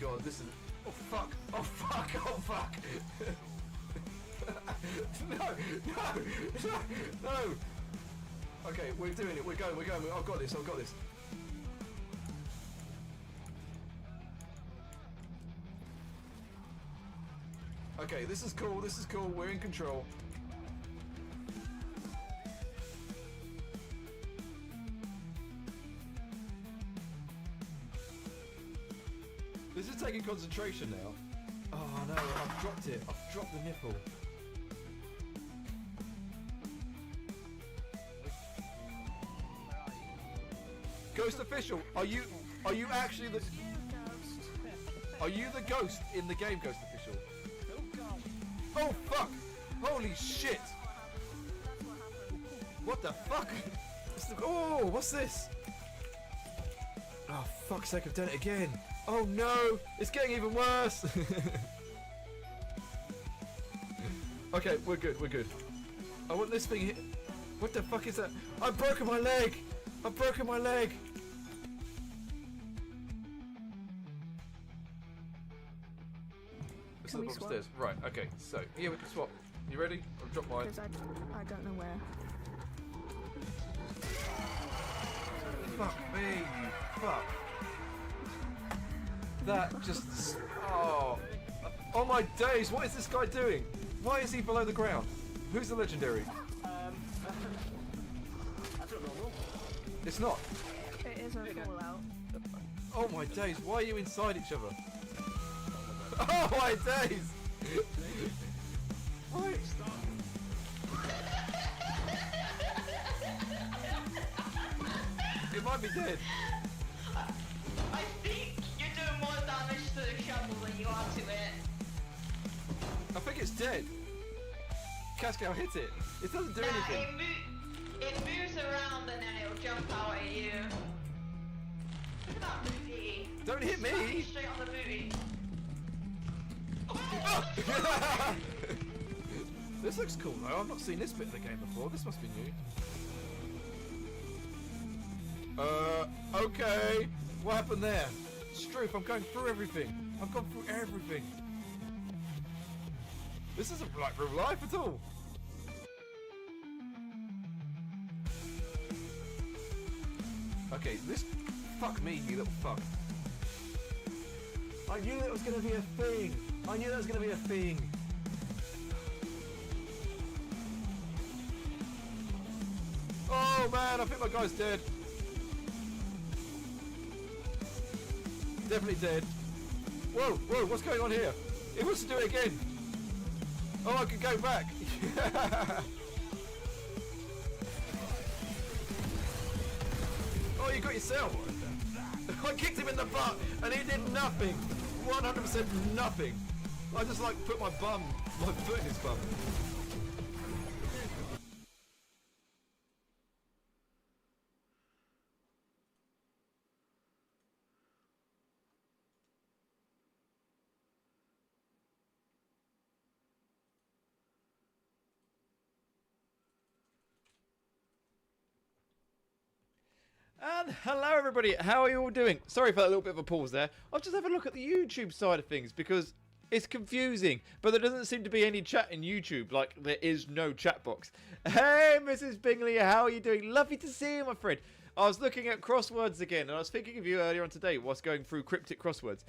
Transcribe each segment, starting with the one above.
god, this is... Oh fuck! Oh fuck! Oh fuck! No! Okay, we're doing it. We're going. I've got this. Okay, this is cool. We're in control. This is taking concentration now. Oh no, I've dropped it. I've dropped the nipple. Ghost official, are you actually the... Are you the ghost in the game, Ghost official? Oh fuck! Holy shit! What the fuck? Oh, what's this? Oh fuck's sake, I've done it again! Oh no! It's getting even worse! Okay, we're good. I want this thing hit. What the fuck is that? I've broken my leg! Let's look upstairs. Right, okay, so here we can swap. You ready? I'll drop mine. Because I don't know where. Fuck me, you fuck. That just... Oh. Oh my days, what is this guy doing? Why is he below the ground? Who's the legendary? That's not normal. It's not. It is a fallout. Oh my days, why are you inside each other? Oh my days! Why? It might be dead. I think you're doing more damage to the shovel than you are to it. I think it's dead. Cascal hit it. It doesn't do anything. It moves around and then it'll jump out at you. Look at that booty. Don't hit me! Straight on the booty. This looks cool though. I've not seen this bit of the game before. This must be new. Okay. What happened there? Struth, I'm going through everything. I've gone through everything. This isn't like real life at all. Okay, this... Fuck me, you little fuck. I knew that was going to be a thing. Oh man, I think my guy's dead. Definitely dead. Whoa, what's going on here? It wants to do it again. Oh, I can go back. Oh, you got yourself. I kicked him in the butt and he did nothing. 100% nothing. I just like put my foot in his bum. And hello everybody, how are you all doing? Sorry for that little bit of a pause there. I'll just have a look at the YouTube side of things because it's confusing, but there doesn't seem to be any chat in YouTube, like there is no chat box. Hey Mrs. Bingley, how are you doing? Lovely to see you, my friend. I was looking at crosswords again and I was thinking of you earlier on today whilst going through cryptic crosswords.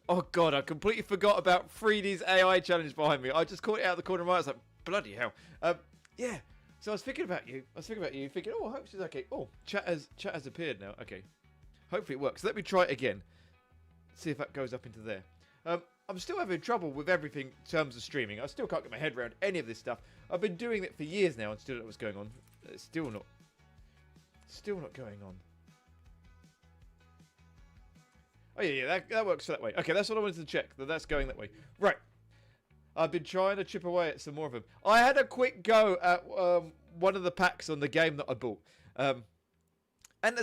Oh god, I completely forgot about 3D's AI challenge behind me. I just caught it out of the corner of my eye. I was like, bloody hell. Yeah. So I was thinking about you. Thinking, oh, I hope she's okay. Oh, chat has appeared now. Okay. Hopefully it works. Let me try it again. See if that goes up into there. I'm still having trouble with everything in terms of streaming. I still can't get my head around any of this stuff. I've been doing it for years now and still don't know what's going on. It's still not going on. Oh yeah, that works that way. Okay, that's what I wanted to check. That's going that way. Right. I've been trying to chip away at some more of them. I had a quick go at one of the packs on the game that I bought. And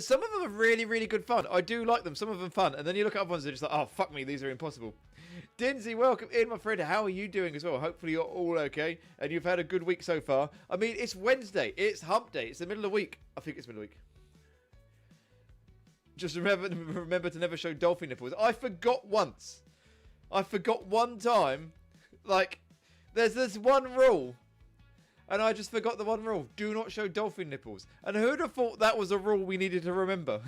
some of them are really, really good fun. I do like them. Some of them fun. And then you look at other ones and it's like, oh, fuck me, these are impossible. Dinsey, welcome in, my friend. How are you doing as well? Hopefully you're all okay. And you've had a good week so far. I mean, it's Wednesday. It's hump day. It's the middle of the week. I think it's middle of the week. Just remember to never show dolphin nipples. I forgot once. I forgot one time. Like, there's this one rule. And I just forgot the one rule. Do not show dolphin nipples. And who'd have thought that was a rule we needed to remember?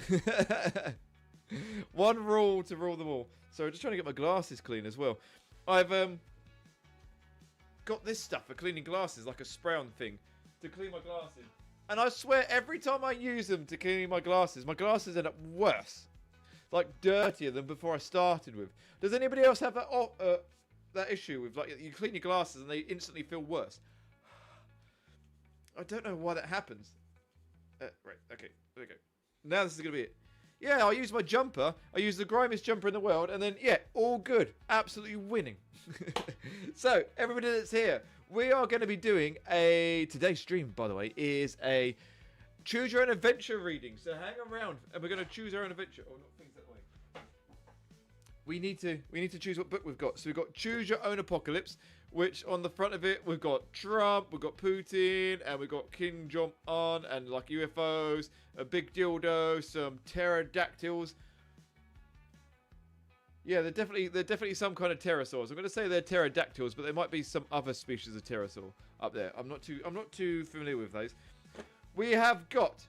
One rule to rule them all. So I'm just trying to get my glasses clean as well. I've got this stuff for cleaning glasses, like a spray-on thing, to clean my glasses. And I swear, every time I use them to clean my glasses end up worse. Like, dirtier than before I started with. Does anybody else have that issue with, like, you clean your glasses and they instantly feel worse? I don't know why that happens. Right, okay, there we go. Now this is going to be it. Yeah, I use my jumper. I use the grimiest jumper in the world. And then, yeah, all good. Absolutely winning. So, everybody that's here, we are going to be doing today's stream, by the way, is a choose your own adventure reading. So hang around and we're going to choose our own adventure. Oh, not things that way. We need to choose what book we've got. So we've got Choose Your Own Apocalypse, which on the front of it, we've got Trump, we've got Putin, and we've got Kim Jong-un, and like UFOs, a big dildo, some pterodactyls. Yeah, they're definitely some kind of pterosaurs. I'm going to say they're pterodactyls, but there might be some other species of pterosaur up there. I'm not too familiar with those. We have got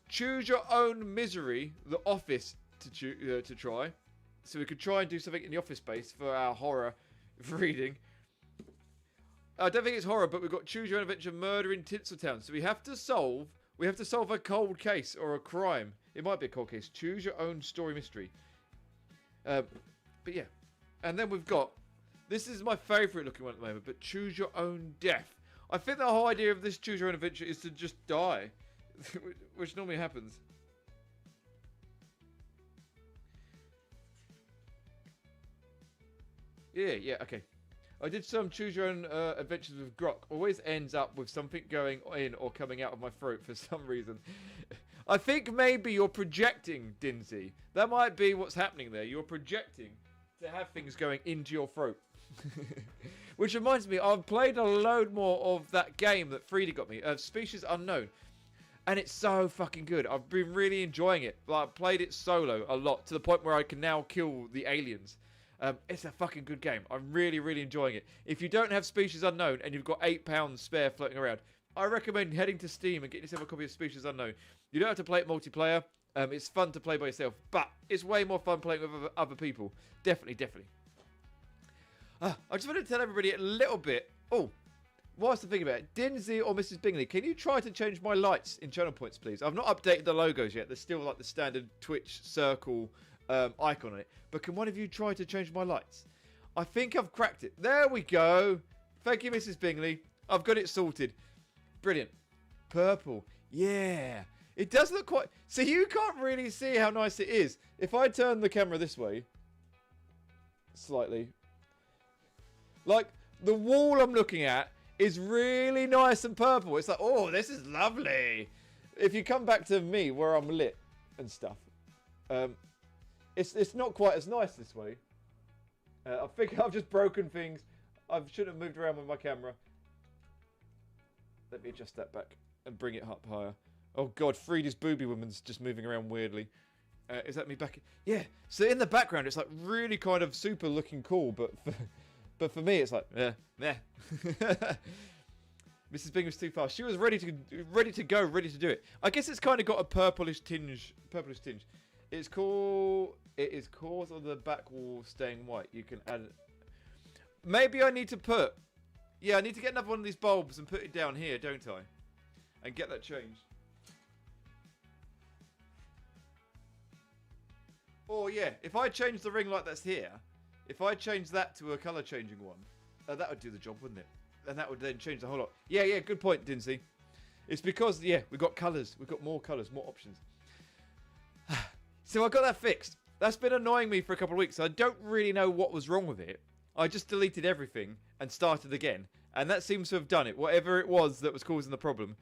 Choose Your Own Misery, The Office to try. So we could try and do something in the office space for our horror reading. I don't think it's horror, but we've got Choose Your Own Adventure, Murder in Tinseltown. So we have to solve a cold case or a crime. It might be a cold case. Choose your own story mystery. But yeah. And then we've got, this is my favourite looking one at the moment, but Choose Your Own Death. I think the whole idea of this Choose Your Own Adventure is to just die, which normally happens. Yeah, okay. I did some Choose Your Own Adventures with Grok. Always ends up with something going in or coming out of my throat for some reason. I think maybe you're projecting, Dinsey. That might be what's happening there. You're projecting to have things going into your throat. Which reminds me, I've played a load more of that game that Frida got me, Species Unknown. And it's so fucking good. I've been really enjoying it. Like, I've played it solo a lot, to the point where I can now kill the aliens. It's a fucking good game. I'm really, really enjoying it. If you don't have Species Unknown and you've got £8 spare floating around, I recommend heading to Steam and getting yourself a copy of Species Unknown. You don't have to play it multiplayer. It's fun to play by yourself, but it's way more fun playing with other people. Definitely. I just wanted to tell everybody a little bit. Oh, whilst I'm thinking about it, Dinsey or Mrs. Bingley, can you try to change my lights in channel points, please? I've not updated the logos yet. There's still like the standard Twitch circle icon on it. But can one of you try to change my lights? I think I've cracked it. There we go. Thank you, Mrs. Bingley. I've got it sorted. Brilliant. Purple. Yeah. It does look quite... So you can't really see how nice it is. If I turn the camera this way, slightly, like the wall I'm looking at is really nice and purple. It's like, oh, this is lovely. If you come back to me where I'm lit and stuff, it's not quite as nice this way. I think I've just broken things. I shouldn't have moved around with my camera. Let me adjust that back and bring it up higher. Oh god, Frida's booby woman's just moving around weirdly. Is that me back? Yeah. So in the background, it's like really kind of super looking cool, but for me, it's like meh. Mrs. Bing was too fast. She was ready to go, ready to do it. I guess it's kind of got a purplish tinge. It is cause of the back wall staying white. You can add. Maybe I need to put. Yeah, I need to get another one of these bulbs and put it down here, don't I? And get that changed. Or yeah, if I change the ring light that's here, if I change that to a colour changing one, that would do the job, wouldn't it? And that would then change the whole lot. Yeah, good point, Dinsey. It's because, yeah, we've got colours. We've got more colours, more options. So I got that fixed. That's been annoying me for a couple of weeks. I don't really know what was wrong with it. I just deleted everything and started again. And that seems to have done it. Whatever it was that was causing the problem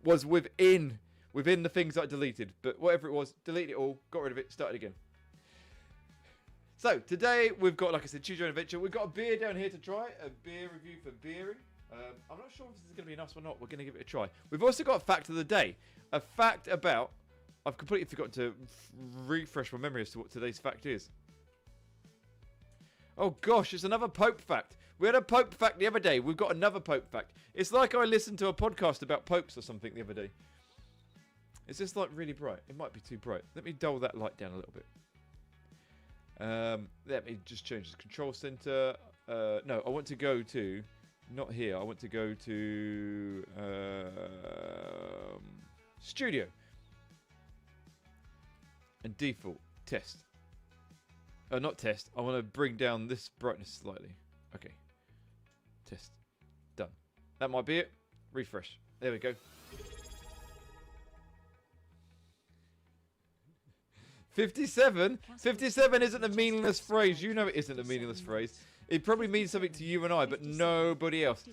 was within the things that I deleted. But whatever it was, delete it all, got rid of it, started again. So, today we've got, like I said, Choose Your Own Adventure. We've got a beer down here to try, a beer review for beering. I'm not sure if this is going to be nice or not. We're going to give it a try. We've also got a fact of the day. A fact about I've completely forgotten to refresh my memory as to what today's fact is. Oh gosh, it's another Pope fact. We had a Pope fact the other day. We've got another Pope fact. It's like I listened to a podcast about popes or something the other day. Is this like really bright? It might be too bright. Let me dull that light down a little bit. Let me just change the control center. No, I want to go to... Not here. I want to go to... Studio. And default. Test. Not test. I want to bring down this brightness slightly. Okay. Test. Done. That might be it. Refresh. There we go. 57? 57 isn't a meaningless phrase. You know it isn't a meaningless phrase. It probably means something to you and I, but nobody else.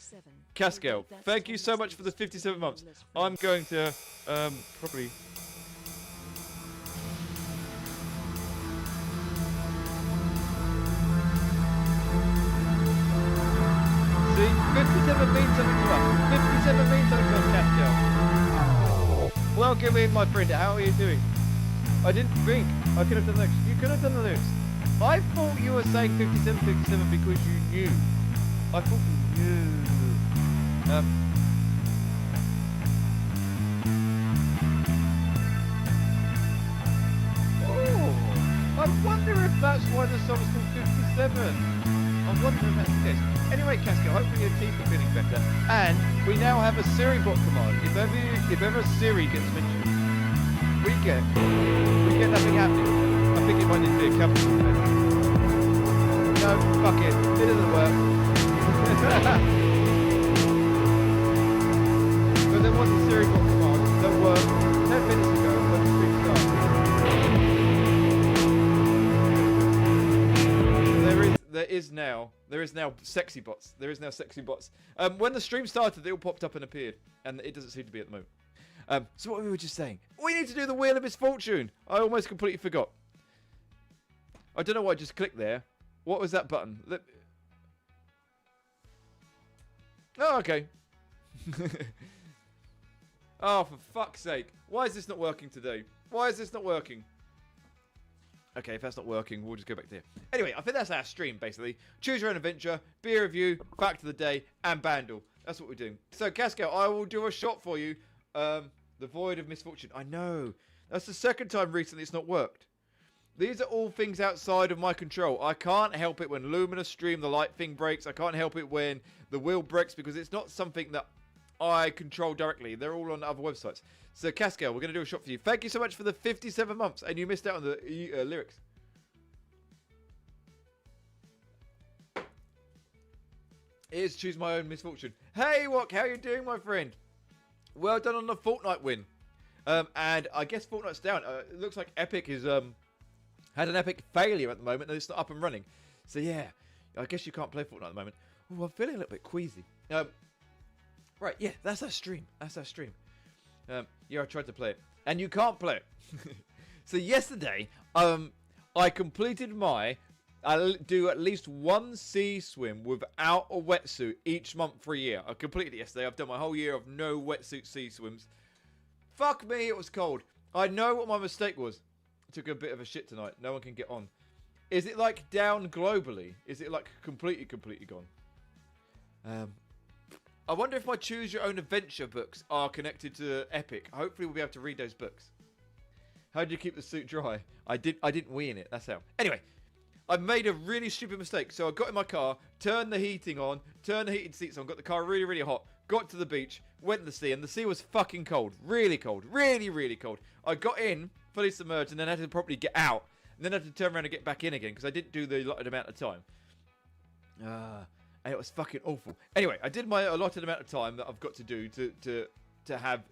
Cascal, thank you so much for the 57 months. I'm going to probably... See, 57 means something to us. 57 means something to us, Cascal. Welcome in, my friend. How are you doing? I didn't think. I could have done the lyrics. You could have done the lyrics. I thought you were saying 57, 57 because you knew. I thought you knew. Oh, I wonder if that's why the song's called 57. I wonder if that's the case. Anyway, Casca, hopefully your teeth are feeling better. And we now have a Siri bot command. If ever Siri gets mentioned, we get nothing happening. I think it might need to be a capital event. No, fuck it. It doesn't work. But there was a Siri bot command that worked 10 minutes ago when the stream started. There is now sexy bots. There is now sexy bots. When the stream started, they all popped up and appeared, and it doesn't seem to be at the moment. So what we were just saying, we need to do the Wheel of Misfortune. I almost completely forgot. I don't know why I just clicked there. What was that button? Oh, okay. Oh, for fuck's sake. Why is this not working today? Why is this not working? Okay, if that's not working, we'll just go back to here. Anyway, I think that's our stream, basically. Choose your own adventure, beer review, fact of the day, and bandle. That's what we're doing. So, Cascal, I will do a shot for you. The Void of Misfortune. I know. That's the second time recently it's not worked. These are all things outside of my control. I can't help it when Luminous Stream, the light thing breaks. I can't help it when the wheel breaks because it's not something that I control directly. They're all on other websites. So, Cascal, we're going to do a shot for you. Thank you so much for the 57 months. And you missed out on the lyrics. Here's Choose My Own Misfortune. Hey, Wok, how you doing, my friend? Well done on the Fortnite win. And I guess Fortnite's down. It looks like Epic is had an epic failure at the moment, and it's not up and running. So yeah, I guess you can't play Fortnite at the moment. Ooh, I'm feeling a little bit queasy. Right, yeah, that's our stream. That's our stream. Yeah, I tried to play it, and you can't play it. So yesterday, I completed my. I do at least one sea swim without a wetsuit each month for a year. I completed it yesterday. I've done my whole year of no wetsuit sea swims. Fuck me, it was cold. I know what my mistake was. I took a bit of a shit tonight. No one can get on. Is it like down globally? Is it like completely gone? I wonder if my Choose Your Own Adventure books are connected to Epic. Hopefully we'll be able to read those books. How do you keep the suit dry? I didn't wee in it. That's how. Anyway. I made a really stupid mistake. So I got in my car, turned the heating on, turned the heated seats on, got the car really, really hot, got to the beach, went to the sea, and the sea was fucking cold. Really cold. Really, really cold. I got in, fully submerged, and then had to properly get out. And then had to turn around and get back in again, because I didn't do the allotted amount of time. And it was fucking awful. Anyway, I did my allotted amount of time that I've got to do to have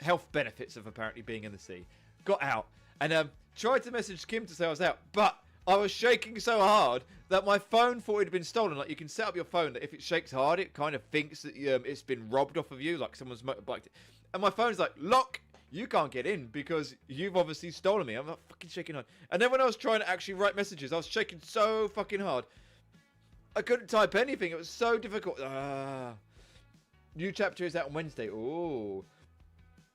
health benefits of apparently being in the sea. Got out, and tried to message Kim to say I was out, but I was shaking so hard that my phone thought it had been stolen. Like, you can set up your phone that if it shakes hard, it kind of thinks that it's been robbed off of you, like someone's motorbiked it. And my phone's like, lock, you can't get in because you've obviously stolen me. I'm like fucking shaking hard. And then when I was trying to actually write messages, I was shaking so fucking hard. I couldn't type anything. It was so difficult. New chapter is out on Wednesday. Ooh.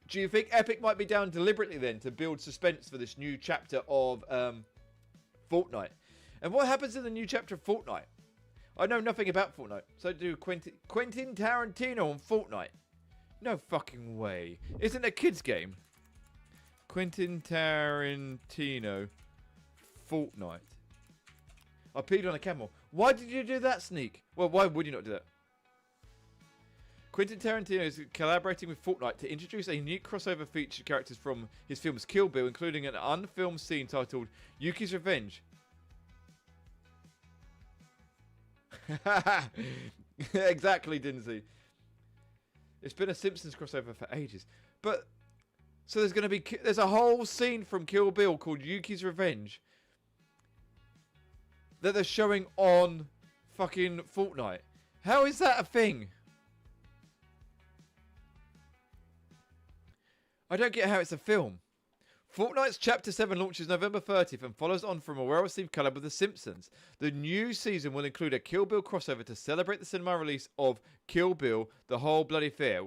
Do you think Epic might be down deliberately then to build suspense for this new chapter of Fortnite? And what happens in the new chapter of Fortnite? I know nothing about Fortnite. So do Quentin Tarantino on Fortnite? No fucking way. Isn't it a kid's game? Quentin Tarantino Fortnite. I peed on a camel. Why did you do that, Sneak? Well, why would you not do that? Quentin Tarantino is collaborating with Fortnite to introduce a unique crossover feature characters from his films Kill Bill, including an unfilmed scene titled Yuki's Revenge. Exactly, Dinsey. It's been a Simpsons crossover for ages. But, so there's a whole scene from Kill Bill called Yuki's Revenge that they're showing on fucking Fortnite. How is that a thing? I don't get how it's a film. Fortnite's Chapter 7 launches November 30th and follows on from a well-received collab with The Simpsons. The new season will include a Kill Bill crossover to celebrate the cinema release of Kill Bill, The Whole Bloody Fair.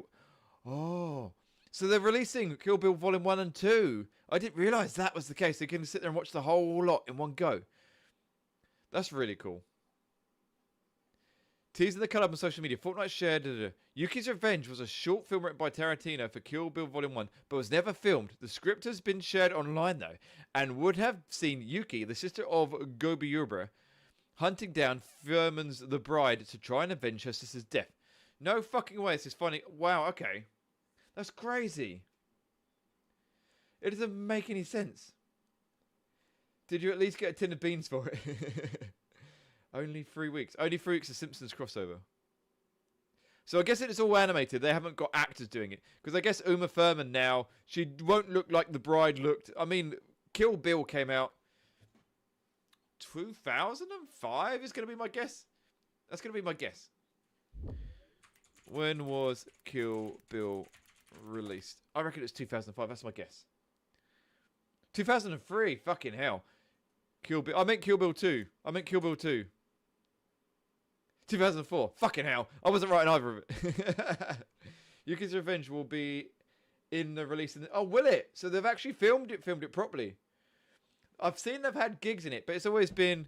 Oh, so they're releasing Kill Bill Volume 1 and 2. I didn't realise that was the case. They can sit there and watch the whole lot in one go. That's really cool. Teasing the collab on social media, Fortnite shared Yuki's Revenge was a short film written by Tarantino for Kill Bill Volume 1, but was never filmed. The script has been shared online, though, and would have seen Yuki, the sister of Gobiubra, hunting down Furman's the bride to try and avenge her sister's death. No fucking way, this is funny. Wow, okay. That's crazy. It doesn't make any sense. Did you at least get a tin of beans for it? Only 3 weeks. Only 3 weeks of Simpsons crossover. So I guess it's all animated. They haven't got actors doing it. Because I guess Uma Thurman now, she won't look like the bride looked. I mean, Kill Bill came out 2005 is going to be my guess. That's going to be my guess. When was Kill Bill released? I reckon it's 2005. That's my guess. 2003. Fucking hell. Kill Bill. I meant Kill Bill 2. 2004. Fucking hell. I wasn't writing either of it. Yuki's Revenge will be in the release. Oh, will it? So they've actually filmed it properly. I've seen they've had gigs in it, but it's always been,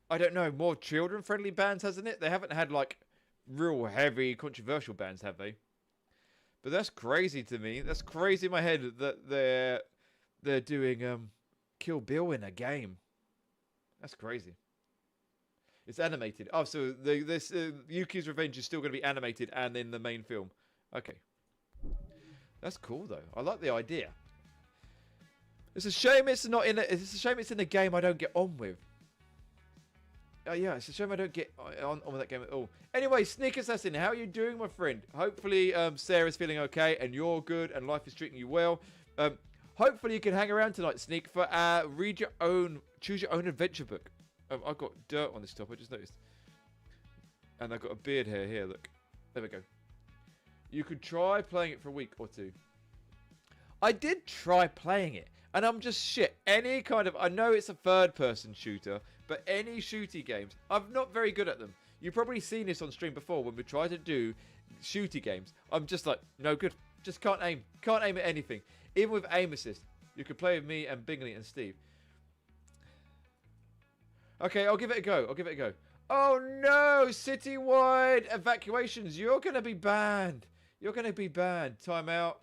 I don't know, more children-friendly bands, hasn't it? They haven't had, like, real heavy, controversial bands, have they? But that's crazy to me. That's crazy in my head that they're doing Kill Bill in a game. That's crazy. It's animated. Oh, so this Yuki's Revenge is still going to be animated and in the main film. Okay. That's cool though. I like the idea. It's a shame it's not in. It's a shame it's in a game I don't get on with. Oh yeah, it's a shame I don't get on with that game at all. Anyway, Sneak Assassin, how are you doing, my friend? Hopefully, Sarah's feeling okay and you're good and life is treating you well. Hopefully you can hang around tonight, Sneak, for choose your own adventure book. I've got dirt on this top, I just noticed. And I've got a beard hair here, look. There we go. You could try playing it for a week or two. I did try playing it, and I'm just shit. Any kind of, I know it's a third-person shooter, but any shooty games, I'm not very good at them. You've probably seen this on stream before when we try to do shooty games. I'm just like, no good. Just can't aim. Can't aim at anything. Even with aim assist. You could play with me and Bingley and Steve. Okay, I'll give it a go. Oh no! Citywide evacuations. You're going to be banned. Time out.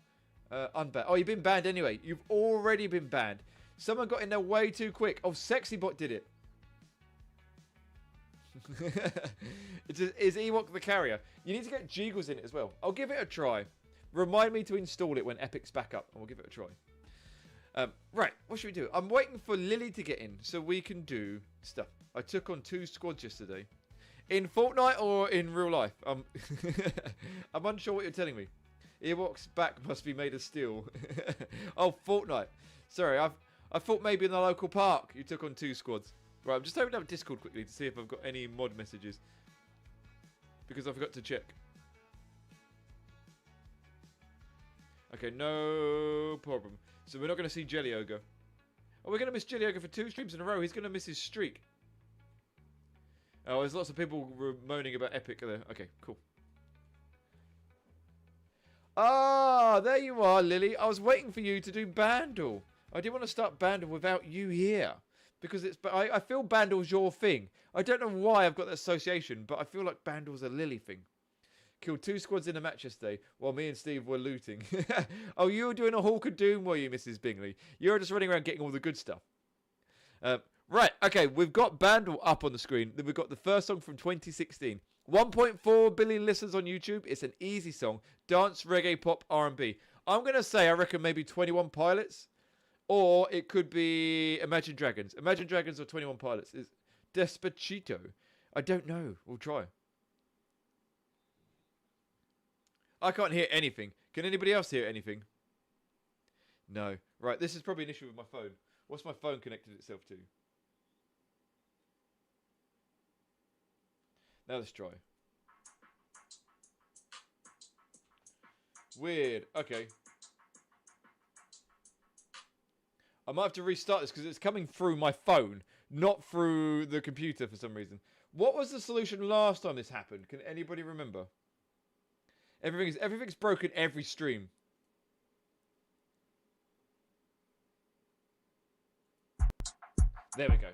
Unbanned. Oh, you've been banned anyway. You've already been banned. Someone got in there way too quick. Oh, Sexybot did it. Is Ewok the carrier? You need to get Jiggles in it as well. I'll give it a try. Remind me to install it when Epic's back up, and we'll give it a try. Right, what should we do? I'm waiting for Lily to get in so we can do stuff. I took on 2 squads yesterday. In Fortnite or in real life? I'm unsure what you're telling me. Ewok's back must be made of steel. Oh, Fortnite. Sorry, I thought maybe in the local park you took on 2 squads. Right, I'm just opening up Discord quickly to see if I've got any mod messages. Because I forgot to check. Okay, no problem. So we're not going to see Jelly Ogre. Oh, we're going to miss Jelly Ogre for 2 streams in a row. He's going to miss his streak. Oh, there's lots of people moaning about Epic there. Okay, cool. Ah, there you are, Lily. I was waiting for you to do Bandle. I didn't want to start Bandle without you here. Because I feel Bandle's your thing. I don't know why I've got that association, but I feel like Bandle's a Lily thing. Killed 2 squads in a match yesterday while me and Steve were looting. Oh, you were doing a Hawk of Doom, were you, Mrs. Bingley? You were just running around getting all the good stuff. Right, okay, we've got Bandle up on the screen. Then we've got the first song from 2016. 1.4 billion listeners on YouTube. It's an easy song. Dance, reggae, pop, R&B. I'm going to say I reckon maybe 21 Pilots. Or it could be Imagine Dragons. Imagine Dragons or 21 Pilots. Is Despacito. I don't know. We'll try. I can't hear anything. Can anybody else hear anything? No. Right, this is probably an issue with my phone. What's my phone connected itself to? Now let's try. Weird. Okay. I might have to restart this because it's coming through my phone, not through the computer for some reason. What was the solution last time this happened? Can anybody remember? Everything's broken every stream. There we go.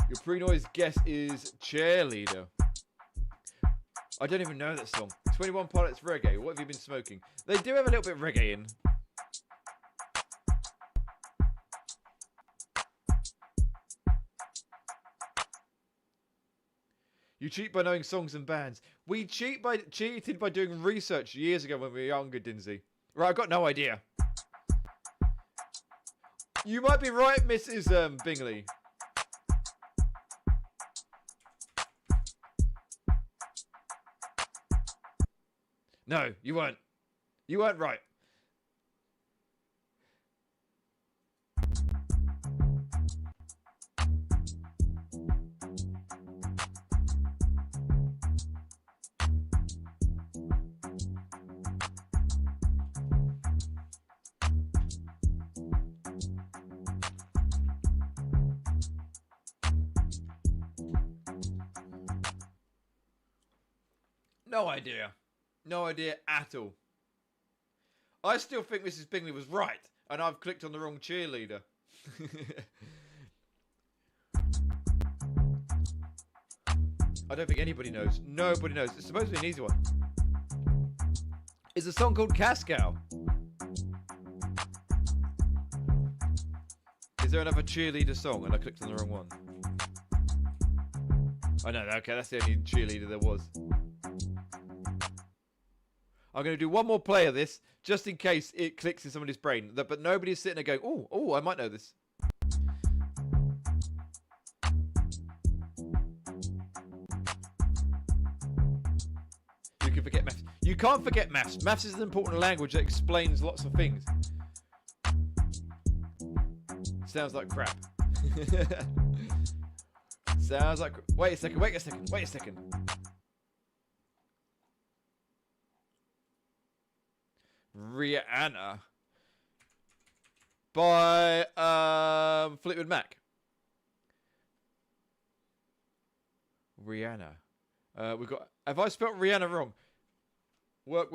Your pre-noise guess is Cheerleader. I don't even know that song. 21 Pilots Reggae. What have you been smoking? They do have a little bit of reggae in. You cheat by knowing songs and bands. We cheated by doing research years ago when we were younger, Dinsey. Right, I've got no idea. You might be right, Mrs. Bingley. No, you weren't. You weren't right. No idea. No idea at all. I still think Mrs. Bingley was right, and I've clicked on the wrong cheerleader. I don't think anybody knows. Nobody knows. It's supposed to be an easy one. It's a song called Cascow. Is there another cheerleader song? And I clicked on the wrong one. Oh no, okay, that's the only cheerleader there was. I'm going to do one more play of this, just in case it clicks in somebody's brain. But nobody's sitting there going, oh, I might know this. You can forget maths. You can't forget maths. Maths is an important language that explains lots of things. Sounds like crap. Sounds like... Wait a second. Rihanna by Fleetwood Mac. Rihanna. We've got. Have I spelled Rihanna wrong? Work.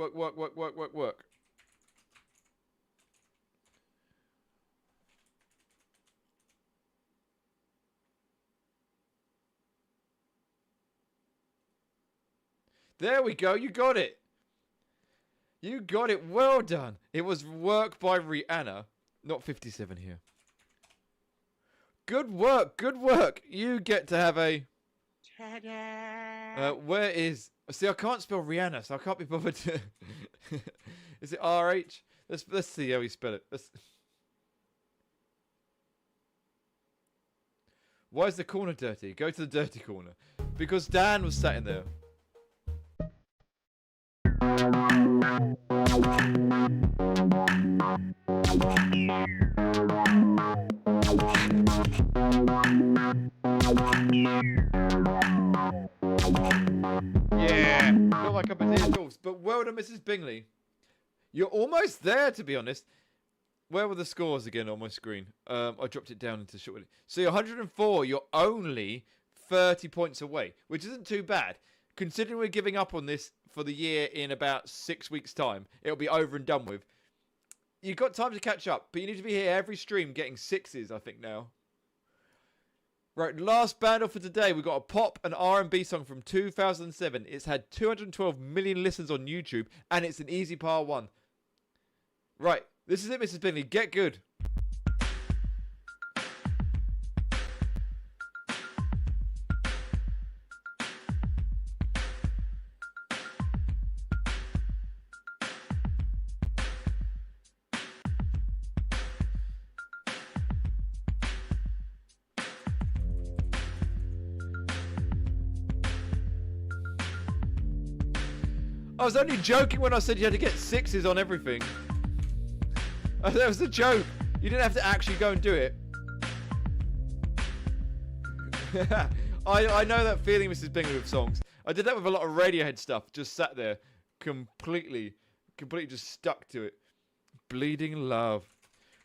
There we go. You got it. You got it. Well done. It was Work by Rihanna, not 57 here. Good work. Good work. You get to have a... where is... See, I can't spell Rihanna, so I can't be bothered to... Is it RH? Let's see how you spell it. Why is the corner dirty? Go to the dirty corner. Because Dan was sat in there. Yeah, not my cup of tea at all. But well done, Mrs. Bingley. You're almost there, to be honest. Where were the scores again on my screen? I dropped it down into short. So you're 104. You're only 30 points away, which isn't too bad. considering we're giving up on this for the year in about 6 weeks' time, it'll be over and done with. You've got time to catch up, but you need to be here every stream getting 6s, I think, now. Right, last band for today. We've got a pop and R&B song from 2007. It's had 212 million listens on YouTube, and it's an easy par 1. Right, this is it, Mrs. Bingley. Get good. I was only joking when I said you had to get 6s on everything. That was a joke. You didn't have to actually go and do it. I know that feeling, Mrs. Bingley, with songs. I did that with a lot of Radiohead stuff. Just sat there, completely just stuck to it. Bleeding Love.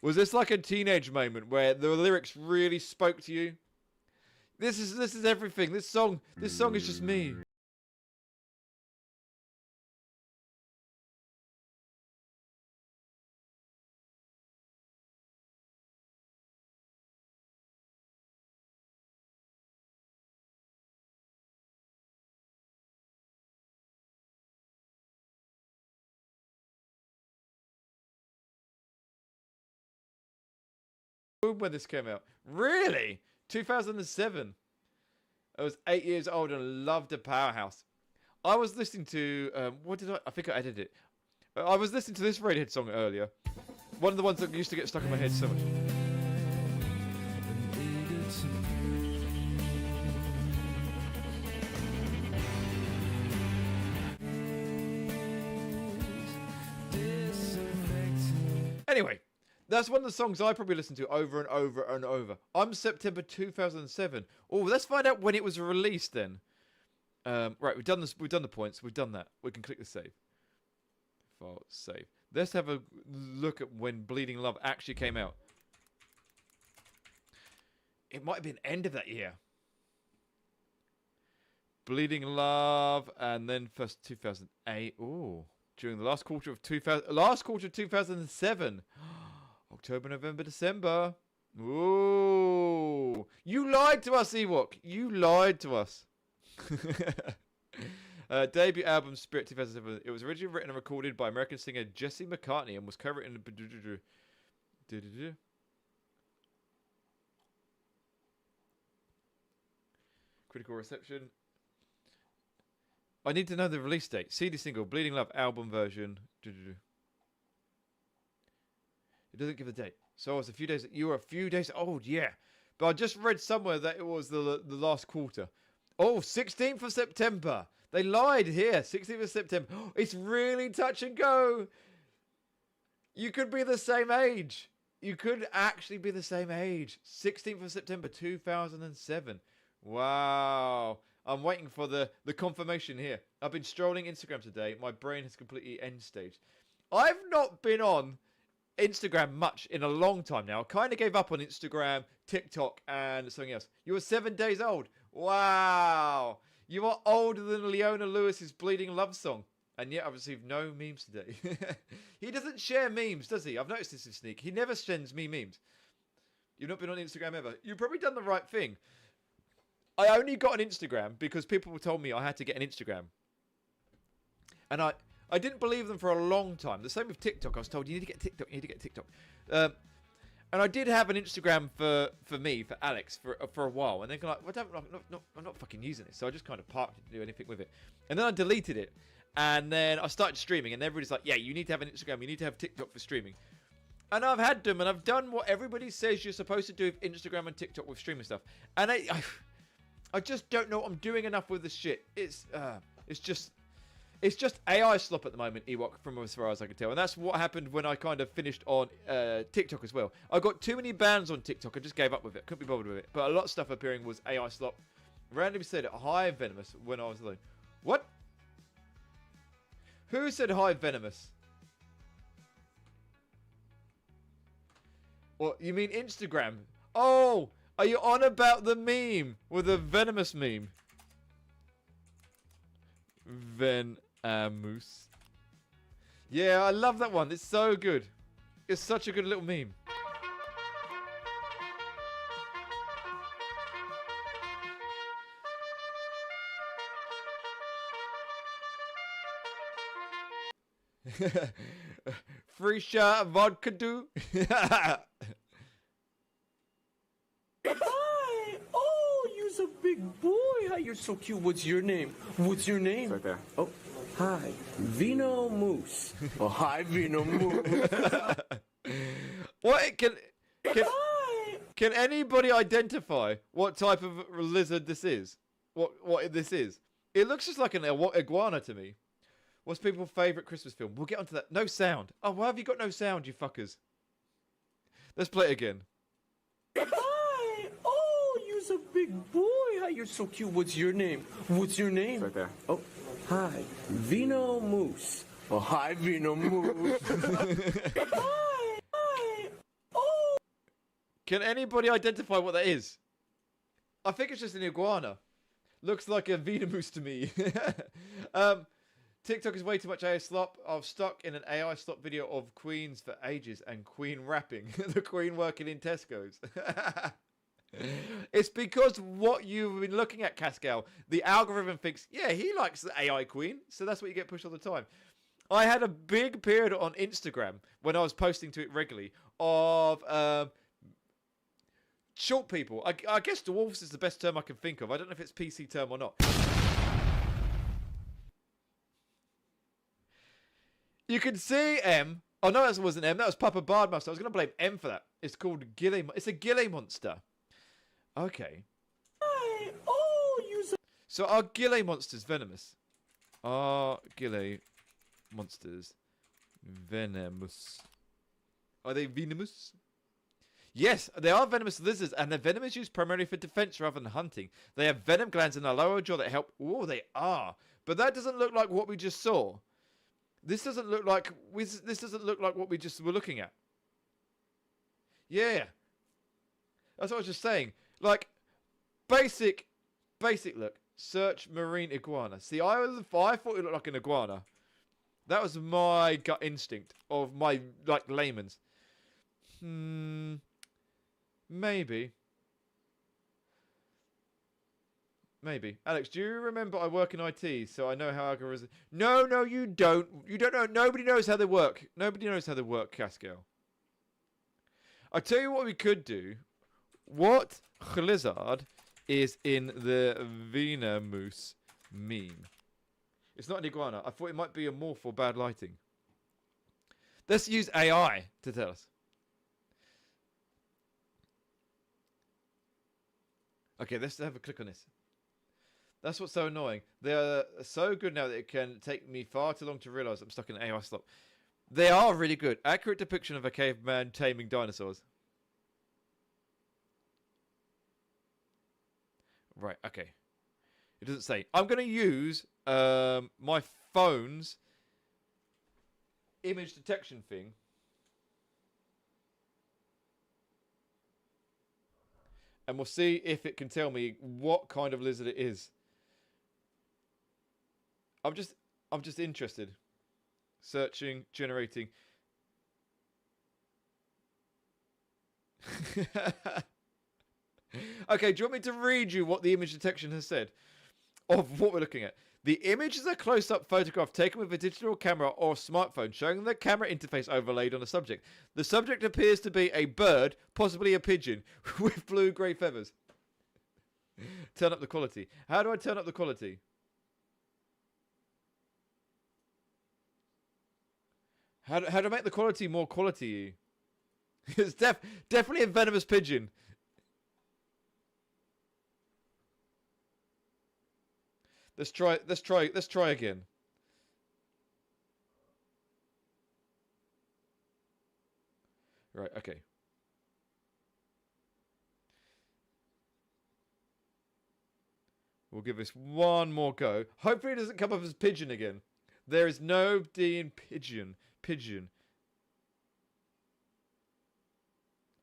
Was this like a teenage moment where the lyrics really spoke to you? This is everything. This song is just me. When this came out. Really? 2007. I was 8 years old and loved a Powerhouse. I was listening to I think I edited it. I was listening to this Radiohead song earlier. One of the ones that used to get stuck in my head so much. Anyway, that's one of the songs I probably listen to over and over and over. I'm September 2007. Oh, let's find out when it was released then. Right, we've done this. We've done the points. We've done that. We can click the save. File save. Let's have a look at when Bleeding Love actually came out. It might have been end of that year. Bleeding Love, and then first 2008. Oh, during the last quarter of 2007. October, November, December. Ooh. You lied to us, Ewok. You lied to us. Debut album, Spirit 2007. It was originally written and recorded by American singer Jesse McCartney and was co-written... Critical reception. I need to know the release date. CD single, Bleeding Love album version. It doesn't give a date. So I was a few days. You were a few days old, yeah. But I just read somewhere that it was the last quarter. Oh, 16th of September. They lied here. 16th of September. It's really touch and go. You could be the same age. You could actually be the same age. 16th of September 2007. Wow. I'm waiting for the confirmation here. I've been strolling Instagram today. My brain has completely end staged. I've not been on Instagram much in a long time now. I kind of gave up on Instagram, TikTok, and something else. You were 7 days old. Wow. You are older than Leona Lewis's Bleeding Love song. And yet I've received no memes today. He doesn't share memes, does he? I've noticed this in Sneak. He never sends me memes. You've not been on Instagram ever. You've probably done the right thing. I only got an Instagram because people told me I had to get an Instagram. And I didn't believe them for a long time. The same with TikTok. I was told, you need to get TikTok, you need to get TikTok. And I did have an Instagram for me, for Alex, for a while. And then like, well, I'm not fucking using it. So I just kind of parked it, didn't do anything with it. And then I deleted it. And then I started streaming. And everybody's like, yeah, you need to have an Instagram. You need to have TikTok for streaming. And I've had them. And I've done what everybody says you're supposed to do with Instagram and TikTok with streaming stuff. And I just don't know what I'm doing enough with this shit. It's just AI slop at the moment, Ewok, from as far as I can tell. And that's what happened when I kind of finished on TikTok as well. I got too many bans on TikTok. I just gave up with it. Couldn't be bothered with it. But a lot of stuff appearing was AI slop. Randomly said hi Venomous when I was alone. What? Who said hi Venomous? What, you mean Instagram? Oh, are you on about the meme with the Venomous meme? Venomous. Yeah, I love that one. It's so good. It's such a good little meme. Free shot vodka do. Hi! Oh, you're a big boy. Hi, you're so cute. What's your name? What's your name? Right there. Oh, hi. Vino Moose. Oh, hi, Vino Moose. What can anybody identify what type of lizard this is? What this is? It looks just like an iguana to me. What's people's favourite Christmas film? We'll get onto that. No sound. Oh, why have you got no sound, you fuckers? Let's play it again. Hi! Oh, you're a big boy. Hi, you're so cute. What's your name? What's your name? Right there. Oh, hi. Vino Moose. Oh, hi, Vino Moose. Hi! Oh! Can anybody identify what that is? I think it's just an iguana. Looks like a Venomous to me. TikTok is way too much AI slop. I've stuck in an AI slop video of Queens for ages and Queen rapping. The Queen working in Tesco's. It's because what you've been looking at, Cascal. The algorithm thinks, yeah, he likes the AI Queen. So that's what you get pushed all the time. I had a big period on Instagram when I was posting to it regularly of short people. I guess dwarfs is the best term I can think of. I don't know if it's PC term or not. You can see M. Oh, no, that wasn't M. That was Papa Bardmaster. I was going to blame M for that. It's called Gilly. It's a Gilly monster. Okay. Hi! Oh, you're So are Gilly monsters venomous? Are Gilly monsters venomous? Are they venomous? Yes, they are venomous lizards, and their venom is used primarily for defense rather than hunting. They have venom glands in their lower jaw that help. Oh, they are. But that doesn't look like what we just saw. This doesn't look like what we just were looking at. Yeah. That's what I was just saying. Like, basic look. Search marine iguana. See, I thought it looked like an iguana. That was my gut instinct of my, like, layman's. Maybe. Maybe. Alex, do you remember I work in IT, so I know how algorithms... No, you don't. You don't know. Nobody knows how they work. Nobody knows how they work, Cascal. I'll tell you what we could do. What lizard is in the Venomous meme? It's not an iguana. I thought it might be a morph or bad lighting. Let's use AI to tell us. Okay, let's have a click on this. That's what's so annoying. They're so good now that it can take me far too long to realise I'm stuck in an AI slot. They are really good. Accurate depiction of a caveman taming dinosaurs. Right, okay. It doesn't say. I'm going to use my phone's image detection thing. And we'll see if it can tell me what kind of lizard it is. I'm just interested. Searching, generating. Okay, do you want me to read you what the image detection has said of what we're looking at? The image is a close-up photograph taken with a digital camera or smartphone showing the camera interface overlaid on a subject. The subject appears to be a bird, possibly a pigeon, with blue-grey feathers. Turn up the quality. How do I turn up the quality? How do I make the quality more quality-y? It's definitely a venomous pigeon. Let's try again. Right, okay. We'll give this one more go. Hopefully it doesn't come up as pigeon again. There is no D in pigeon. Pigeon.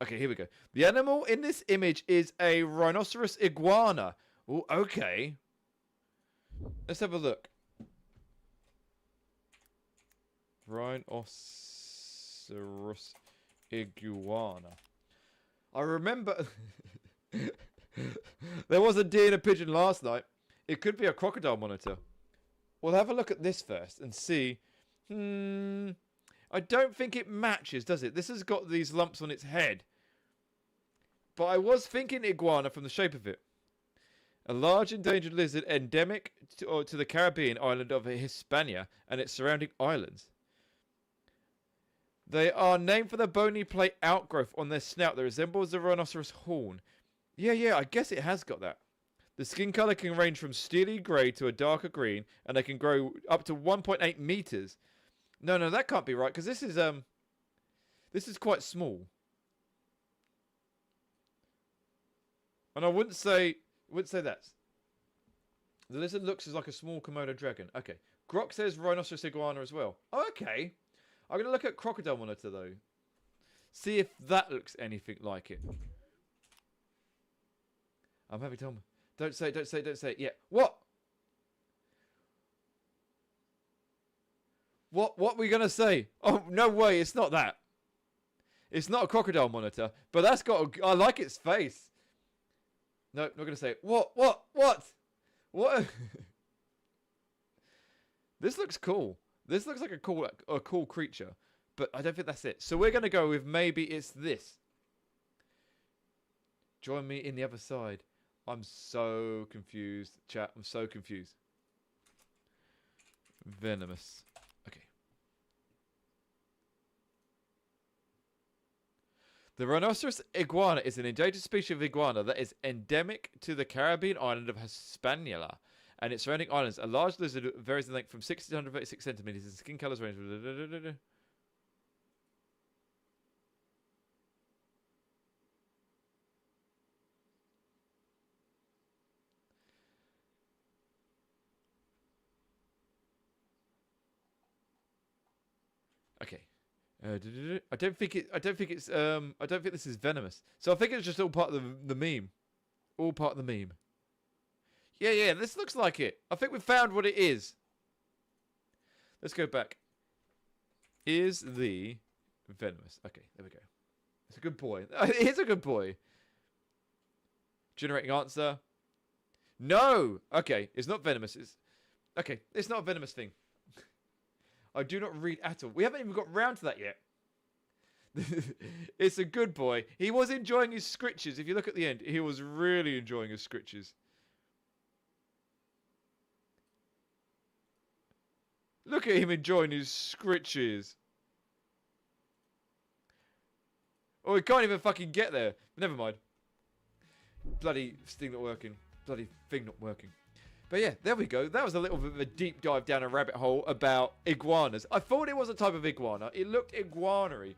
Okay, here we go. The animal in this image is a rhinoceros iguana. Oh, okay. Let's have a look. Rhinoceros iguana. I remember there was a deer and a pigeon last night. It could be a crocodile monitor. We'll have a look at this first and see. I don't think it matches, does it? This has got these lumps on its head. But I was thinking iguana from the shape of it. A large endangered lizard endemic to the Caribbean island of Hispania and its surrounding islands. They are named for the bony plate outgrowth on their snout that resembles the rhinoceros horn. Yeah, I guess it has got that. The skin colour can range from steely grey to a darker green, and they can grow up to 1.8 meters. No, that can't be right, because this is quite small. And I wouldn't say that. The lizard looks like a small Komodo dragon. Okay. Grok says rhinoceros iguana as well. Oh, okay. I'm going to look at crocodile monitor, though. See if that looks anything like it. I'm happy, Tom. Don't say it. Yeah. What? What were we going to say? Oh, no way. It's not that. It's not a crocodile monitor. But that's got I like its face. No, not going to say it. What? This looks cool. This looks like a cool creature. But I don't think that's it. So we're going to go with maybe it's this. Join me in the other side. I'm so confused, chat. I'm so confused. Venomous. Okay. The rhinoceros iguana is an endangered species of iguana that is endemic to the Caribbean island of Hispaniola and its surrounding islands. A large lizard varies in length from 60 to 136 centimeters and skin colors range. Okay. I don't think this is venomous. So I think it's just all part of the meme. All part of the meme. Yeah, this looks like it. I think we found what it is. Let's go back. Is the venomous? Okay, there we go. It's a good boy. It is a good boy. Generating answer. No. Okay, it's not venomous. It's not a venomous thing. I do not read at all. We haven't even got round to that yet. It's a good boy. He was enjoying his scritches. If you look at the end, he was really enjoying his scritches. Look at him enjoying his scritches. Oh, he can't even fucking get there. But never mind. Bloody thing not working. Bloody thing not working. But yeah, there we go. That was a little bit of a deep dive down a rabbit hole about iguanas. I thought it was a type of iguana. It looked iguana-y.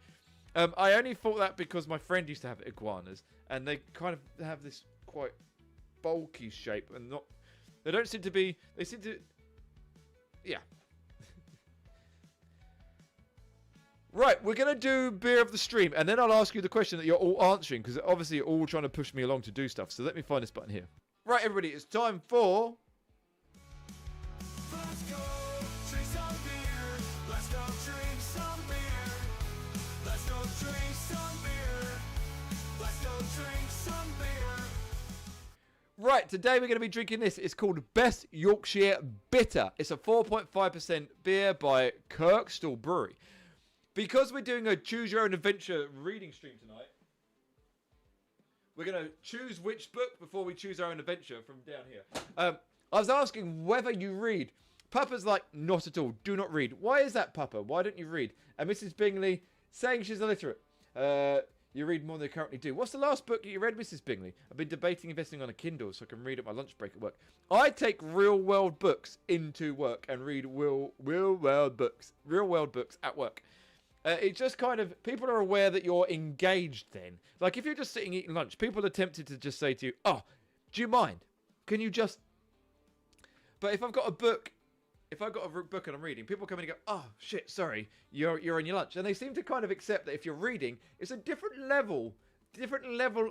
I only thought that because my friend used to have iguanas, and they kind of have this quite bulky shape, and not. They don't seem to be. They seem to. Yeah. Right, we're gonna do beer of the stream, and then I'll ask you the question that you're all answering, because obviously you're all trying to push me along to do stuff. So let me find this button here. Right, everybody, it's time for. Let's go drink some beer. Let's go drink some beer. Let's go drink some beer. Let's go drink some beer. Right, today we're going to be drinking this. It's called Best Yorkshire Bitter. It's a 4.5% beer by Kirkstall Brewery. Because we're doing a Choose Your Own Adventure reading stream tonight, we're going to choose which book before we choose our own adventure from down here. I was asking whether you read. Papa's like, not at all. Do not read. Why is that, Papa? Why don't you read? And Mrs. Bingley saying she's illiterate. You read more than you currently do. What's the last book you read, Mrs. Bingley? I've been debating investing on a Kindle so I can read at my lunch break at work. I take real-world books into work and read real-world books at work. It's just kind of, people are aware that you're engaged then. Like, if you're just sitting eating lunch, people are tempted to just say to you, oh, do you mind? Can you just... But if I've got a book and I'm reading, people come in and go, oh, shit, sorry, you're on your lunch. And they seem to kind of accept that if you're reading, it's a different level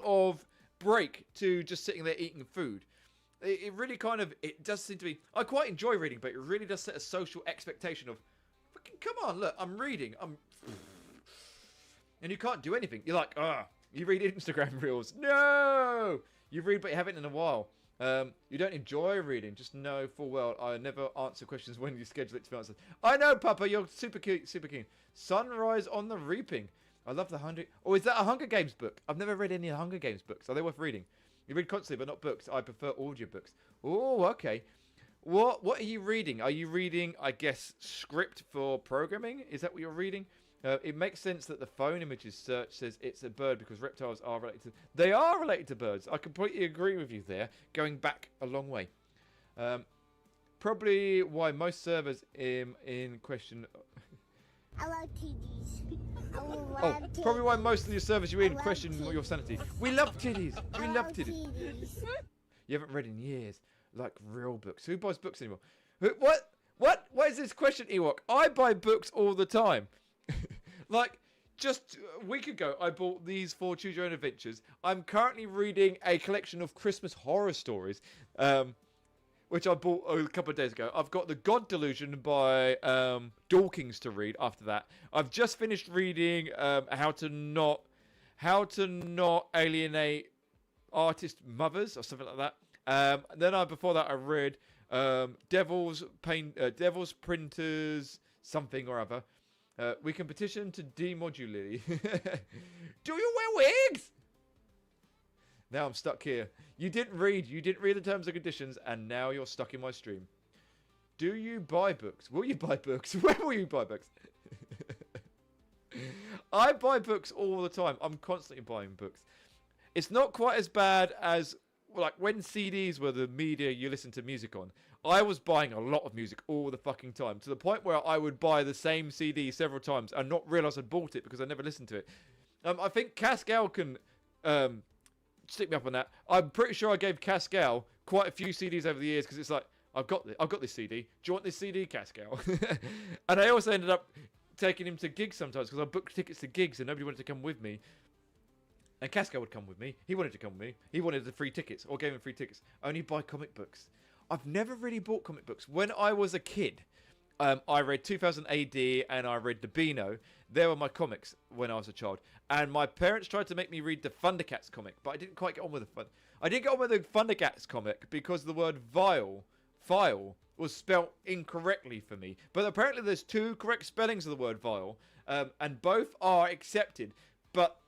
of break to just sitting there eating food. It really kind of, it does seem to be, I quite enjoy reading, but it really does set a social expectation of, come on, look, I'm reading. And you can't do anything. You're like, you read Instagram reels. No! You read, but you haven't in a while. You don't enjoy reading. Just know full well I never answer questions when you schedule it to be answered. I know, Papa, you're super cute, super keen. Sunrise on the Reaping. I love the Hunger... Oh, is that a Hunger Games book? I've never read any Hunger Games books. Are they worth reading? You read constantly, but not books. I prefer audiobooks. Oh, okay. What are you reading? Are you reading, I guess, script for programming? Is that what you're reading? It makes sense that the phone images search says it's a bird because reptiles are related to... They are related to birds. I completely agree with you there, going back a long way. Probably why most servers in question... I love titties. Probably why most of your servers you're in question your sanity. We love titties. We love titties. You haven't read in years. Like real books. Who buys books anymore? What is this question, Ewok? I buy books all the time. Like, just a week ago, I bought these 4 Choose Your Own Adventures. I'm currently reading a collection of Christmas horror stories, which I bought a couple of days ago. I've got The God Delusion by Dawkins to read after that. I've just finished reading How to Not Alienate Artist Mothers, or something like that. Then before that, I read Devil's Printers, something or other. We can petition to demodulate. Do you wear wigs? Now I'm stuck here. You didn't read the terms and conditions, and now you're stuck in my stream. Do you buy books? Will you buy books? When will you buy books? I buy books all the time. I'm constantly buying books. It's not quite as bad as like when CDs were the media you listen to music on. I was buying a lot of music all the fucking time, to the point where I would buy the same CD several times and not realise I'd bought it because I never listened to it. I think Cascal can stick me up on that. I'm pretty sure I gave Cascal quite a few CDs over the years because it's like, I've got this CD. Do you want this CD, Cascal? And I also ended up taking him to gigs sometimes because I booked tickets to gigs and nobody wanted to come with me. And Cascal would come with me. He wanted to come with me. He wanted the free tickets, or gave him free tickets. I only buy comic books. I've never really bought comic books. When I was a kid, I read 2000 AD and I read the Beano. They were my comics when I was a child. And my parents tried to make me read the Thundercats comic, but I didn't quite get on with I didn't get on with the Thundercats comic because the word file, was spelt incorrectly for me. But apparently there's 2 correct spellings of the word vile, and both are accepted. But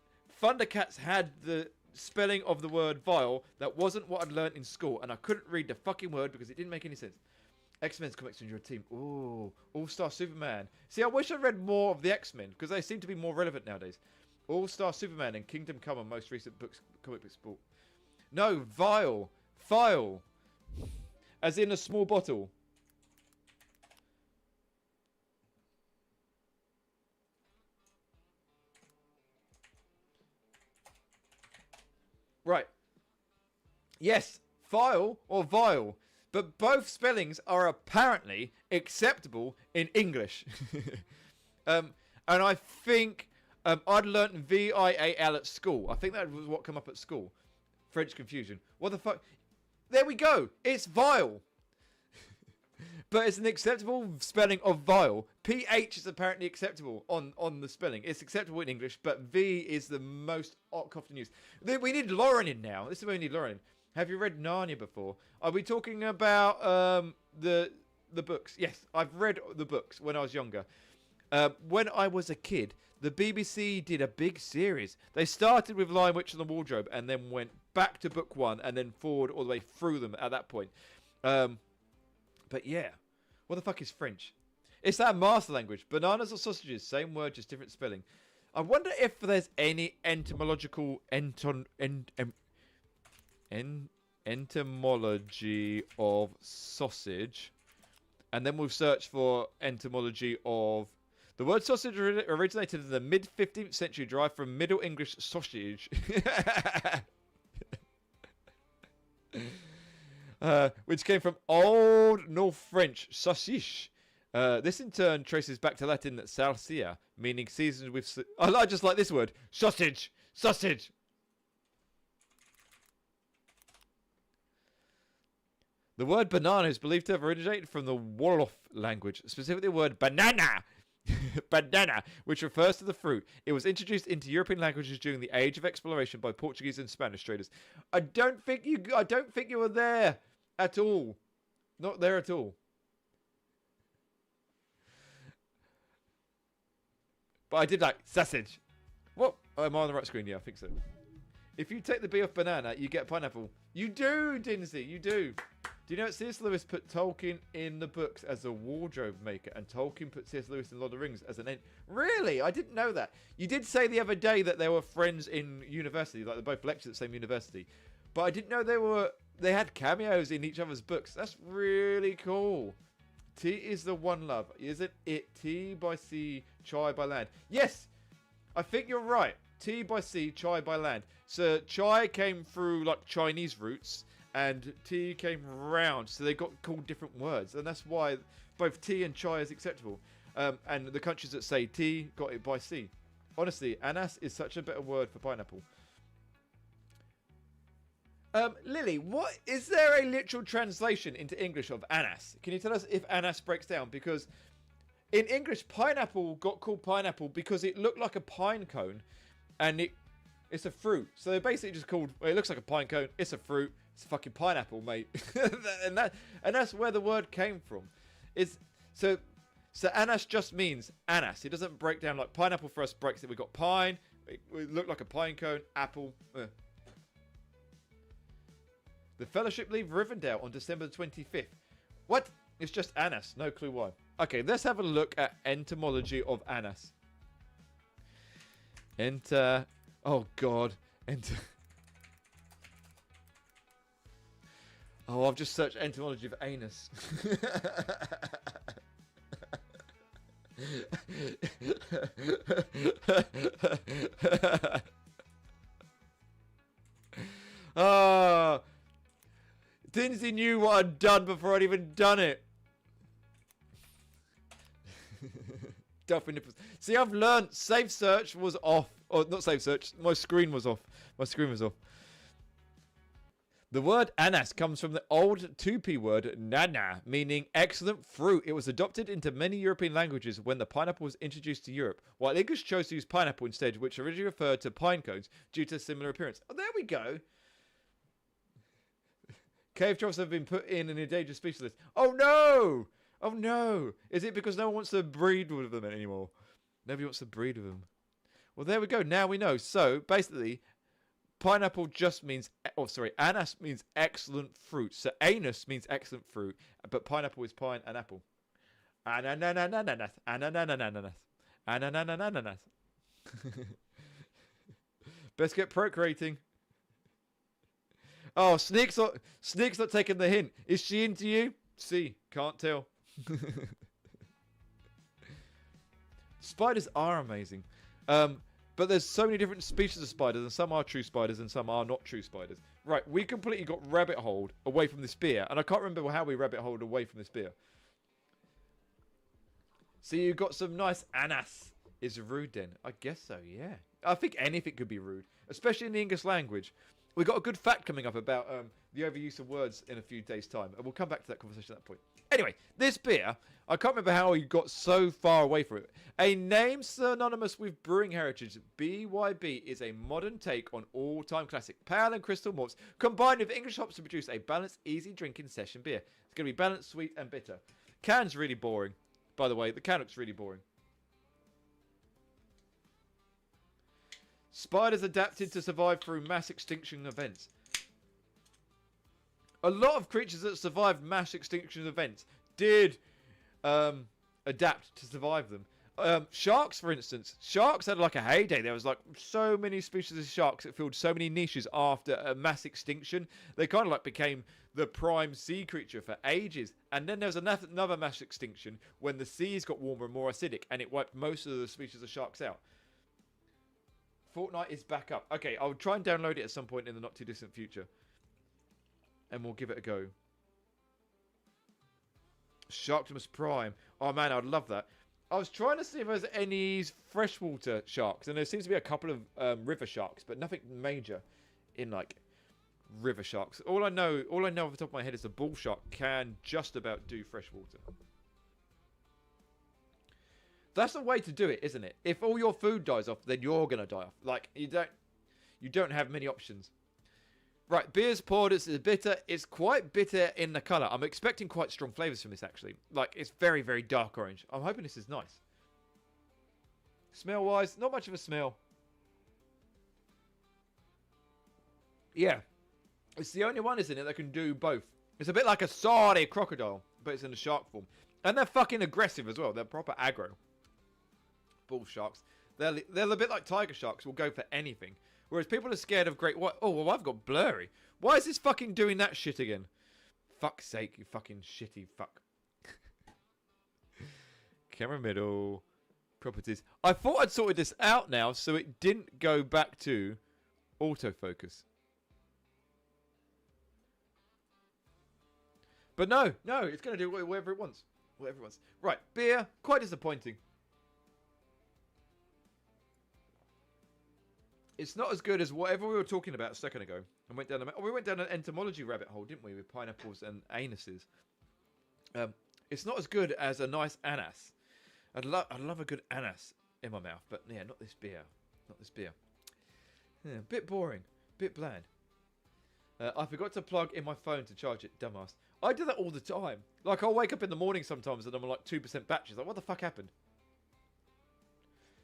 Thundercats had the spelling of the word vile that wasn't what I'd learnt in school, and I couldn't read the fucking word because it didn't make any sense. X-Men's comics in your team. Ooh, All-Star Superman. See, I wish I read more of the X-Men because they seem to be more relevant nowadays. All-Star Superman and Kingdom Come are most recent comic books bought. No, vial. File. As in a small bottle. Right. Yes, file or vial. But both spellings are apparently acceptable in English. And I think I'd learnt V-I-A-L at school. I think that was what came up at school. French confusion. What the fuck? There we go. It's vile. But it's an acceptable spelling of vile. PH is apparently acceptable on the spelling. It's acceptable in English, but V is the most often used. We need Lauren in now. This is where we need Lauren in. Have you read Narnia before? Are we talking about the books? Yes, I've read the books when I was younger. When I was a kid, the BBC did a big series. They started with Lion, Witch and the Wardrobe and then went back to book 1 and then forward all the way through them at that point. But yeah, what the fuck is French? It's that master language. Bananas or sausages, same word, just different spelling. I wonder if there's any etymological etymology of sausage, and then we'll search for etymology of the word sausage. Originated in the mid 15th century, derived from Middle English sausage, which came from Old North French sausage. This in turn traces back to Latin salsia, meaning seasoned with. I just like this word, sausage, sausage. The word banana is believed to have originated from the Wolof language, specifically the word banana, banana, which refers to the fruit. It was introduced into European languages during the Age of Exploration by Portuguese and Spanish traders. I don't think you were there at all. Not there at all. But I did like sausage. What? Oh, am I on the right screen? Yeah, I think so. If you take the B off banana, you get pineapple. You do, Dinsey. You do. Do you know that C.S. Lewis put Tolkien in the books as a wardrobe maker, and Tolkien put C.S. Lewis in Lord of the Rings as an end? Really? I didn't know that. You did say the other day that they were friends in university, like they both lectured at the same university. But I didn't know they had cameos in each other's books. That's really cool. T is the one love. Isn't it T by sea, chai by land? Yes! I think you're right. Tea by sea, chai by land. So chai came through like Chinese roots, and tea came round. So they got called different words, and that's why both tea and chai is acceptable. And the countries that say tea got it by sea. Honestly, anas is such a better word for pineapple. Lily, what is there a literal translation into English of anas? Can you tell us if anas breaks down? Because in English, pineapple got called pineapple because it looked like a pine cone, and it's a fruit. So they basically just called, well, it looks like a pine cone, it's a fruit, it's a fucking pineapple, mate. and that's where the word came from. So anas just means anas. It doesn't break down like pineapple for us breaks it. We've got pine, it looked like a pine cone, apple. The Fellowship leave Rivendell on December the 25th. What? It's just anas. No clue why. Okay, let's have a look at etymology of anas. Enter. Oh, God. Enter. Oh, I've just searched etymology of anus. Oh. Dinsey knew what I'd done before I'd even done it. Duffy nipples. See, I've learned save search was off. Or not save search. My screen was off. The word anas comes from the old Tupi word nana, meaning excellent fruit. It was adopted into many European languages when the pineapple was introduced to Europe, while English chose to use pineapple instead, which originally referred to pine cones due to similar appearance. Oh, there we go. Cave troughs have been put in an endangered species list. Oh no! Oh no! Is it because no one wants to breed with them anymore? Nobody wants to breed with them. Well, there we go. Now we know. So, basically, pineapple just means... Oh, sorry. Anas means excellent fruit. So, anus means excellent fruit. But pineapple is pine and apple. Anananananas. Anananananas. Anananananas. Best get procreating. Oh, Sneak's not taking the hint. Is she into you? See, can't tell. Spiders are amazing. But there's so many different species of spiders, and some are true spiders and some are not true spiders. Right, we completely got rabbit holed away from this beer, and I can't remember how we rabbit holed away from this beer. So you got some nice anas. Is rude then? I guess so, yeah. I think anything could be rude, especially in the English language. We've got a good fact coming up about the overuse of words in a few days' time, and we'll come back to that conversation at that point. Anyway, this beer, I can't remember how we got so far away from it. A name synonymous with brewing heritage, BYB is a modern take on all-time classic pale and crystal malts combined with English hops to produce a balanced, easy drinking session beer. It's going to be balanced, sweet, and bitter. Can's really boring. By the way, the can looks really boring. Spiders adapted to survive through mass extinction events. A lot of creatures that survived mass extinction events did adapt to survive them. Sharks, for instance. Sharks had like a heyday. There was like so many species of sharks that filled so many niches after a mass extinction. They kind of like became the prime sea creature for ages. And then there was another mass extinction when the seas got warmer and more acidic, and it wiped most of the species of sharks out. Fortnite is back up. Okay, I'll try and download it at some point in the not too distant future. And we'll give it a go. Sharktimus Prime. Oh man, I'd love that. I was trying to see if there's any freshwater sharks. And there seems to be a couple of river sharks. But nothing major in like river sharks. All I know off the top of my head is the bull shark can just about do freshwater. That's the way to do it, isn't it? If all your food dies off, then you're gonna die off. Like you don't have many options. Right, beer's poured. It's bitter. It's quite bitter in the colour. I'm expecting quite strong flavours from this, actually. Like, it's very, very dark orange. I'm hoping this is nice. Smell-wise, not much of a smell. Yeah. It's the only one, isn't it, that can do both. It's a bit like a sorry crocodile, but it's in a shark form. And they're fucking aggressive as well. They're proper aggro. Bull sharks. They're a bit like tiger sharks. Will go for anything. Whereas people are scared of great white. Oh, well, I've got blurry. Why is this fucking doing that shit again? Fuck's sake, you fucking shitty fuck. Camera middle. Properties. I thought I'd sorted this out now so it didn't go back to autofocus. But no, it's going to do whatever it wants. Whatever it wants. Right, beer. Quite disappointing. It's not as good as whatever we were talking about a second ago. And we went down an entomology rabbit hole, didn't we, with pineapples and anuses. It's not as good as a nice anise. I'd love a good anise in my mouth, but yeah, not this beer. Not this beer. Yeah, bit boring, bit bland. I forgot to plug in my phone to charge it, dumbass. I do that all the time. Like, I'll wake up in the morning sometimes and I'm on like 2% batteries. Like, what the fuck happened?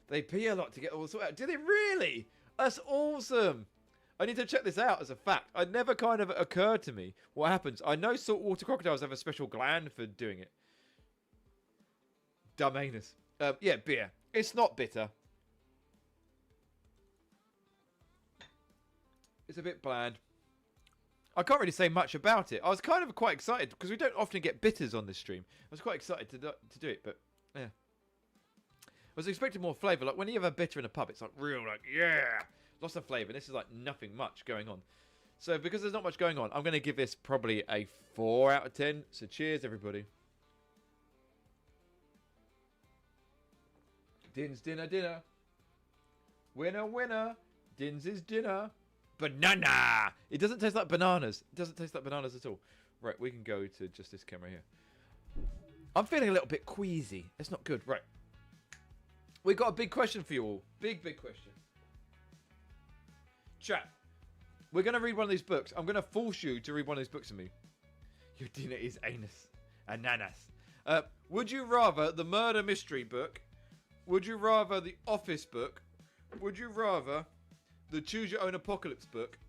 They pee a lot to get all this out. Do they really? That's awesome. I need to check this out as a fact. It never kind of occurred to me what happens. I know saltwater crocodiles have a special gland for doing it. Dumb anus. Yeah, beer. It's not bitter. It's a bit bland. I can't really say much about it. I was kind of quite excited because we don't often get bitters on this stream. I was quite excited to do it, but yeah. I was expecting more flavour. Like when you have a bitter in a pub, it's like real, like, yeah, lots of flavour. This is like nothing much going on. So because there's not much going on, I'm going to give this probably a 4 out of 10. So cheers, everybody. Din's dinner, dinner. Winner, winner. Din's is dinner. Banana! It doesn't taste like bananas. It doesn't taste like bananas at all. Right, we can go to just this camera here. I'm feeling a little bit queasy. It's not good. Right. We got a big question for you all. Big question. Chat. We're going to read one of these books. I'm going to force you to read one of these books with me. Your dinner is anus. Ananas. Would you rather the murder mystery book? Would you rather the office book? Would you rather the choose your own apocalypse book?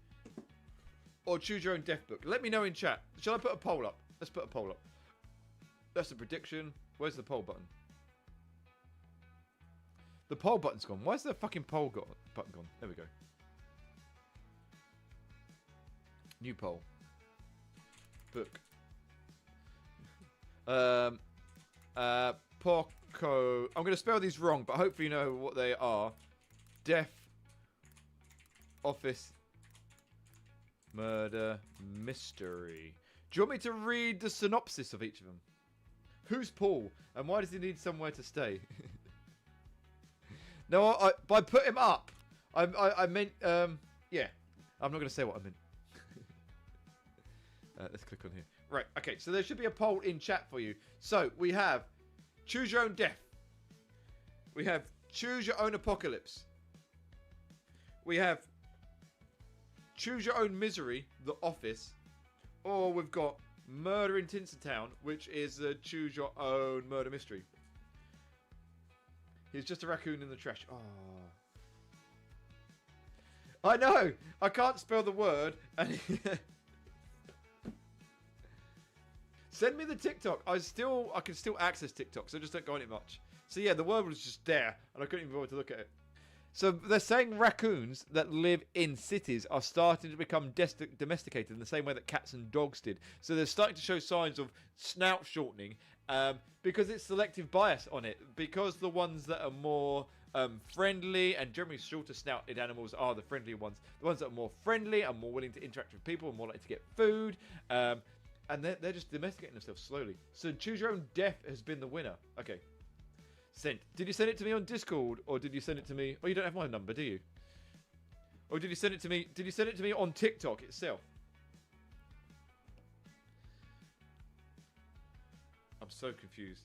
Or choose your own death book? Let me know in chat. Shall I put a poll up? Let's put a poll up. That's a prediction. Where's the poll button? The poll button's gone. Why is the fucking poll button gone? There we go. New poll. Book. Poco. I'm going to spell these wrong, but hopefully you know what they are. Death. Office. Murder. Mystery. Do you want me to read the synopsis of each of them? Who's Paul? And why does he need somewhere to stay? No, by put him up, I meant, yeah. I'm not going to say what I meant. Let's click on here. Right, okay, so there should be a poll in chat for you. So, we have choose your own death. We have choose your own apocalypse. We have choose your own misery, The Office. Or we've got Murder in Tinseltown, which is the choose your own murder mystery. He's just a raccoon in the trash. Oh. I know! I can't spell the word. And send me the TikTok. I can still access TikTok, so I just don't go on it much. So yeah, the word was just there, and I couldn't even bother to look at it. So they're saying raccoons that live in cities are starting to become domesticated in the same way that cats and dogs did. So they're starting to show signs of snout shortening because it's selective bias on it. Because the ones that are more friendly and generally shorter snouted animals are the friendly ones. The ones that are more friendly and more willing to interact with people and more likely to get food. And they're just domesticating themselves slowly. So choose your own death has been the winner. Okay. Sent. Did you send it to me on Discord or did you send it to me? Oh, you don't have my number, do you? Or did you send it to me? Did you send it to me on TikTok itself? I'm so confused.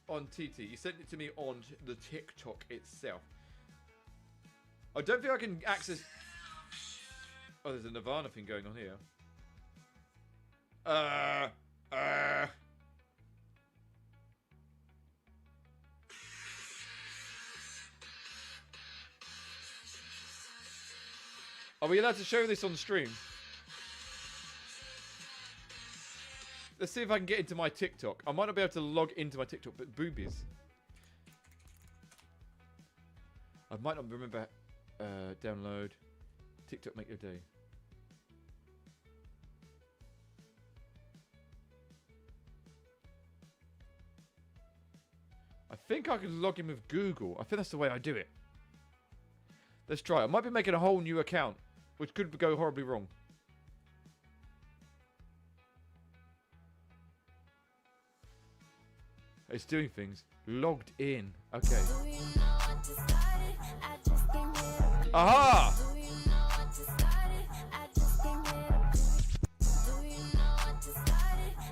On TT. You sent it to me on the TikTok itself. I don't think I can access... Oh, there's a Nirvana thing going on here. Are we allowed to show this on stream? Let's see if I can get into my TikTok. I might not be able to log into my TikTok, but boobies. I might not remember. Download. TikTok make your day. I think I can log in with Google. I think that's the way I do it. Let's try. I might be making a whole new account, which could go horribly wrong. It's doing things. Logged in. Okay. Aha!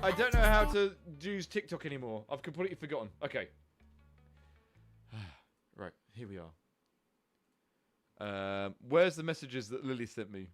I don't know how to use TikTok anymore. I've completely forgotten. Okay. Right, here we are. Where's the messages that Lily sent me?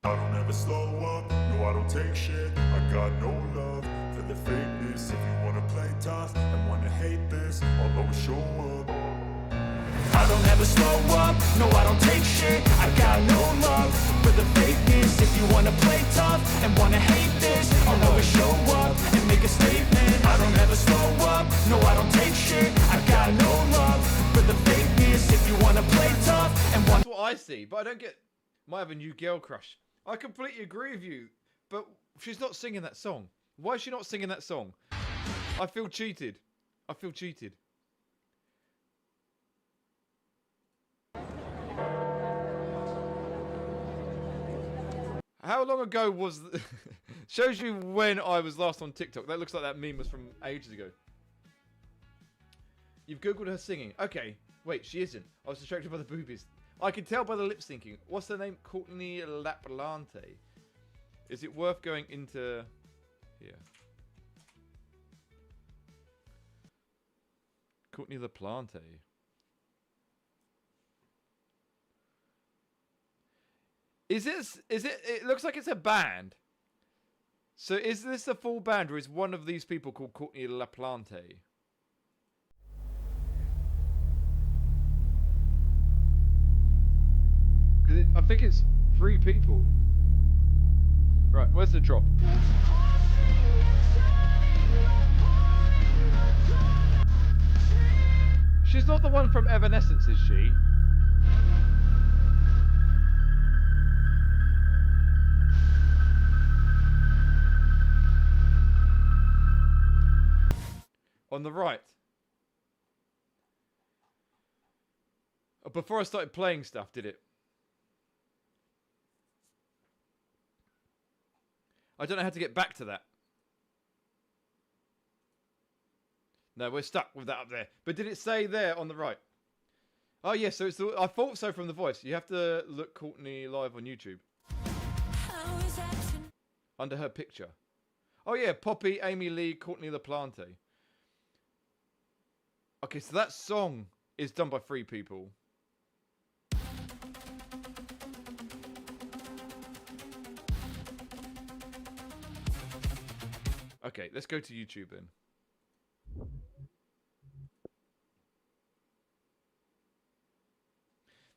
I don't ever slow up, no I don't take shit. I got no love for the fakeness. If you wanna play tough and wanna hate this, I'll always show up. I don't ever slow up, no I don't take shit. I got no love for the fakeness. If you wanna play tough and wanna hate this, I'll always show up and make a statement. I don't ever slow up, no I don't take shit. I got no love for the fakeness. If you wanna play tough and wanna... That's what I see, but I don't get... Might have a new girl crush. I completely agree with you, but she's not singing that song. Why is she not singing that song? I feel cheated. I feel cheated. How long ago was... Shows you when I was last on TikTok. That looks like that meme was from ages ago. You've Googled her singing. Okay. Wait, she isn't. I was distracted by the boobies. I can tell by the lip syncing. What's her name? Courtney Laplante. Is it worth going into here? Courtney Laplante. Is this? Is it? It looks like it's a band. So is this a full band, or is one of these people called Courtney Laplante? I think it's 3 people. Right, where's the drop? She's not the one from Evanescence, is she? On the right. Oh, before I started playing stuff, did it? I don't know how to get back to that. No, we're stuck with that up there. But did it say there on the right? Oh, yes, so it's the... I thought so from the voice. You have to look Courtney live on YouTube. Under her picture. Oh, yeah, Poppy, Amy Lee, Courtney Laplante. Okay, so that song is done by 3 people. Okay, let's go to YouTube then.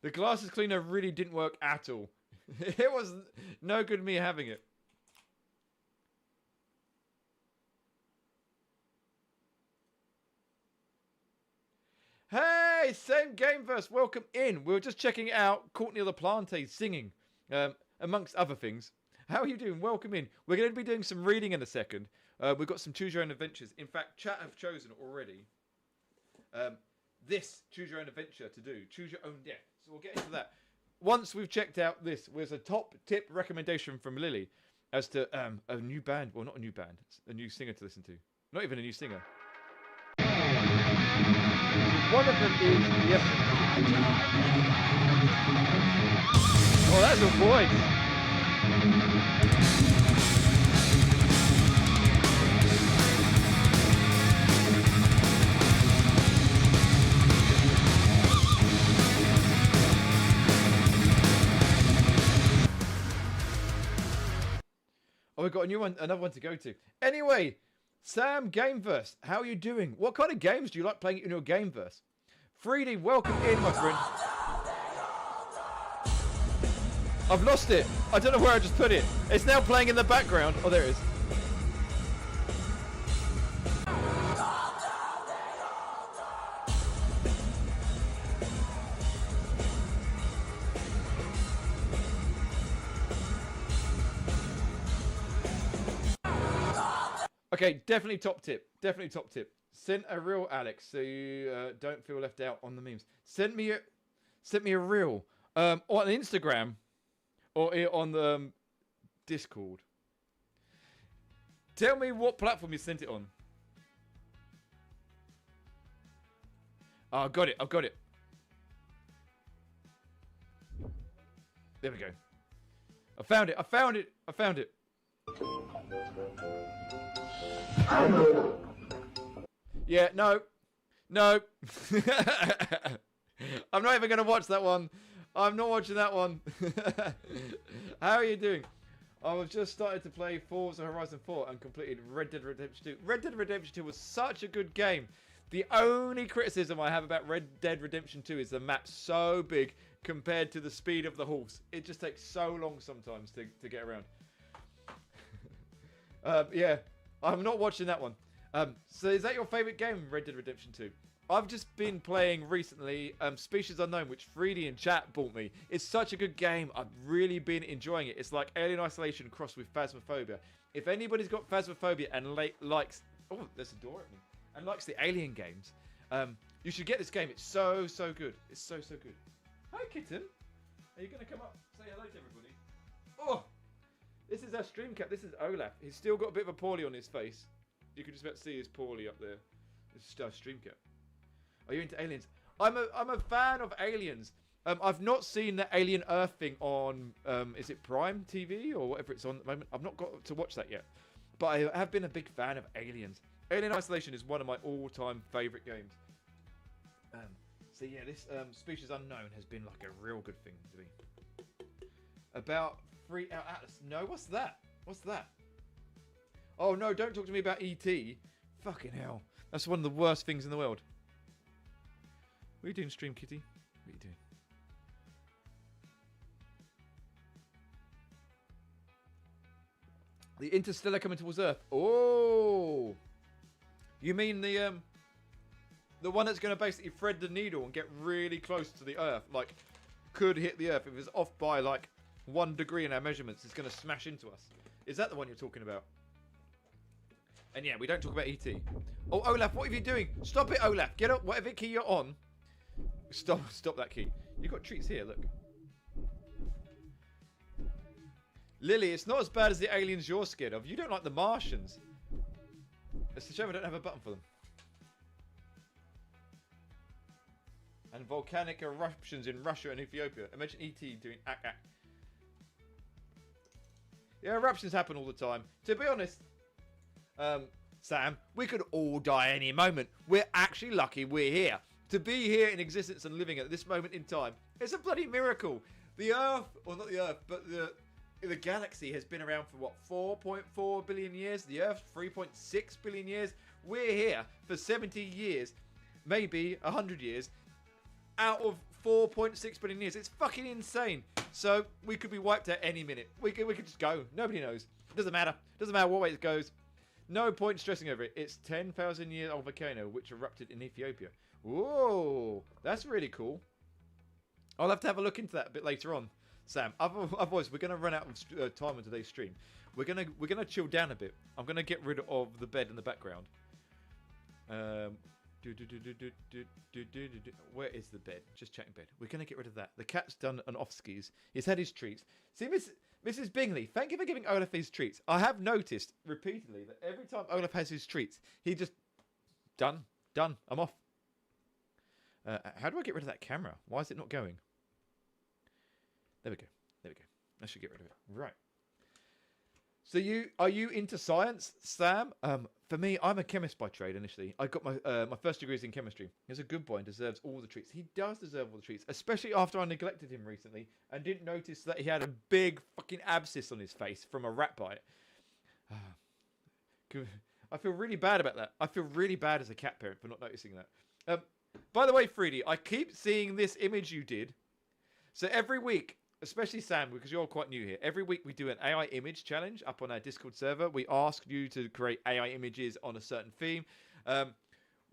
The glasses cleaner really didn't work at all. It was no good me having it. Hey, same gameverse, welcome in. We were just checking out Courtney Laplante singing, amongst other things. How are you doing? Welcome in. We're going to be doing some reading in a second. We've got some Choose Your Own Adventures. In fact, chat have chosen already this Choose Your Own Adventure to do. Choose Your Own Death. So we'll get into that. Once we've checked out this, there's a top tip recommendation from Lily as to a new band. Well, not a new band. It's a new singer to listen to. Not even a new singer. One of them is... Yep. Oh, that's a voice. Oh, we've got a new one, another one to go to. Anyway, Sam Gameverse, how are you doing? What kind of games do you like playing in your Gameverse? 3D, welcome in, my friend. I've lost it. I don't know where I just put it. It's now playing in the background. Oh, there it is. Okay, definitely top tip. Definitely top tip. Send a reel, Alex, so you don't feel left out on the memes. Send me a reel on Instagram or on the Discord. Tell me what platform you sent it on. Oh, I've got it. I've got it. There we go. I found it. I found it. I found it. Yeah, no. No. I'm not even going to watch that one. I'm not watching that one. How are you doing? I've just started to play Forza Horizon 4 and completed Red Dead Redemption 2. Red Dead Redemption 2 was such a good game. The only criticism I have about Red Dead Redemption 2 is the map's so big compared to the speed of the horse. It just takes so long sometimes to get around. Yeah, I'm not watching that one. So is that your favourite game, Red Dead Redemption 2? I've just been playing recently Species Unknown, which 3D in chat bought me. It's such a good game. I've really been enjoying it. It's like Alien Isolation crossed with Phasmophobia. If anybody's got Phasmophobia and likes... Oh, there's a door opening. And likes the Alien games, you should get this game. It's so, so good. It's so, so good. Hi, kitten. Are you going to come up say hello to everybody? Oh! This is our stream cat. This is Olaf. He's still got a bit of a pawley on his face. You can just about see his pawley up there. This is our stream cat. Are you into aliens? I'm a fan of aliens. I've not seen the Alien Earth thing on, is it Prime TV or whatever it's on at the moment? I've not got to watch that yet. But I have been a big fan of aliens. Alien Isolation is one of my all-time favourite games. So yeah, this Species Unknown has been like a real good thing to me. About 3 Out Atlas. No, what's that? What's that? Oh no, don't talk to me about E.T. Fucking hell. That's one of the worst things in the world. What are you doing, Stream Kitty? What are you doing? The Interstellar coming towards Earth. Oh! You mean the one that's going to basically thread the needle and get really close to the Earth? Like, could hit the Earth. If it's off by, like, 1 degree in our measurements, it's going to smash into us. Is that the one you're talking about? And yeah, we don't talk about E.T. Oh, Olaf, what are you doing? Stop it, Olaf. Get up. Whatever key you're on. Stop that key. You've got treats here, look. Lily, it's not as bad as the aliens you're scared of. You don't like the Martians. It's a shame I don't have a button for them. And volcanic eruptions in Russia and Ethiopia. Imagine E.T. doing ack. Yeah, eruptions happen all the time. To be honest, Sam, we could all die any moment. We're actually lucky we're here. To be here in existence and living at this moment in time, it's a bloody miracle. The Earth, or not the Earth, but the galaxy has been around for, what, 4.4 billion years? The Earth, 3.6 billion years. We're here for 70 years, maybe 100 years, out of 4.6 billion years. It's fucking insane. So we could be wiped out any minute. We could just go. Nobody knows. It doesn't matter. Doesn't matter what way it goes. No point stressing over it. It's 10,000 year old volcano which erupted in Ethiopia. Whoa, that's really cool. I'll have to have a look into that a bit later on, Sam. Otherwise, we're gonna run out of time on today's stream. We're gonna chill down a bit. I'm gonna get rid of the bed in the background. Where is the bed? Just checking bed. We're gonna get rid of that. The cat's done an off skis. He's had his treats. See, Mrs. Bingley, thank you for giving Olaf his treats. I have noticed repeatedly that every time Olaf has his treats, he just done. I'm off. How do I get rid of that camera? Why is it not going? There we go. I should get rid of it. Right. So are you into science, Sam? For me, I'm a chemist by trade. Initially, I got my first degree is in chemistry. He's a good boy and deserves all the treats. He does deserve all the treats, especially after I neglected him recently and didn't notice that he had a big fucking abscess on his face from a rat bite. I feel really bad about that. I feel really bad as a cat parent for not noticing that. By the way, Freedy, I keep seeing this image you did. So every week, especially Sam, because you're quite new here, every week we do an AI image challenge up on our Discord server. We ask you to create AI images on a certain theme.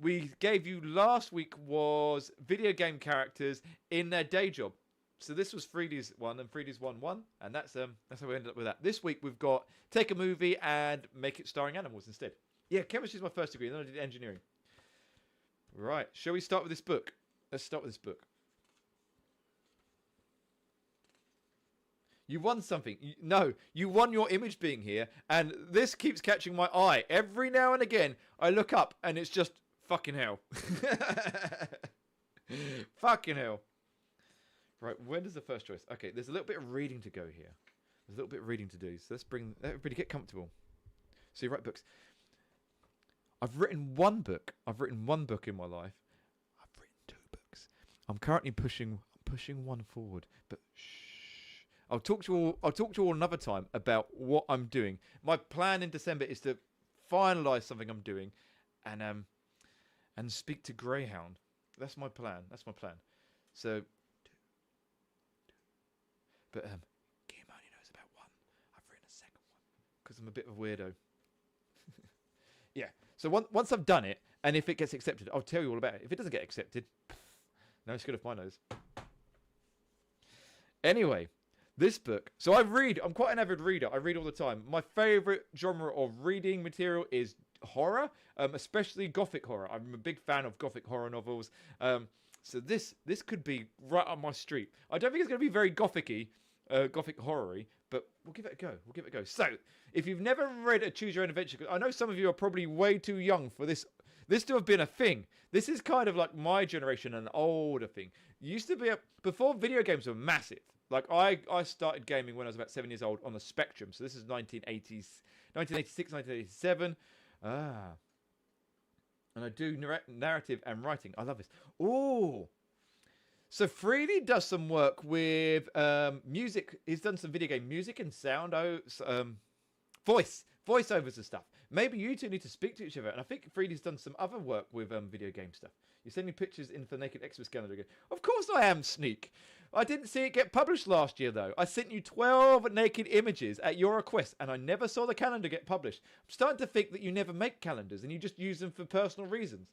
We gave you last week was video game characters in their day job. So this was Freedy's one, and Freedy's won, and that's how we ended up with that. This week we've got take a movie and make it starring animals instead. Yeah, chemistry is my first degree, and then I did engineering. Right, shall we start with this book? Let's start with this book. You won something. No, you won your image being here, and this keeps catching my eye. Every now and again, I look up, and it's just fucking hell. Fucking hell. Right, when does the first choice? Okay, there's a little bit of reading to go here. There's a little bit of reading to do, so let's bring everybody get comfortable. So you write books. I've written one book. I've written one book in my life. I've written 2 books. I'm currently pushing one forward, but shh. I'll talk to you all another time about what I'm doing. My plan in December is to finalize something I'm doing, and speak to Greyhound. That's my plan. So, but Kim only knows about one. I've written a second one because I'm a bit of a weirdo. Yeah. So once I've done it, and if it gets accepted, I'll tell you all about it. If it doesn't get accepted, no, it's good off my nose. Anyway, this book. So I'm quite an avid reader. I read all the time. My favourite genre of reading material is horror, especially gothic horror. I'm a big fan of gothic horror novels. So this could be right up my street. I don't think it's going to be very gothic-y, gothic horror-y, but we'll give it a go. So, if you've never read a Choose Your Own Adventure, because I know some of you are probably way too young for this to have been a thing. This is kind of like my generation, an older thing. It used to be before video games were massive. Like I started gaming when I was about 7 years old on the Spectrum. So this is 1986, 1987. And I do narrative and writing. I love this. Oh. So Freely does some work with music. He's done some video game music and sound, voiceovers and stuff. Maybe you two need to speak to each other. And I think Freely's done some other work with video game stuff. You're sending pictures in for Naked Xmas calendar again. Of course I am, Sneak. I didn't see it get published last year, though. I sent you 12 naked images at your request, and I never saw the calendar get published. I'm starting to think that you never make calendars, and you just use them for personal reasons.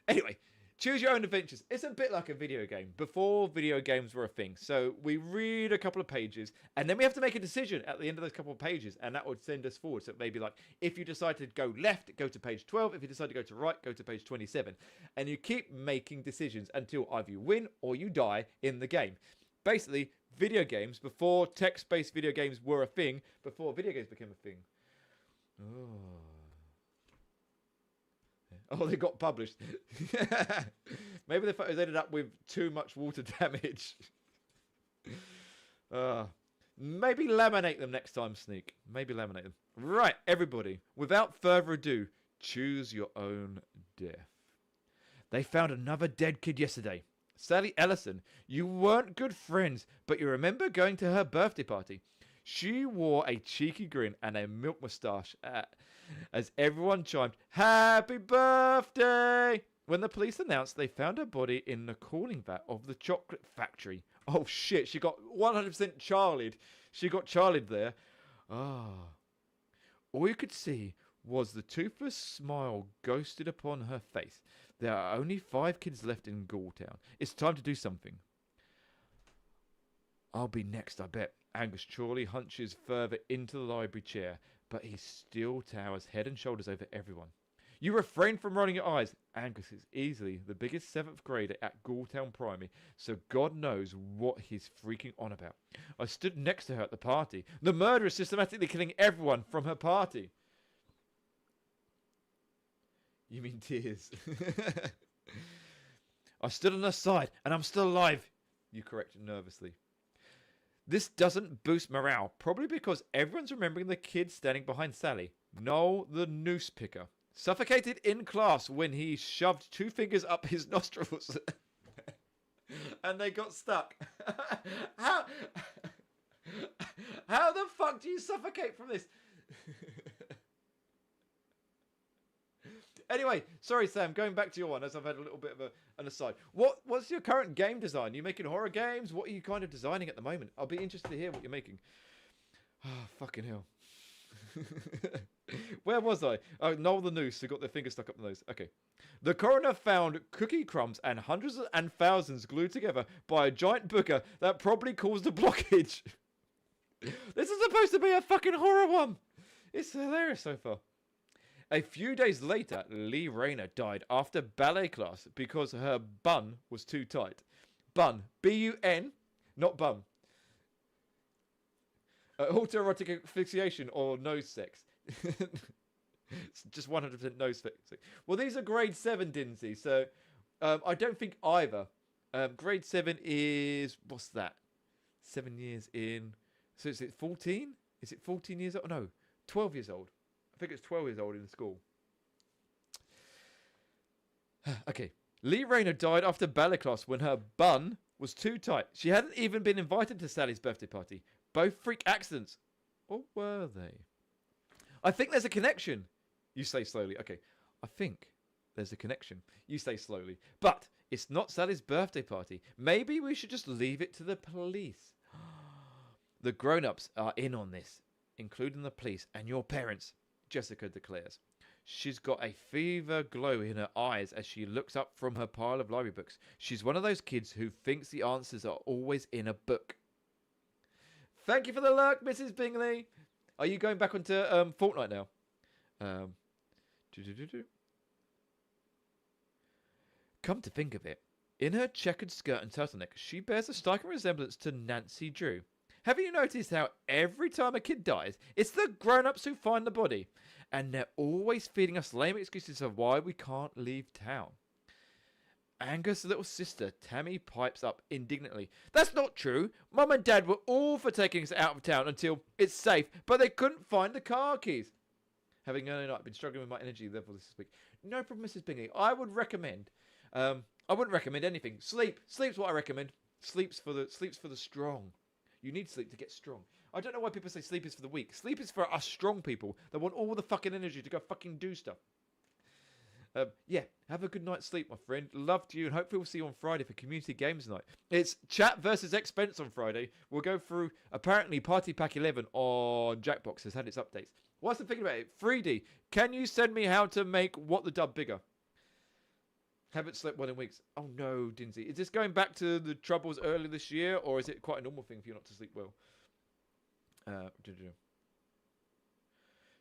Anyway, Choose Your Own Adventures. It's a bit like a video game. Before video games were a thing. So we read a couple of pages, and then we have to make a decision at the end of those couple of pages, and that would send us forward. So maybe like, if you decide to go left, go to page 12. If you decide to go to right, go to page 27. And you keep making decisions until either you win or you die in the game. Basically, video games, before text-based video games were a thing, before video games became a thing. Oh, they got published. Maybe the photos ended up with too much water damage. Maybe laminate them next time, Sneak. Maybe laminate them. Right, everybody. Without further ado, choose your own death. They found another dead kid yesterday. Sally Ellison. You weren't good friends, but you remember going to her birthday party. She wore a cheeky grin and a milk moustache as everyone chimed, "Happy birthday!" When the police announced they found her body in the cooling vat of the chocolate factory. Oh shit, she got 100% Charlied. She got Charlied there. All you could see was the toothless smile ghosted upon her face. There are only 5 kids left in Ghoultown. It's time to do something. I'll be next, I bet. Angus Chorley hunches further into the library chair, but he still towers head and shoulders over everyone. You refrain from rolling your eyes. Angus is easily the biggest 7th grader at Ghoultown Primary, so God knows what he's freaking on about. I stood next to her at the party. The murderer is systematically killing everyone from her party. You mean tears? I stood on her side, and I'm still alive. You corrected nervously. This doesn't boost morale, probably because everyone's remembering the kid standing behind Sally, Noel the noose picker, suffocated in class when he shoved 2 fingers up his nostrils and they got stuck. How the fuck do you suffocate from this? Anyway, sorry Sam, going back to your one as I've had a little bit of an aside. What's your current game design? Are you making horror games? What are you kind of designing at the moment? I'll be interested to hear what you're making. Oh, fucking hell. Where was I? Oh, Noel the Noose who got their finger stuck up the nose. Okay. The coroner found cookie crumbs and hundreds and thousands glued together by a giant booger that probably caused a blockage. This is supposed to be a fucking horror one. It's hilarious so far. A few days later, Lee Rayner died after ballet class because her bun was too tight. Bun. B-U-N, not bum. Autoerotic asphyxiation or nose sex. It's just 100% nose sex. Well, these are grade 7, Dinsey, so I don't think either. Grade 7 is, what's that? 7 years in. So is it 14? Is it 14 years old? No, 12 years old. I think it's 12 years old in school. Okay. Lee Rayner died after ballet class when her bun was too tight. She hadn't even been invited to Sally's birthday party. Both freak accidents. Or were they? I think there's a connection. You say slowly. Okay. I think there's a connection. You say slowly. But it's not Sally's birthday party. Maybe we should just leave it to the police. The grown-ups are in on this, including the police and your parents. Jessica declares. She's got a fever glow in her eyes as she looks up from her pile of library books. She's one of those kids who thinks the answers are always in a book. Thank you for the lurk, Mrs. Bingley. Are you going back onto Fortnite now? Come to think of it, in her checkered skirt and turtleneck, she bears a striking resemblance to Nancy Drew. Have you noticed how every time a kid dies, it's the grown-ups who find the body? And they're always feeding us lame excuses of why we can't leave town. Angus' little sister, Tammy, pipes up indignantly. That's not true. Mum and Dad were all for taking us out of town until it's safe, but they couldn't find the car keys. Having early night, been struggling with my energy level this week. No problem, Mrs. Bingley. I would recommend, I wouldn't recommend anything. Sleep. Sleep's what I recommend. Sleep's for the strong. You need sleep to get strong. I don't know why people say sleep is for the weak. Sleep is for us strong people that want all the fucking energy to go fucking do stuff. Yeah, have a good night's sleep, my friend. Love to you, and hopefully we'll see you on Friday for Community Games Night. It's Chat versus Expense on Friday. We'll go through, apparently, Party Pack 11 on Jackbox has had its updates. Whilst I'm thinking about it, 3D, can you send me how to make What the Dub bigger? Haven't slept well in weeks. Oh no, Dinsey. Is this going back to the troubles earlier this year, or is it quite a normal thing for you not to sleep well?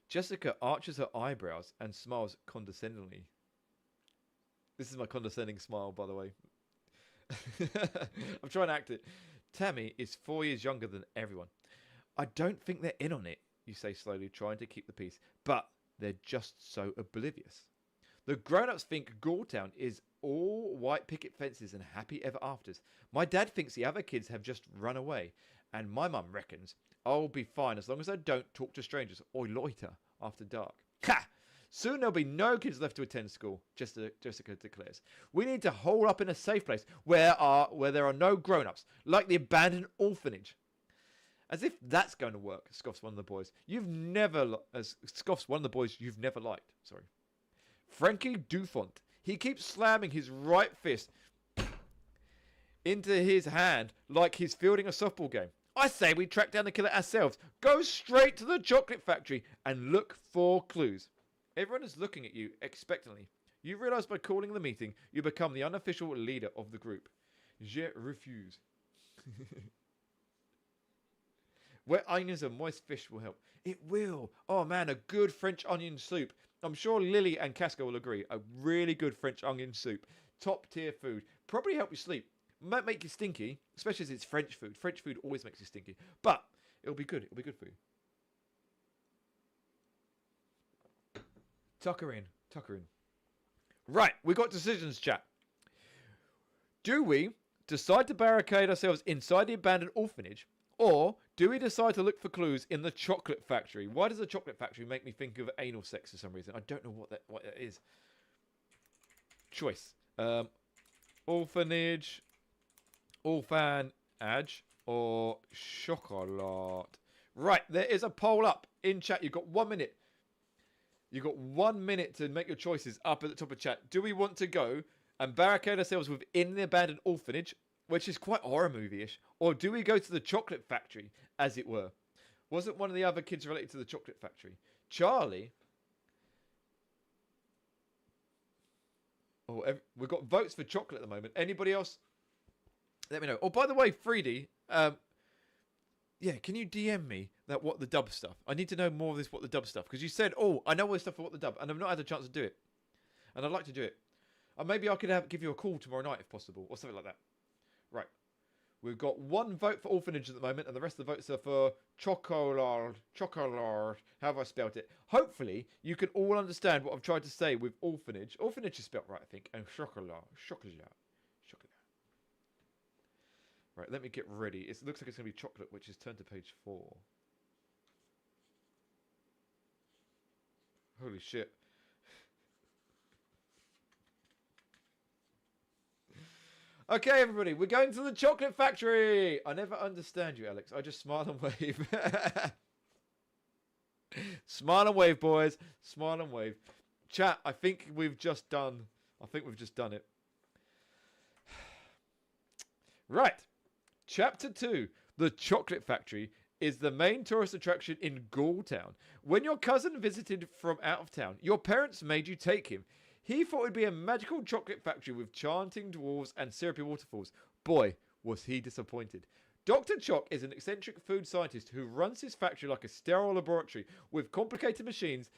Jessica arches her eyebrows and smiles condescendingly. This is my condescending smile, by the way. I'm trying to act it. Tammy is 4 years younger than everyone. I don't think they're in on it, you say slowly, trying to keep the peace. But they're just so oblivious. The grown-ups think Ghoultown is all white picket fences and happy ever afters. My dad thinks the other kids have just run away. And my mum reckons I'll be fine as long as I don't talk to strangers or loiter after dark. Ha! Soon there'll be no kids left to attend school, Jessica declares. We need to hole up in a safe place where there are no grown-ups, like the abandoned orphanage. As if that's going to work, scoffs one of the boys. Scoffs one of the boys you've never liked. Sorry. Frankie Dufont. He keeps slamming his right fist into his hand like he's fielding a softball game. I say we track down the killer ourselves. Go straight to the chocolate factory and look for clues. Everyone is looking at you expectantly. You realize by calling the meeting, you become the unofficial leader of the group. Je refuse. Wet onions and moist fish will help. It will. Oh man, a good French onion soup. I'm sure Lily and Casca will agree. A really good French onion soup. Top tier food. Probably help you sleep. Might make you stinky, especially as it's French food. French food always makes you stinky. But it'll be good. It'll be good for you. Tuck her in. Right, we got decisions, chat. Do we decide to barricade ourselves inside the abandoned orphanage, Or do we decide to look for clues in the chocolate factory? Why does the chocolate factory make me think of anal sex for some reason? I don't know what that is. Choice. Orphanage, orphanage, or chocolate. Right, there is a poll up in chat. You've got 1 minute. You've got 1 minute to make your choices up at the top of chat. Do we want to go and barricade ourselves within the abandoned orphanage, which is quite horror movie-ish, or do we go to the chocolate factory, as it were? Wasn't one of the other kids related to the chocolate factory? Charlie. Oh, we've got votes for chocolate at the moment. Anybody else? Let me know. Oh, by the way, 3D, yeah, can you DM me that What the Dub stuff? I need to know more of this What the Dub stuff, because you said, oh, I know all this stuff for What the Dub, and I've not had a chance to do it. And I'd like to do it. And maybe I could give you a call tomorrow night if possible, or something like that. Right. We've got 1 vote for orphanage at the moment, and the rest of the votes are for chocolate. Chocolate. How have I spelt it? Hopefully, you can all understand what I've tried to say with orphanage. Orphanage is spelt right, I think. And chocolate. Chocolate. Chocolate. Right, let me get ready. It looks like it's going to be chocolate, which is turned to page 4. Holy shit. Okay, everybody, we're going to the chocolate factory. I never understand you, Alex. I just smile and wave. Smile and wave, boys. Smile and wave. Chat, I think we've just done it. Right. Chapter 2. The Chocolate Factory is the main tourist attraction in Ghoul Town. When your cousin visited from out of town, your parents made you take him. He thought it'd be a magical chocolate factory with chanting dwarves and syrupy waterfalls. Boy, was he disappointed. Dr. Choc is an eccentric food scientist who runs his factory like a sterile laboratory with complicated machines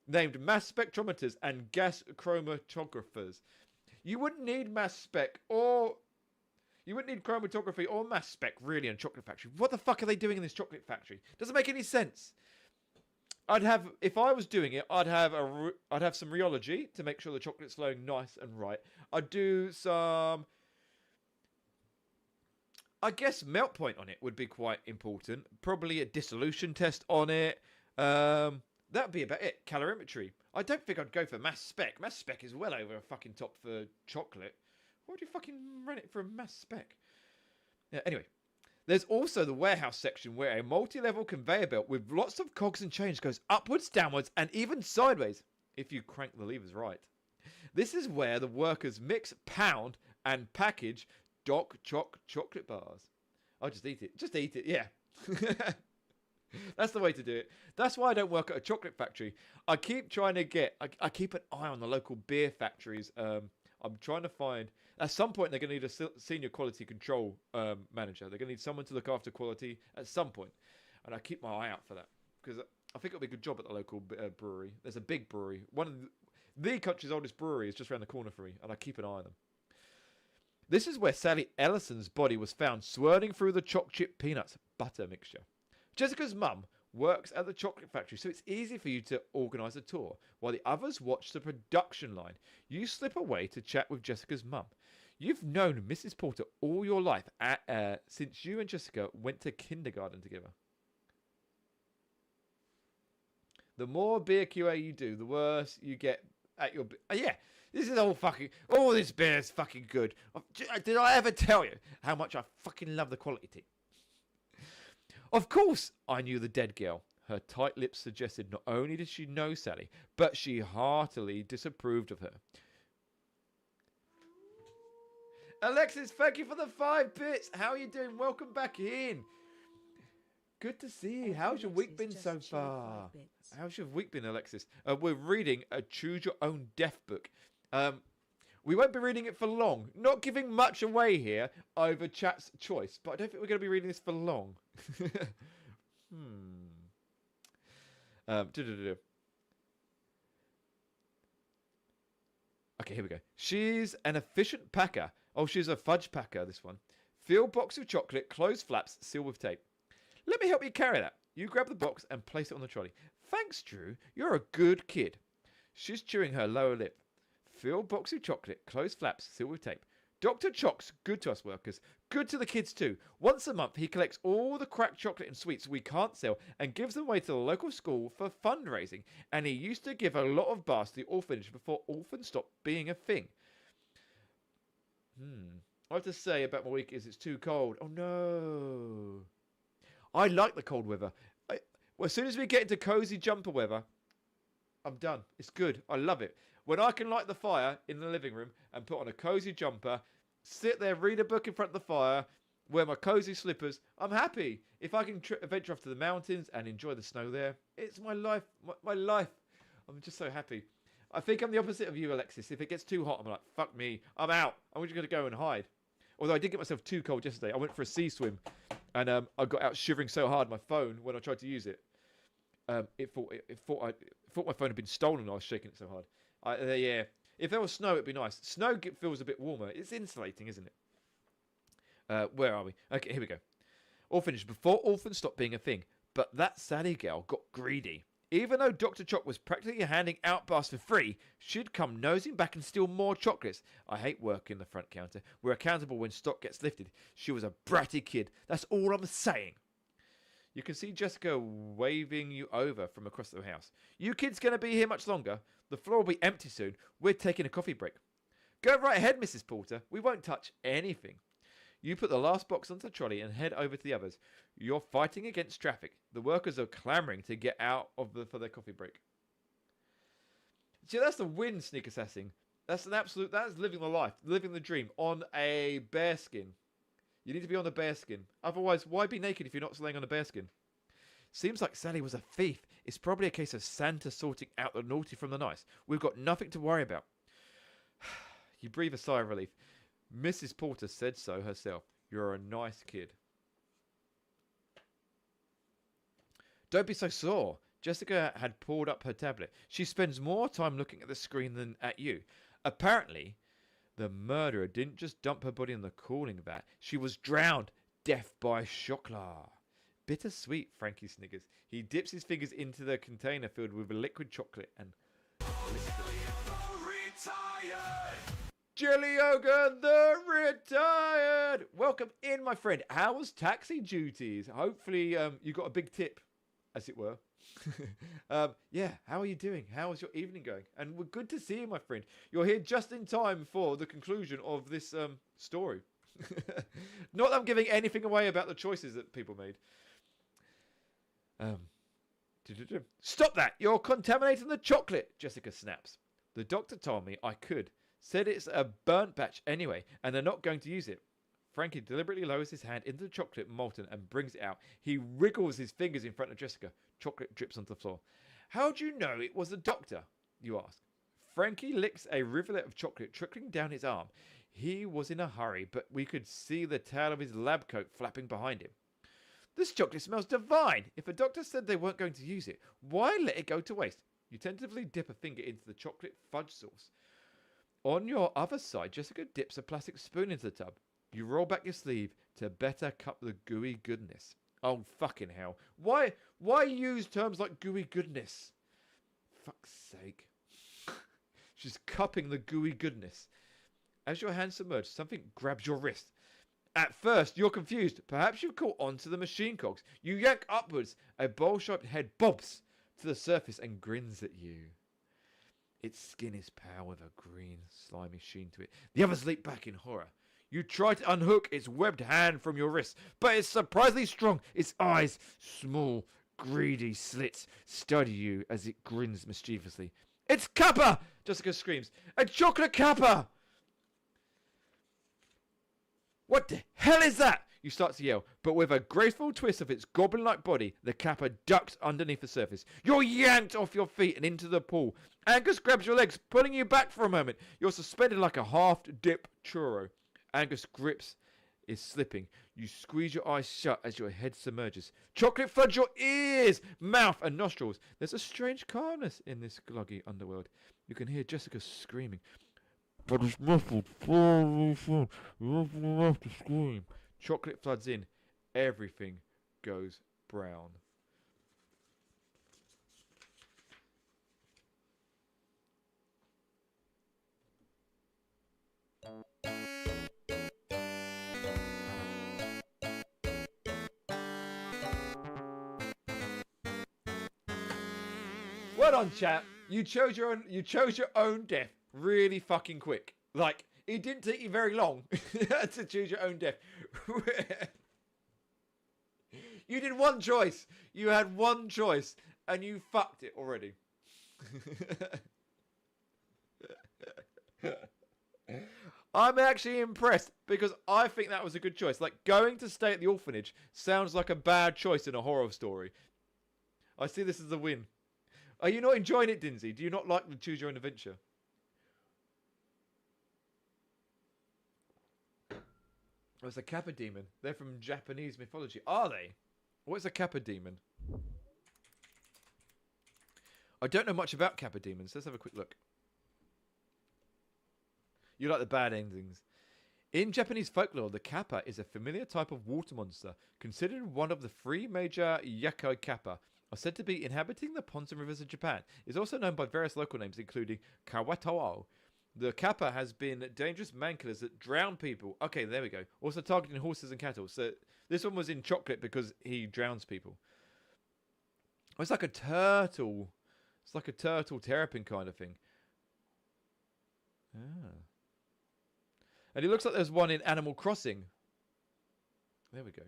named mass spectrometers and gas chromatographers. You wouldn't need chromatography or mass spec really in a chocolate factory. What the fuck are they doing in this chocolate factory? Doesn't make any sense. If I was doing it, I'd have some rheology to make sure the chocolate's flowing nice and right. I'd do some, I guess, melt point on it would be quite important. Probably a dissolution test on it. That'd be about it. Calorimetry. I don't think I'd go for mass spec. Mass spec is well over a fucking top for chocolate. Why would you fucking run it for a mass spec? Yeah, anyway. There's also the warehouse section where a multi-level conveyor belt with lots of cogs and chains goes upwards, downwards, and even sideways, if you crank the levers right. This is where the workers mix, pound, and package chocolate bars. I'll just eat it. Just eat it, yeah. That's the way to do it. That's why I don't work at a chocolate factory. I keep trying to I keep an eye on the local beer factories. I'm trying to find... At some point, they're going to need a senior quality control manager. They're going to need someone to look after quality at some point. And I keep my eye out for that. Because I think it'll be a good job at the local brewery. There's a big brewery. One of the country's oldest brewery is just around the corner for me. And I keep an eye on them. This is where Sally Ellison's body was found swirling through the choc chip peanuts butter mixture. Jessica's mum works at the chocolate factory, so it's easy for you to organise a tour, while the others watch the production line. You slip away to chat with Jessica's mum. You've known Mrs. Porter all your life, since you and Jessica went to kindergarten together. The more beer QA you do, the worse you get at your... yeah, this is all fucking... All this beer is fucking good. Did I ever tell you how much I fucking love the quality? Of course, I knew the dead girl. Her tight lips suggested not only did she know Sally, but she heartily disapproved of her. Alexis, thank you for the 5 bits. How are you doing? Welcome back in. Good to see you. How's your week been so far? How's your week been, Alexis? We're reading a Choose Your Own Death book. We won't be reading it for long. Not giving much away here over chat's choice, but I don't think we're going to be reading this for long. Okay, here we go. She's an efficient packer. Oh, she's a fudge packer, this one. Fill box of chocolate, close flaps, seal with tape. Let me help you carry that. You grab the box and place it on the trolley. Thanks, Drew. You're a good kid. She's chewing her lower lip. Fill box of chocolate, close flaps, seal with tape. Dr. Chock's good to us workers, good to the kids too. Once a month, he collects all the cracked chocolate and sweets we can't sell and gives them away to the local school for fundraising. And he used to give a lot of bars to the orphanage before orphans stopped being a thing. I have to say about my week is it's too cold. Oh no. I like the cold weather. Well, as soon as we get into cozy jumper weather, I'm done. It's good. I love it. When I can light the fire in the living room and put on a cozy jumper, sit there, read a book in front of the fire, wear my cozy slippers, I'm happy. If I can venture off to the mountains and enjoy the snow there, it's my life. My life. I'm just so happy. I think I'm the opposite of you, Alexis. If it gets too hot, I'm like, fuck me. I'm out. I'm just going to go and hide. Although I did get myself too cold yesterday. I went for a sea swim and I got out shivering so hard my phone when I tried to use it. It thought my phone had been stolen and I was shaking it so hard. Yeah, if there was snow, it'd be nice. Snow feels a bit warmer. It's insulating, isn't it? Where are we? Okay, here we go. Orphanage. Before orphans stopped being a thing, but that Sally girl got greedy. Even though Dr. Chock was practically handing out bars for free, she'd come nosing back and steal more chocolates. I hate working the front counter. We're accountable when stock gets lifted. She was a bratty kid. That's all I'm saying. You can see Jessica waving you over from across the house. You kids going to be here much longer? The floor will be empty soon. We're taking a coffee break. Go right ahead, Mrs. Porter. We won't touch anything. You put the last box onto the trolley and head over to the others. You're fighting against traffic. The workers are clamoring to get out for their coffee break. See, that's the win, Sneak Assassin. That's living the life, living the dream on a bearskin. You need to be on a bearskin. Otherwise, why be naked if you're not laying on a bearskin? Seems like Sally was a thief. It's probably a case of Santa sorting out the naughty from the nice. We've got nothing to worry about. You breathe a sigh of relief. Mrs. Porter said so herself. You're a nice kid. Don't be so sore. Jessica had pulled up her tablet. She spends more time looking at the screen than at you. Apparently, the murderer didn't just dump her body in the cooling vat. She was drowned. Death by chocolat. Bittersweet, Frankie sniggers. He dips his fingers into the container filled with liquid chocolate and Jelly Ogre the Retired! Welcome in, my friend. How was taxi duties? Hopefully you got a big tip, as it were. Yeah, how are you doing? How is your evening going? And we're good to see you, my friend. You're here just in time for the conclusion of this story. Not that I'm giving anything away about the choices that people made. Stop that! You're contaminating the chocolate, Jessica snaps. The doctor told me I could. Said it's a burnt batch anyway, and they're not going to use it. Frankie deliberately lowers his hand into the chocolate molten and brings it out. He wriggles his fingers in front of Jessica. Chocolate drips onto the floor. How do you know it was the doctor? You ask. Frankie licks a rivulet of chocolate trickling down his arm. He was in a hurry, but we could see the tail of his lab coat flapping behind him. This chocolate smells divine. If a doctor said they weren't going to use it, why let it go to waste? You tentatively dip a finger into the chocolate fudge sauce. On your other side, Jessica dips a plastic spoon into the tub. You roll back your sleeve to better cup the gooey goodness. Oh, fucking hell. Why use terms like gooey goodness? Fuck's sake. She's cupping the gooey goodness. As your hand submerges, something grabs your wrist. At first, you're confused. Perhaps you've caught onto the machine cogs. You yank upwards. A bowl-shaped head bobs to the surface and grins at you. Its skin is pale with a green, slimy sheen to it. The others leap back in horror. You try to unhook its webbed hand from your wrist, but it's surprisingly strong. Its eyes, small, greedy slits, study you as it grins mischievously. It's Kappa! Jessica screams. A chocolate Kappa! What the hell is that? You start to yell, but with a graceful twist of its goblin-like body, the Kappa ducks underneath the surface. You're yanked off your feet and into the pool. Angus grabs your legs, pulling you back for a moment. You're suspended like a half-dip churro. Angus' grips is slipping. You squeeze your eyes shut as your head submerges. Chocolate floods your ears, mouth, and nostrils. There's a strange calmness in this gluggy underworld. You can hear Jessica screaming. But it's muffled. You don't have to scream. Chocolate floods in. Everything goes brown. Well done, chap. You chose your own death really fucking quick. Like, it didn't take you very long to choose your own death. You did one choice. You had one choice, and you fucked it already. I'm actually impressed because I think that was a good choice. Like, going to stay at the orphanage sounds like a bad choice in a horror story. I see this as a win. Are you not enjoying it, Dinsey? Do you not like the choose your own adventure? Oh, it's a Kappa demon. They're from Japanese mythology. Are they? What is a Kappa demon? I don't know much about Kappa demons. Let's have a quick look. You like the bad endings. In Japanese folklore, the Kappa is a familiar type of water monster, considered one of the 3 major yakai Kappa, are said to be inhabiting the ponds and rivers of Japan. It is also known by various local names, including Kawatao. The Kappa has been dangerous man-killers that drown people. Okay, there we go. Also targeting horses and cattle. So this one was in chocolate because he drowns people. Oh, it's like a turtle. It's like a turtle terrapin kind of thing. Ah. And it looks like there's one in Animal Crossing. There we go.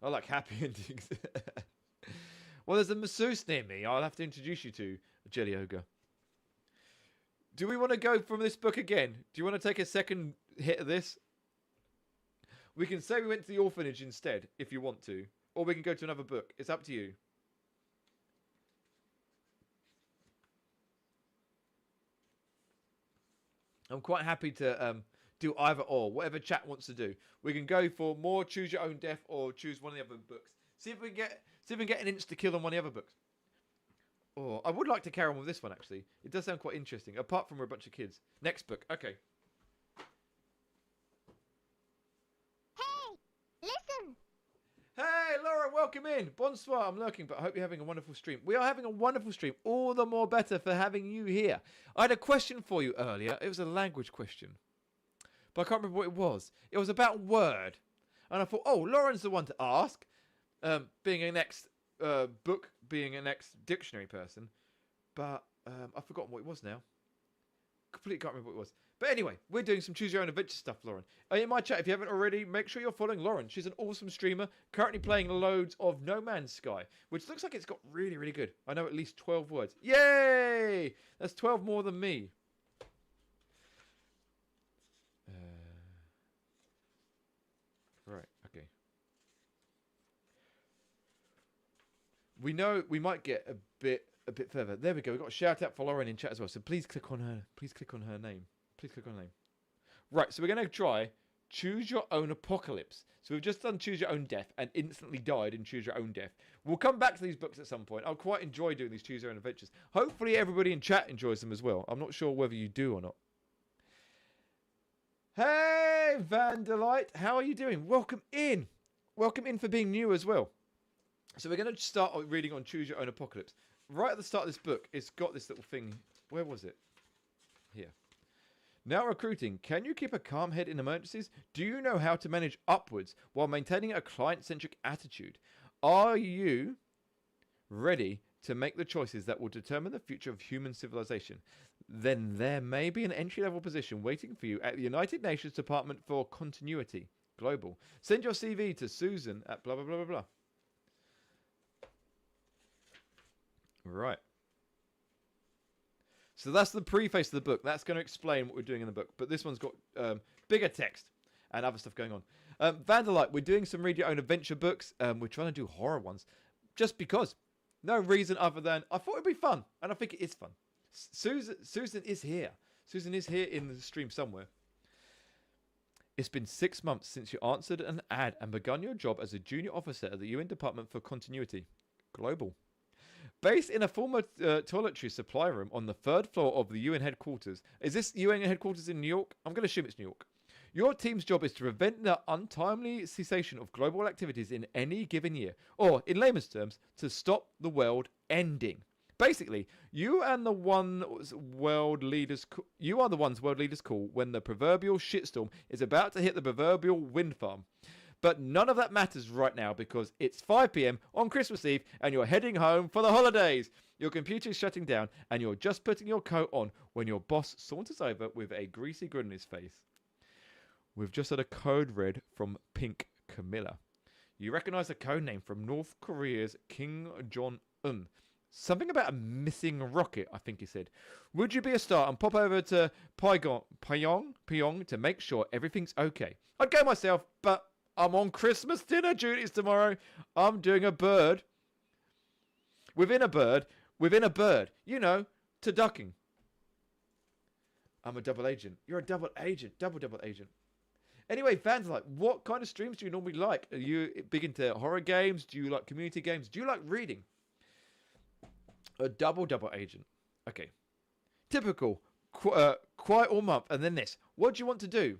I like happy endings. Well, there's a masseuse near me. I'll have to introduce you to Jelly Ogre. Do we want to go from this book again? Do you want to take a second hit of this? We can say we went to the orphanage instead, if you want to. Or we can go to another book. It's up to you. I'm quite happy to do either or, whatever chat wants to do. We can go for more choose your own death or choose one of the other books. See if we can get an insta kill on one of the other books. Oh, I would like to carry on with this one actually. It does sound quite interesting. Apart from we're a bunch of kids. Next book. Okay. Hey, listen. Hey, Laura, welcome in. Bonsoir, I'm lurking, but I hope you're having a wonderful stream. We are having a wonderful stream. All the more better for having you here. I had a question for you earlier. It was a language question. But I can't remember what it was. It was about word. And I thought, oh, Lauren's the one to ask. Being an book, being an ex-dictionary person. But I've forgotten what it was now. Completely can't remember what it was. But anyway, we're doing some choose your own adventure stuff, Lauren. In my chat, if you haven't already, make sure you're following Lauren. She's an awesome streamer, currently playing loads of No Man's Sky, which looks like it's got really, really good. I know at least 12 words. Yay! That's 12 more than me. Right, okay. We know we might get a bit further. There we go. We've got a shout out for Lauren in chat as well. So please click on her. Please click on her name. Please click on her name. Right, so we're going to try Choose Your Own Apocalypse. So we've just done Choose Your Own Death and instantly died in Choose Your Own Death. We'll come back to these books at some point. I'll quite enjoy doing these Choose Your Own Adventures. Hopefully everybody in chat enjoys them as well. I'm not sure whether you do or not. Hey, Vandalite. How are you doing? Welcome in. Welcome in for being new as well. So we're going to start reading on Choose Your Own Apocalypse. Right at the start of this book, it's got this little thing. Where was it? Here. Now recruiting. Can you keep a calm head in emergencies? Do you know how to manage upwards while maintaining a client-centric attitude? Are you ready to make the choices that will determine the future of human civilization? Then there may be an entry-level position waiting for you at the United Nations Department for Continuity Global. Send your CV to Susan at blah, blah, blah, blah, blah. Right. So that's the preface of the book. That's going to explain what we're doing in the book. But this one's got bigger text and other stuff going on. Vandalite, we're doing some read your own adventure books. We're trying to do horror ones. Just because. No reason other than I thought it'd be fun. And I think it is fun. Susan is here. Susan is here in the stream somewhere. It's been 6 months since you answered an ad and begun your job as a junior officer at the UN Department for Continuity Global. Based in a former toiletry supply room on the 3rd floor of the UN headquarters. Is this UN headquarters in New York? I'm going to assume it's New York. Your team's job is to prevent the untimely cessation of global activities in any given year. Or, in layman's terms, to stop the world ending. Basically, you are the ones world leaders call when the proverbial shitstorm is about to hit the proverbial wind farm. But none of that matters right now because it's 5 PM on Christmas Eve and you're heading home for the holidays. Your computer is shutting down, and you're just putting your coat on when your boss saunters over with a greasy grin on his face. We've just had a code read from Pink Camilla. You recognize the code name from North Korea's Kim Jong-un. Something about a missing rocket, I think he said. Would you be a star and pop over to Pyongyang to make sure everything's okay? I'd go myself, but I'm on Christmas dinner duties tomorrow. I'm doing a bird. Within a bird. You know, to ducking. I'm a double agent. You're a double agent. Double agent. Anyway, fans like, what kind of streams do you normally like? Are you big into horror games? Do you like community games? Do you like reading? A double agent. Okay. Typical. Quiet all month. And then this. What do you want to do?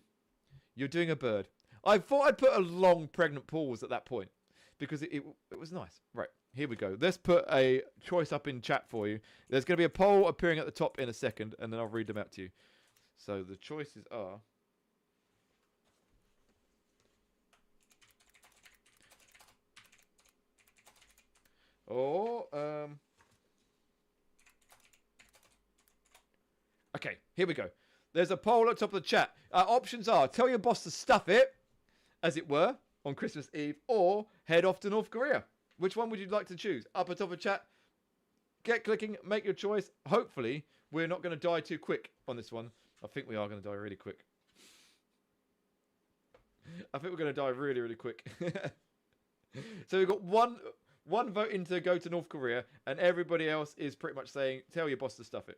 You're doing a bird. I thought I'd put a long pregnant pause at that point. Because it was nice. Right. Here we go. Let's put a choice up in chat for you. There's going to be a poll appearing at the top in a second. And then I'll read them out to you. So the choices are... Okay, here we go. There's a poll at the top of the chat. Options are tell your boss to stuff it, as it were, on Christmas Eve, or head off to North Korea. Which one would you like to choose? Up at the top of the chat. Get clicking, make your choice. Hopefully, we're not going to die too quick on this one. I think we are going to die really quick. I think we're going to die really, really quick. So we've got one vote in to go to North Korea, and everybody else is pretty much saying, tell your boss to stuff it.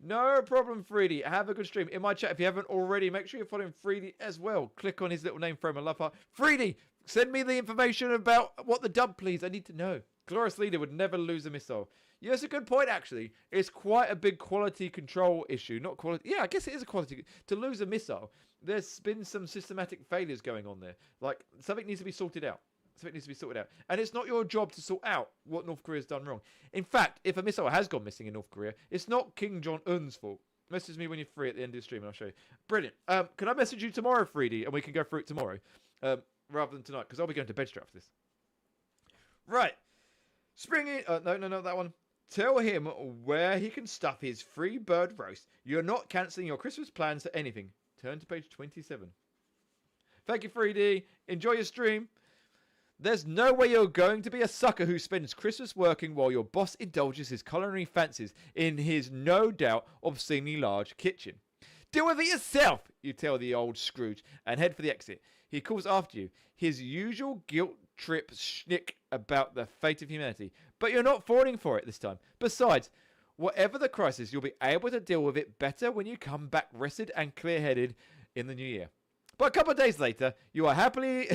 No problem, Freedy. Have a good stream. In my chat, if you haven't already, make sure you're following Freedy as well. Click on his little name, throw him a love heart. Freedy, send me the information about what the dub, please. I need to know. Glorious Leader would never lose a missile. Yeah, it's a good point, actually. It's quite a big quality control issue. Not quality. Yeah, I guess it is a quality. To lose a missile, there's been some systematic failures going on there. Like, something needs to be sorted out. And it's not your job to sort out what North Korea's done wrong. In fact, if a missile has gone missing in North Korea, it's not Kim Jong-un's fault. Message me when you're free at the end of the stream and I'll show you. Brilliant. Can I message you tomorrow, Freedy? And we can go through it tomorrow. Rather than tonight, because I'll be going to bed straight after this. Right. Springy. No, not that one. Tell him where he can stuff his free bird roast. You're not cancelling your Christmas plans for anything. Turn to page 27. Thank you, Freedy. Enjoy your stream. There's no way you're going to be a sucker who spends Christmas working while your boss indulges his culinary fancies in his no doubt obscenely large kitchen. Deal with it yourself, you tell the old Scrooge, and head for the exit. He calls after you, his usual guilt trip schnick about the fate of humanity. But you're not falling for it this time. Besides, whatever the crisis, you'll be able to deal with it better when you come back rested and clear-headed in the new year. But a couple of days later, you are happily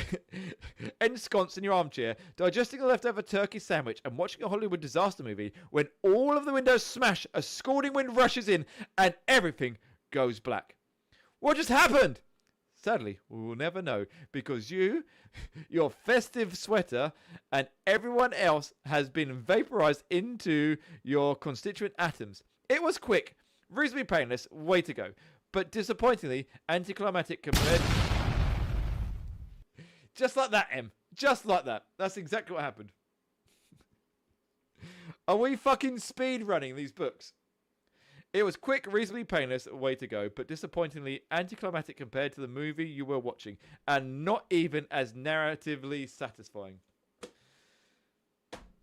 ensconced in your armchair, digesting a leftover turkey sandwich and watching a Hollywood disaster movie when all of the windows smash, a scalding wind rushes in, and everything goes black. What just happened? Sadly, we will never know, because you, your festive sweater, and everyone else has been vaporized into your constituent atoms. It was quick, reasonably painless, way to go. But disappointingly, anticlimactic compared... Just like that, Em. Just like that. That's exactly what happened. Are we fucking speed running these books? It was quick, reasonably painless, way to go, but disappointingly anticlimactic compared to the movie you were watching, and not even as narratively satisfying.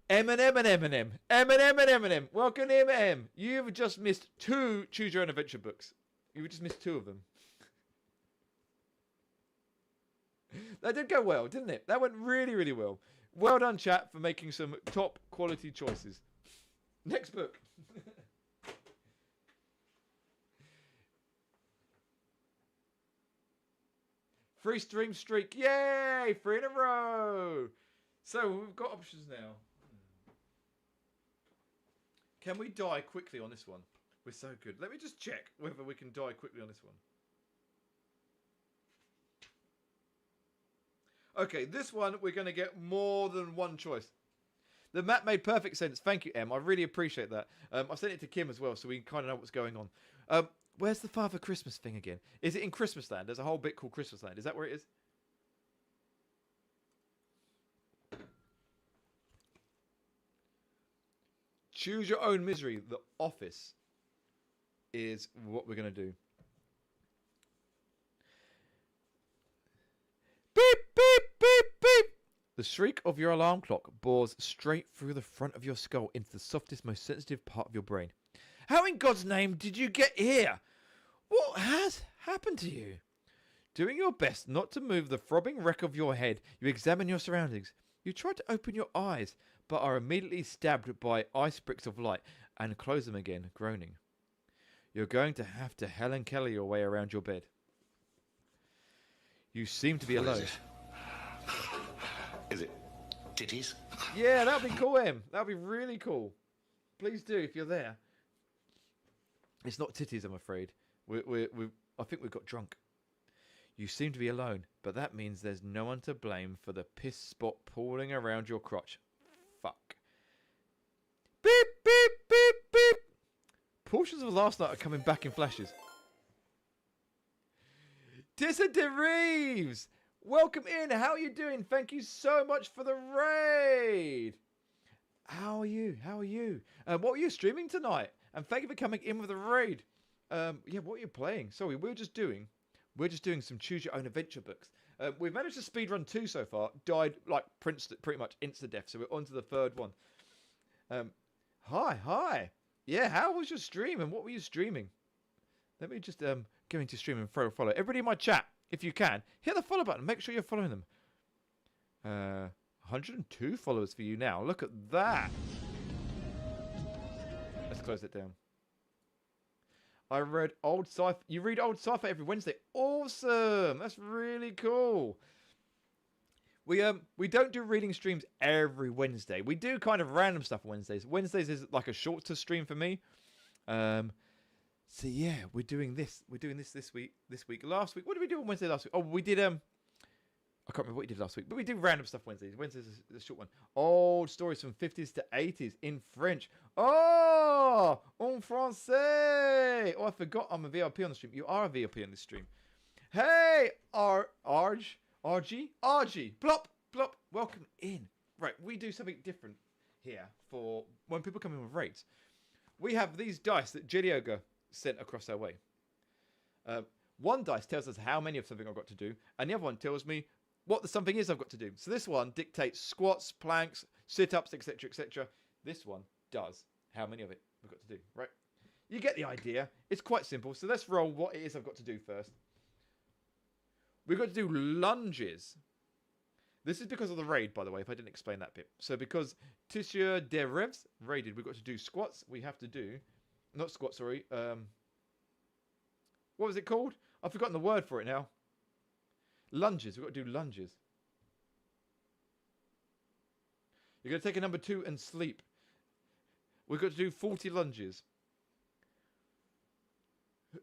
Eminem and Eminem. Eminem and Eminem. Welcome to Eminem. You've just missed 2 Choose Your Own Adventure books. You just missed 2 of them. That did go well, didn't it? That went really, really well. Well done, chat, for making some top quality choices. Next book. Free stream streak. Yay! 3 in a row. So we've got options now. Can we die quickly on this one? We're so good. Let me just check whether we can die quickly on this one. Okay, this one we're going to get more than one choice. The map made perfect sense. Thank you, Em. I really appreciate that. I sent it to Kim as well, so we kind of know what's going on. Where's the Father Christmas thing again? Is it in Christmas Land? There's a whole bit called Christmas Land. Is that where it is? Choose your own misery. The Office is what we're going to do. Beep, beep, beep, beep. The shriek of your alarm clock bores straight through the front of your skull into the softest, most sensitive part of your brain. How in God's name did you get here? What has happened to you? Doing your best not to move the throbbing wreck of your head, you examine your surroundings. You try to open your eyes, but are immediately stabbed by ice bricks of light and close them again, groaning. You're going to have to Helen Keller your way around your bed. You seem to be alone. Is it titties? Yeah, that would be cool, Em. That would be really cool. Please do if you're there. It's not titties, I'm afraid. I think we got drunk. You seem to be alone, but that means there's no one to blame for the piss spot pooling around your crotch. Fuck. Beep, beep, beep, beep. Portions of last night are coming back in flashes. Tissa de Reeves! Welcome in. How are you doing? Thank you so much for the raid. How are you? How are you? What were you streaming tonight? And thank you for coming in with the raid. Yeah, what are you playing? Sorry, we're just doing some choose your own adventure books. We've managed to speedrun 2 so far. Died like pretty much insta-death. So we're on to the 3rd one. Hi. Yeah, how was your stream and what were you streaming? Let me just go into stream and follow. Everybody in my chat, if you can, hit the follow button. Make sure you're following them. 102 followers for you now. Look at that. Let's close it down. I read old sci-fi. You read old sci-fi every Wednesday. Awesome. That's really cool. We don't do reading streams every Wednesday. We do kind of random stuff on Wednesdays. Wednesdays is like a shorter stream for me. So yeah, we're doing this. We're doing this week. Last week, what did we do on Wednesday last week? Oh, we did I can't remember what we did last week, but we do random stuff Wednesdays. Wednesdays is a short one. Old stories from 50s to 80s in French. Oh, en français. Oh, I forgot I'm a VIP on the stream. You are a VIP on this stream. Hey, RG, plop. Welcome in. Right, we do something different here for when people come in with raids. We have these dice that Jilioga sent across our way. One dice tells us how many of something I've got to do, and the other one tells me what the something is I've got to do. So this one dictates squats, planks, sit-ups, etc., etc. This one does how many of it we've got to do, right? You get the idea. It's quite simple. So let's roll what it is I've got to do first. We've got to do lunges. This is because of the raid, by the way, if I didn't explain that bit. So because Tissue de Revs raided, we've got to do squats. We have to do... Not squats, sorry. What was it called? I've forgotten the word for it now. Lunges. We've got to do lunges. You're going to take a number 2 and sleep. We've got to do 40 lunges.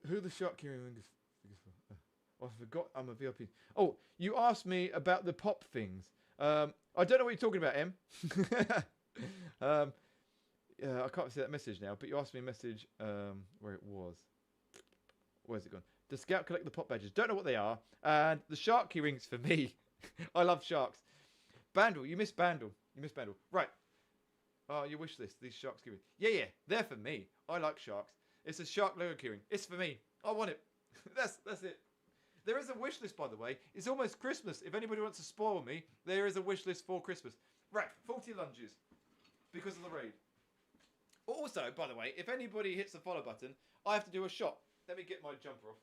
Who the shark carrying? Oh, I forgot I'm a VIP. Oh, you asked me about the pop things. I don't know what you're talking about, Em. I can't see that message now, but you asked me a message where it was. Where's it gone? Does Scout collect the pop badges? Don't know what they are. And the shark key rings for me. I love sharks. Bandle, you missed Bandle. Right. Oh, your wish list. These sharks key rings. Yeah. They're for me. I like sharks. It's a shark logo key ring. It's for me. I want it. That's it. There is a wish list, by the way. It's almost Christmas. If anybody wants to spoil me, there is a wish list for Christmas. Right. 40 lunges. Because of the raid. Also, by the way, if anybody hits the follow button, I have to do a shot. Let me get my jumper off.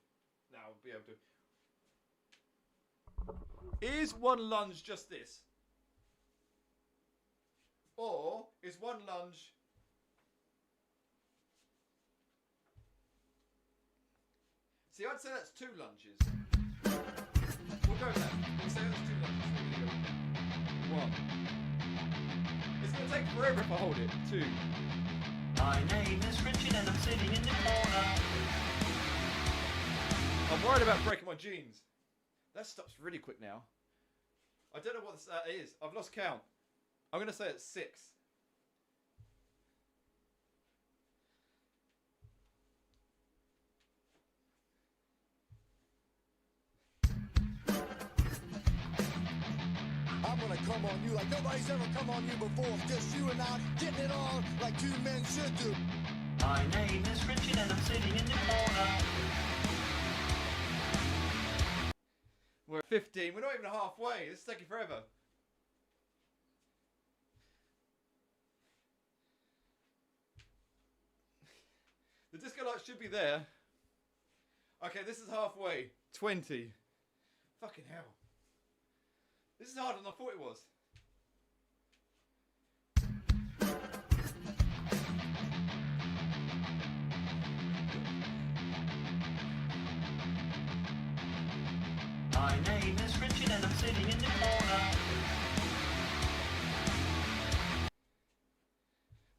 Now I'll be able to. Is one lunge just this? Or is one lunge... See, I'd say that's 2 lunges. We'll go with that. We'll say that's 2 lunges. 1. It's going to take forever if I hold it. 2. My name is Richard and I'm sitting in the corner. I'm worried about breaking my jeans. That stops really quick now. I don't know what this is. I've lost count. I'm going to say it's 6. I'm gonna I come on you like nobody's ever come on you before. Just you and I getting it on like two men should do. My name is Richard and I'm sitting in the corner. We're at 15. We're not even halfway. This is taking forever. The disco light should be there. Okay, this is halfway. 20. Fucking hell. This is harder than I thought it was. My name is Richard and I'm sitting in the corner.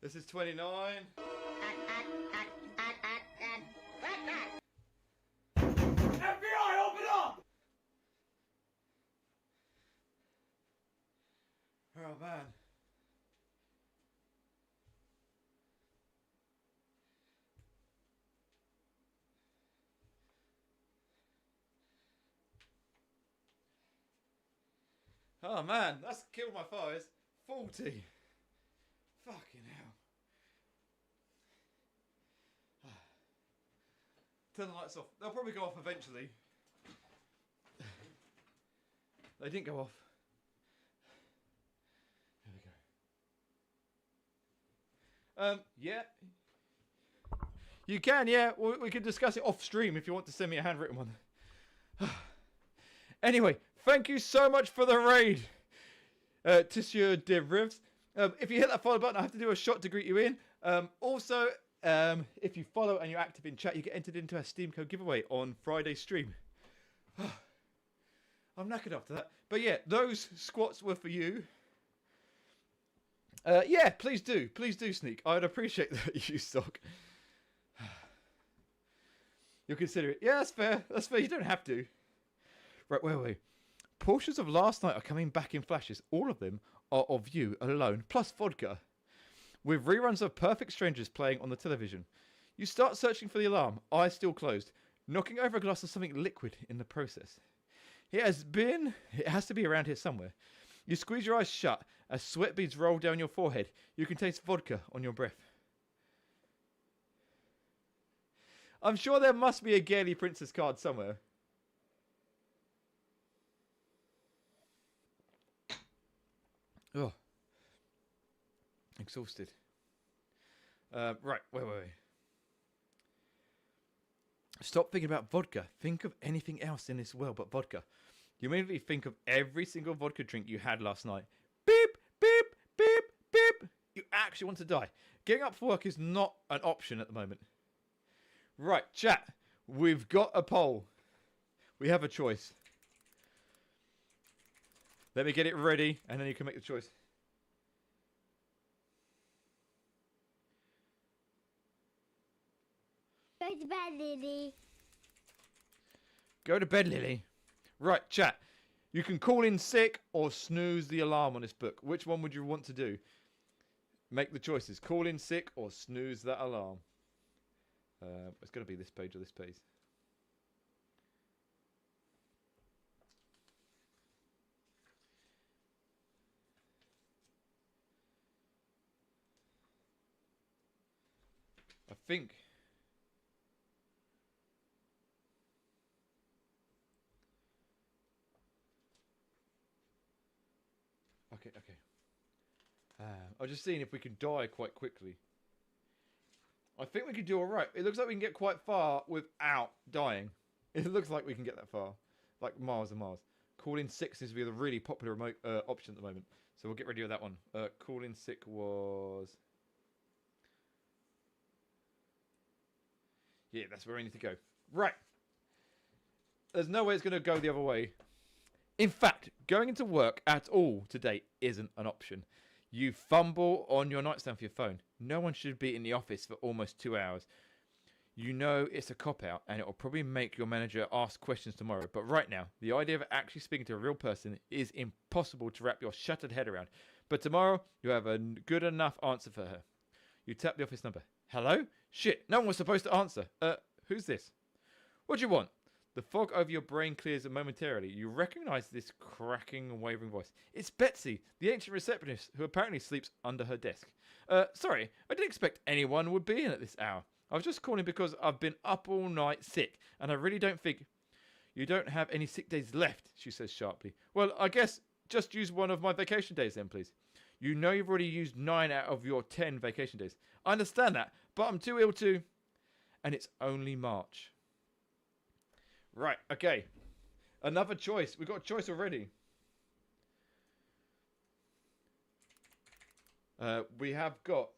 This is 29. FBI, open up! Oh man. Oh man, that's killed my fires. 40. Fucking hell. Turn the lights off. They'll probably go off eventually. They didn't go off. There we go. Yeah. You can, yeah. We can discuss it off stream if you want to send me a handwritten one. Anyway, thank you so much for the raid, Tissue de Rivs. If you hit that follow button, I have to do a shot to greet you in. Also, if you follow and you're active in chat, you get entered into our Steam Code giveaway on Friday's stream. I'm knackered after that. But yeah, those squats were for you. Yeah, please do. Please do, Sneak. I'd appreciate that, you stock. You'll consider it. Yeah, that's fair. That's fair. You don't have to. Right, where were we? Portions of last night are coming back in flashes. All of them are of you alone, plus vodka. With reruns of Perfect Strangers playing on the television. You start searching for the alarm, eyes still closed, knocking over a glass of something liquid in the process. It has to be around here somewhere. You squeeze your eyes shut as sweat beads roll down your forehead. You can taste vodka on your breath. I'm sure there must be a Gaily Princess card somewhere. Oh. Exhausted. Right, wait. Stop thinking about vodka. Think of anything else in this world but vodka. You immediately think of every single vodka drink you had last night. Beep, beep, beep, beep. You actually want to die. Getting up for work is not an option at the moment. Right, chat. We've got a poll. We have a choice. Let me get it ready, and then you can make the choice. Go to bed, Lily. Go to bed, Lily. Right, chat. You can call in sick or snooze the alarm on this book. Which one would you want to do? Make the choices. Call in sick or snooze that alarm. It's going to be this page or this page. I think. Okay. I was just seeing if we can die quite quickly. I think we could do alright. It looks like we can get quite far without dying. It looks like we can get that far. Like miles and miles. Call in sick seems to be the really popular remote option at the moment. So we'll get ready with that one. Call in sick was... Yeah, that's where we need to go. Right. There's no way it's going to go the other way. In fact, going into work at all today isn't an option. You fumble on your nightstand for your phone. No one should be in the office for almost 2 hours. You know it's a cop-out, and it will probably make your manager ask questions tomorrow. But right now, the idea of actually speaking to a real person is impossible to wrap your shattered head around. But tomorrow, you have a good enough answer for her. You tap the office number. Hello? Shit, no one was supposed to answer. Who's this? What do you want? The fog over your brain clears momentarily. You recognize this cracking and wavering voice. It's Betsy, the ancient receptionist, who apparently sleeps under her desk. Sorry, I didn't expect anyone would be in at this hour. I was just calling because I've been up all night sick, and I really don't think... You don't have any sick days left, she says sharply. Well, I guess just use one of my vacation days then, please. You know you've already used 9 out of your 10 vacation days. I understand that, but I'm too ill to... And it's only March. Right, okay. Another choice. We've got a choice already. We have got...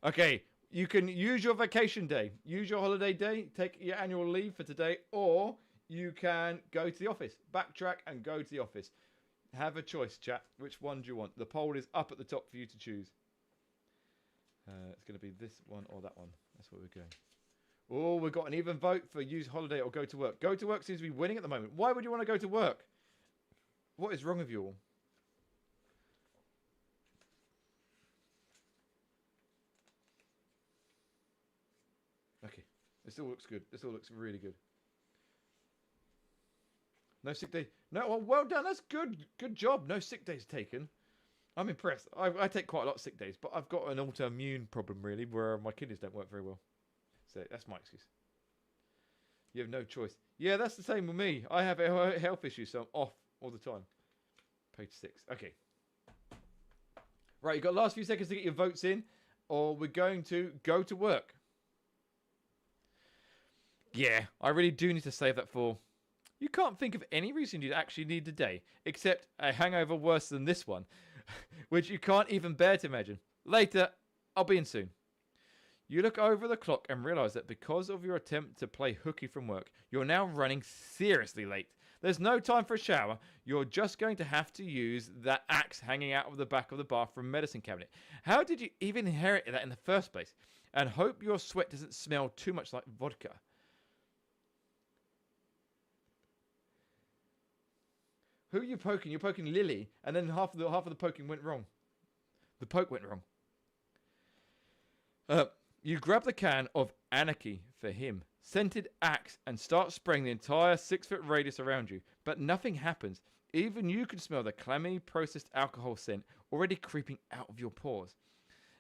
Okay, you can use your vacation day, use your holiday day, take your annual leave for today, or you can go to the office, backtrack and go to the office. Have a choice, chat. Which one do you want? The poll is up at the top for you to choose. It's going to be this one or that one. That's where we're going. Oh, we've got an even vote for use holiday or go to work. Go to work seems to be winning at the moment. Why would you want to go to work? What is wrong with you all? Okay, this all looks good. This all looks really good. No sick day. No, well done. That's good. Good job. No sick days taken. I'm impressed. I take quite a lot of sick days, but I've got an autoimmune problem, really, where my kidneys don't work very well. So that's my excuse. You have no choice. Yeah, that's the same with me. I have a health issue, so I'm off all the time. Page 6. Okay. Right, you've got the last few seconds to get your votes in, or we're going to go to work. Yeah, I really do need to save that for... You can't think of any reason you'd actually need the day, except a hangover worse than this one, which you can't even bear to imagine. Later, I'll be in soon. You look over the clock and realise that because of your attempt to play hooky from work, you're now running seriously late. There's no time for a shower. You're just going to have to use that axe hanging out of the back of the bathroom medicine cabinet. How did you even inherit that in the first place? And hope your sweat doesn't smell too much like vodka. Who are you poking? You're poking Lily, and then half of the poking went wrong. The poke went wrong. You grab the can of anarchy for him, scented axe, and start spraying the entire 6-foot radius around you, but nothing happens. Even you can smell the clammy processed alcohol scent already creeping out of your pores.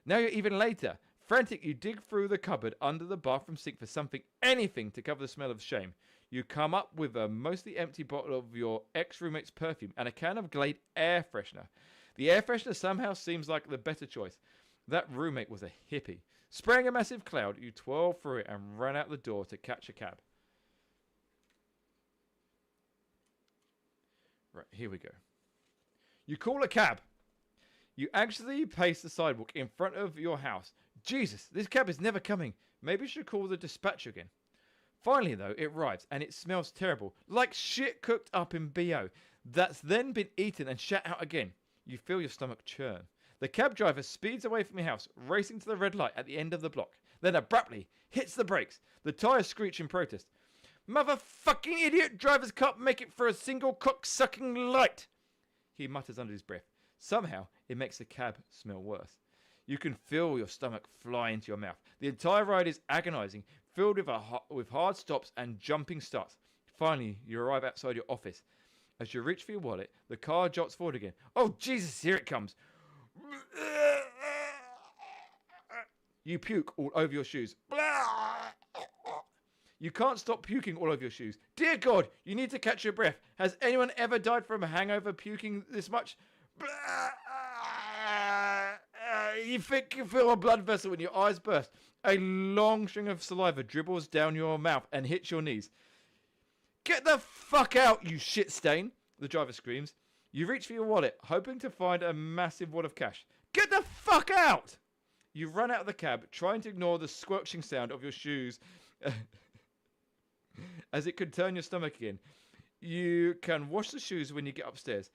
Now you're even later. Frantic, you dig through the cupboard under the bathroom sink for something, anything to cover the smell of shame. You come up with a mostly empty bottle of your ex-roommate's perfume and a can of Glade air freshener. The air freshener somehow seems like the better choice. That roommate was a hippie. Spraying a massive cloud, you twirl through it and run out the door to catch a cab. Right, here we go. You call a cab. You actually pace the sidewalk in front of your house. Jesus, this cab is never coming. Maybe you should call the dispatcher again. Finally, though, it arrives, and it smells terrible. Like shit cooked up in BO. That's then been eaten and shat out again. You feel your stomach churn. The cab driver speeds away from your house, racing to the red light at the end of the block. Then abruptly hits the brakes. The tyres screech in protest. Motherfucking idiot drivers can't make it for a single cock-sucking light. He mutters under his breath. Somehow, it makes the cab smell worse. You can feel your stomach fly into your mouth. The entire ride is agonizing, filled with hard stops and jumping starts. Finally, you arrive outside your office. As you reach for your wallet, the car jots forward again. Oh, Jesus, here it comes. You puke all over your shoes. You can't stop puking all over your shoes. Dear God, you need to catch your breath. Has anyone ever died from a hangover puking this much? You think you feel a blood vessel when your eyes burst. A long string of saliva dribbles down your mouth and hits your knees. Get the fuck out, you shit stain, the driver screams. You reach for your wallet, hoping to find a massive wad of cash. Get the fuck out! You run out of the cab, trying to ignore the squelching sound of your shoes as it could turn your stomach again. You can wash the shoes when you get upstairs.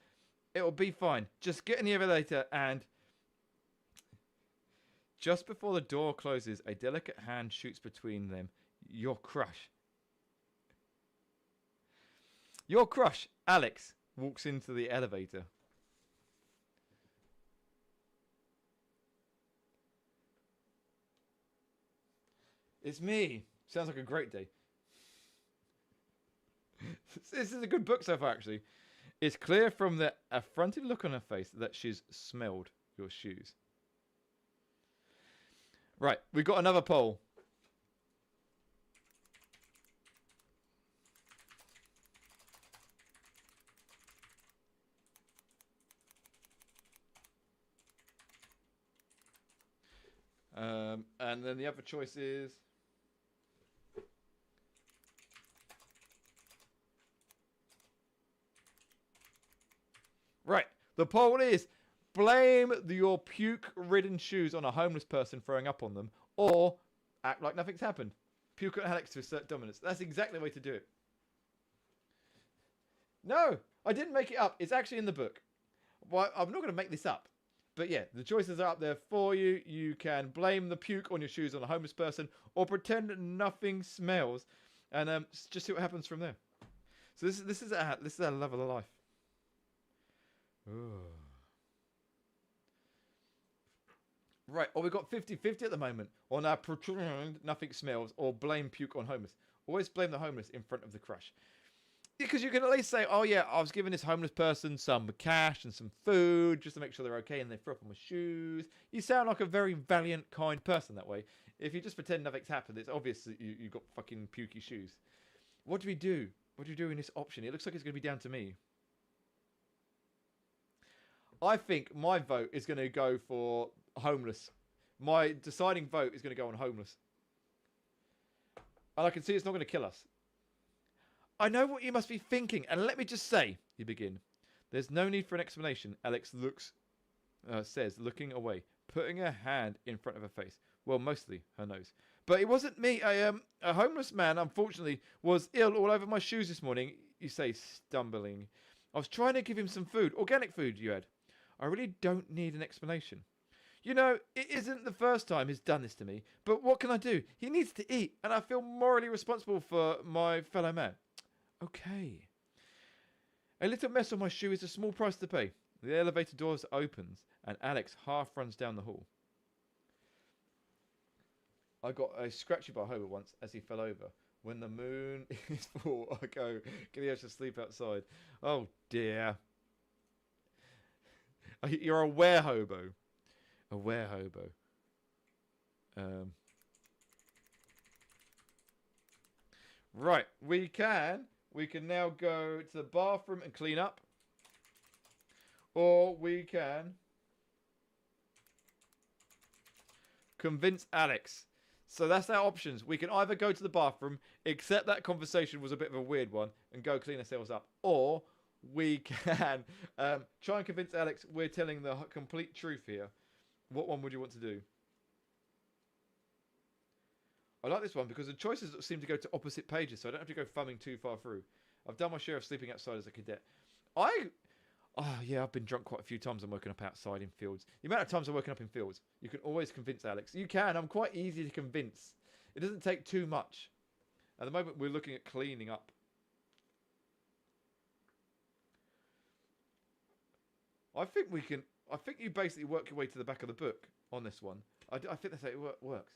It'll be fine. Just get in the elevator and... Just before the door closes, a delicate hand shoots between them. Your crush. Your crush, Alex, walks into the elevator. It's me. Sounds like a great day. This is a good book so far, actually. It's clear from the affronted look on her face that she's smelled your shoes. Right, we've got another poll. And then the other choice is... Right, the poll is blame your puke-ridden shoes on a homeless person throwing up on them, or act like nothing's happened. Puke on Alex to assert dominance. That's exactly the way to do it. No, I didn't make it up. It's actually in the book. Well, I'm not going to make this up. But yeah, the choices are up there for you. You can blame the puke on your shoes on a homeless person, or pretend nothing smells, and just see what happens from there. So this is our level of life. Ooh. Right, or we've got 50-50 at the moment on our pretend nothing smells or blame puke on homeless. Always blame the homeless in front of the crush. Because you can at least say, oh yeah, I was giving this homeless person some cash and some food just to make sure they're okay, and they threw up on my shoes. You sound like a very valiant, kind person that way. If you just pretend nothing's happened, it's obvious that you got fucking pukey shoes. What do we do? What do we do in this option? It looks like it's going to be down to me. I think my vote is going to go for homeless. My deciding vote is going to go on homeless. And I can see it's not going to kill us. I know what you must be thinking, and let me just say, you begin. There's no need for an explanation, Alex says, looking away, putting her hand in front of her face. Well, mostly her nose. But it wasn't me. A homeless man, unfortunately, was ill all over my shoes this morning, you say, stumbling. I was trying to give him some food. Organic food, you had. I really don't need an explanation. You know, it isn't the first time he's done this to me, but what can I do? He needs to eat, and I feel morally responsible for my fellow man. Okay. A little mess on my shoe is a small price to pay. The elevator doors opens, and Alex half runs down the hall. I got a scratchy by Homer once as he fell over. When the moon is full, I go, can he actually sleep outside? Oh dear. You're a were-hobo. A were-hobo. Right, we can now go to the bathroom and clean up. Or we can convince Alex. So that's our options. We can either go to the bathroom, accept that conversation was a bit of a weird one, and go clean ourselves up. Or we can try and convince Alex we're telling the complete truth here. What one would you want to do? I like this one because the choices seem to go to opposite pages, so I don't have to go thumbing too far through. I've done my share of sleeping outside as a cadet. I've been drunk quite a few times and woken up outside in fields. The amount of times I've woken up in fields, you can always convince Alex. You can. I'm quite easy to convince. It doesn't take too much. At the moment, we're looking at cleaning up. I think you basically work your way to the back of the book on this one. I think that's how it works.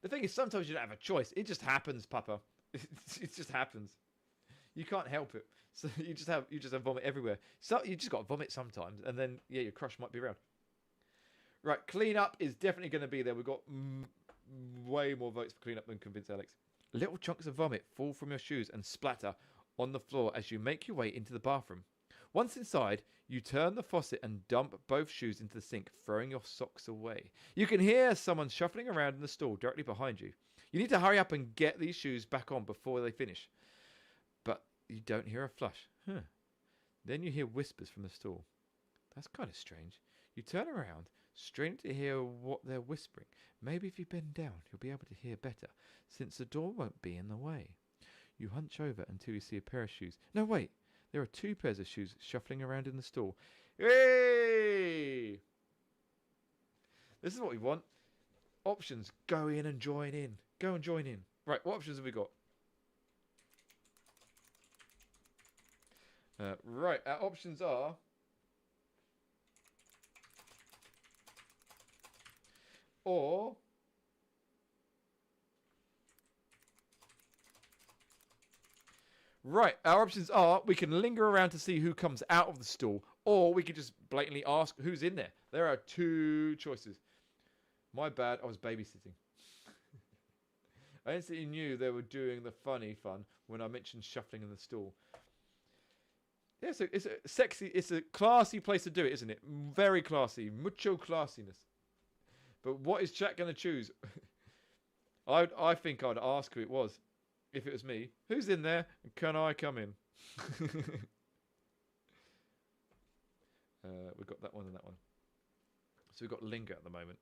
The thing is, sometimes you don't have a choice. It just happens, Papa. It just happens. You can't help it. So you just have vomit everywhere. So you just got to vomit sometimes, and then yeah, your crush might be around. Right, clean up is definitely going to be there. We've got way more votes for clean up than convince Alex. Little chunks of vomit fall from your shoes and splatter on the floor as you make your way into the bathroom. Once inside, you turn the faucet and dump both shoes into the sink, throwing your socks away. You can hear someone shuffling around in the stall directly behind you. You need to hurry up and get these shoes back on before they finish. But you don't hear a flush. Then you hear whispers from the stall. That's kind of strange. You turn around, straining to hear what they're whispering. Maybe if you bend down, you'll be able to hear better, since the door won't be in the way. You hunch over until you see a pair of shoes. No, wait. There are two pairs of shoes shuffling around in the stall. Hey! This is what we want. Options. Go in and join in. Go and join in. Right, what options have we got? Right, our options are... Or right, our options are we can linger around to see who comes out of the stall, or we could just blatantly ask who's in there. There are two choices. My bad, I was babysitting. I instantly knew they were doing the funny fun when I mentioned shuffling in the stall. Yeah, so it's a sexy, it's a classy place to do it, isn't it? Very classy, mucho classiness. But what is chat going to choose? I think I'd ask who it was. If it was me, who's in there? Can I come in? We've got that one and that one. So we've got linger at the moment.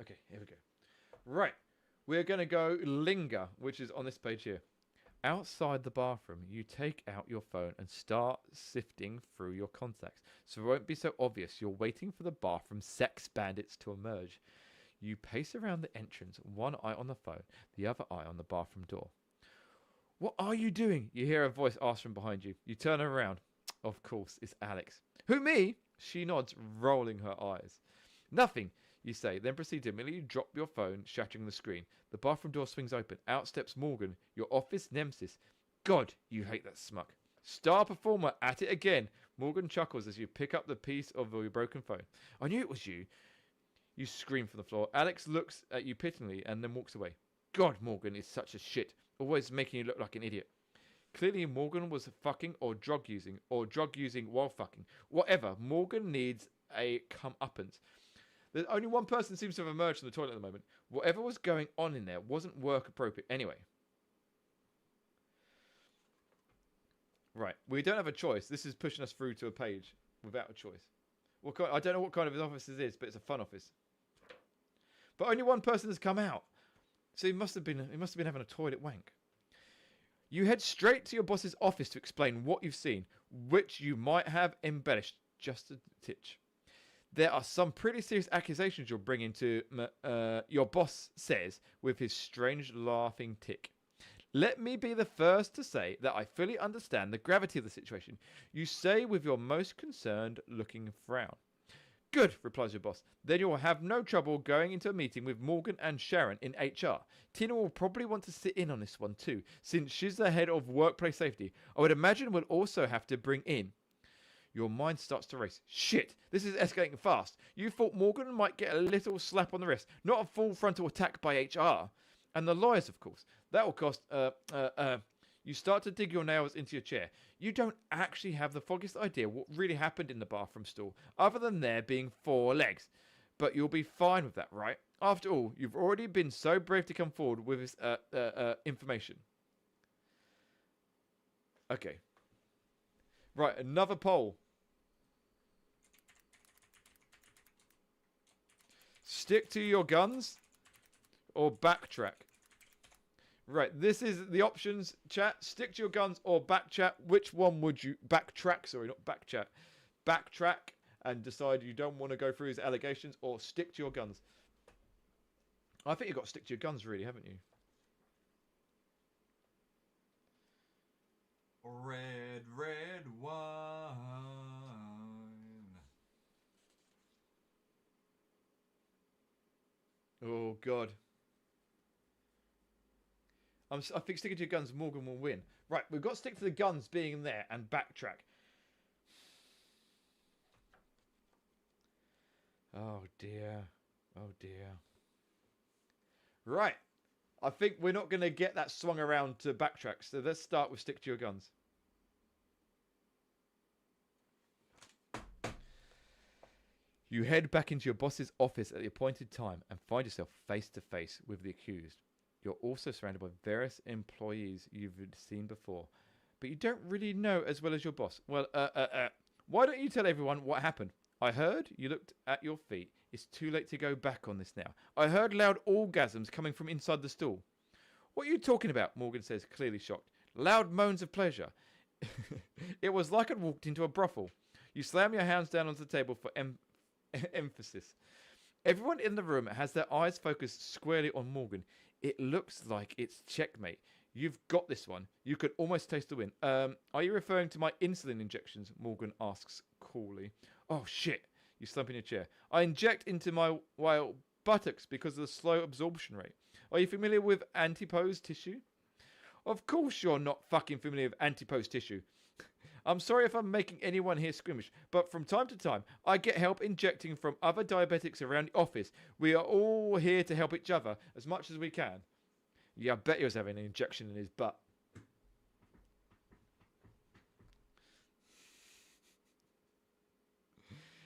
Okay, here we go. Right, we're going to go linger, which is on this page here. Outside the bathroom, you take out your phone and start sifting through your contacts. So it won't be so obvious you're waiting for the bathroom sex bandits to emerge. You pace around the entrance, one eye on the phone, the other eye on the bathroom door. What are you doing? You hear a voice ask from behind you. You turn around. Of course, it's Alex. Who, me? She nods, rolling her eyes. Nothing, you say, then proceed to immediately drop your phone, shattering the screen. The bathroom door swings open. Out steps Morgan, your office nemesis. God, you hate that smuck. Star performer, at it again. Morgan chuckles as you pick up the piece of your broken phone. I knew it was you. You scream from the floor. Alex looks at you pityingly and then walks away. God, Morgan is such a shit. Always making you look like an idiot. Clearly, Morgan was fucking or drug using while fucking. Whatever. Morgan needs a comeuppance. There's only one person seems to have emerged from the toilet at the moment. Whatever was going on in there wasn't work appropriate anyway. Right, we don't have a choice. This is pushing us through to a page without a choice. I don't know what kind of office this is, but it's a fun office. But only one person has come out. So he must have been having a toilet wank. You head straight to your boss's office to explain what you've seen, which you might have embellished just a titch. There are some pretty serious accusations you'll bring into your boss says with his strange laughing tick. Let me be the first to say that I fully understand the gravity of the situation. You say with your most concerned looking frown. Good, replies your boss. Then you'll have no trouble going into a meeting with Morgan and Sharon in HR. Tina will probably want to sit in on this one too, since she's the head of workplace safety. I would imagine we'll also have to bring in. Your mind starts to race. Shit, this is escalating fast. You thought Morgan might get a little slap on the wrist, not a full frontal attack by HR. And the lawyers, of course. That will cost, You start to dig your nails into your chair. You don't actually have the foggiest idea what really happened in the bathroom stall, other than there being 4 legs. But you'll be fine with that, right? After all, you've already been so brave to come forward with this information. Okay. Right, another poll. Stick to your guns or backtrack? Right, this is the options, chat. Stick to your guns or backtrack. Which one would you... Backtrack, sorry, not backchat. Backtrack and decide you don't want to go through his allegations, or stick to your guns. I think you've got to stick to your guns, really, haven't you? Red, red wine. Oh, God. I think sticking to your guns, Morgan will win. Right, we've got to stick to the guns being there and backtrack. Oh, dear. Oh, dear. Right. I think we're not going to get that swung around to backtrack, so let's start with stick to your guns. You head back into your boss's office at the appointed time and find yourself face to face with the accused. You're also surrounded by various employees you've seen before, but you don't really know as well as your boss. Well, why don't you tell everyone what happened? I heard you looked at your feet. It's too late to go back on this now. I heard loud orgasms coming from inside the stall. What are you talking about? Morgan says, clearly shocked. Loud moans of pleasure. It was like I'd walked into a brothel. You slam your hands down onto the table for emphasis. Everyone in the room has their eyes focused squarely on Morgan. It looks like it's checkmate. You've got this one. You could almost taste the win. Are you referring to my insulin injections? Morgan asks coolly. Oh, shit. You slump in your chair. I inject into my buttocks because of the slow absorption rate. Are you familiar with antipose tissue? Of course you're not fucking familiar with antipose tissue. I'm sorry if I'm making anyone here squeamish, but from time to time, I get help injecting from other diabetics around the office. We are all here to help each other as much as we can. Yeah, I bet he was having an injection in his butt.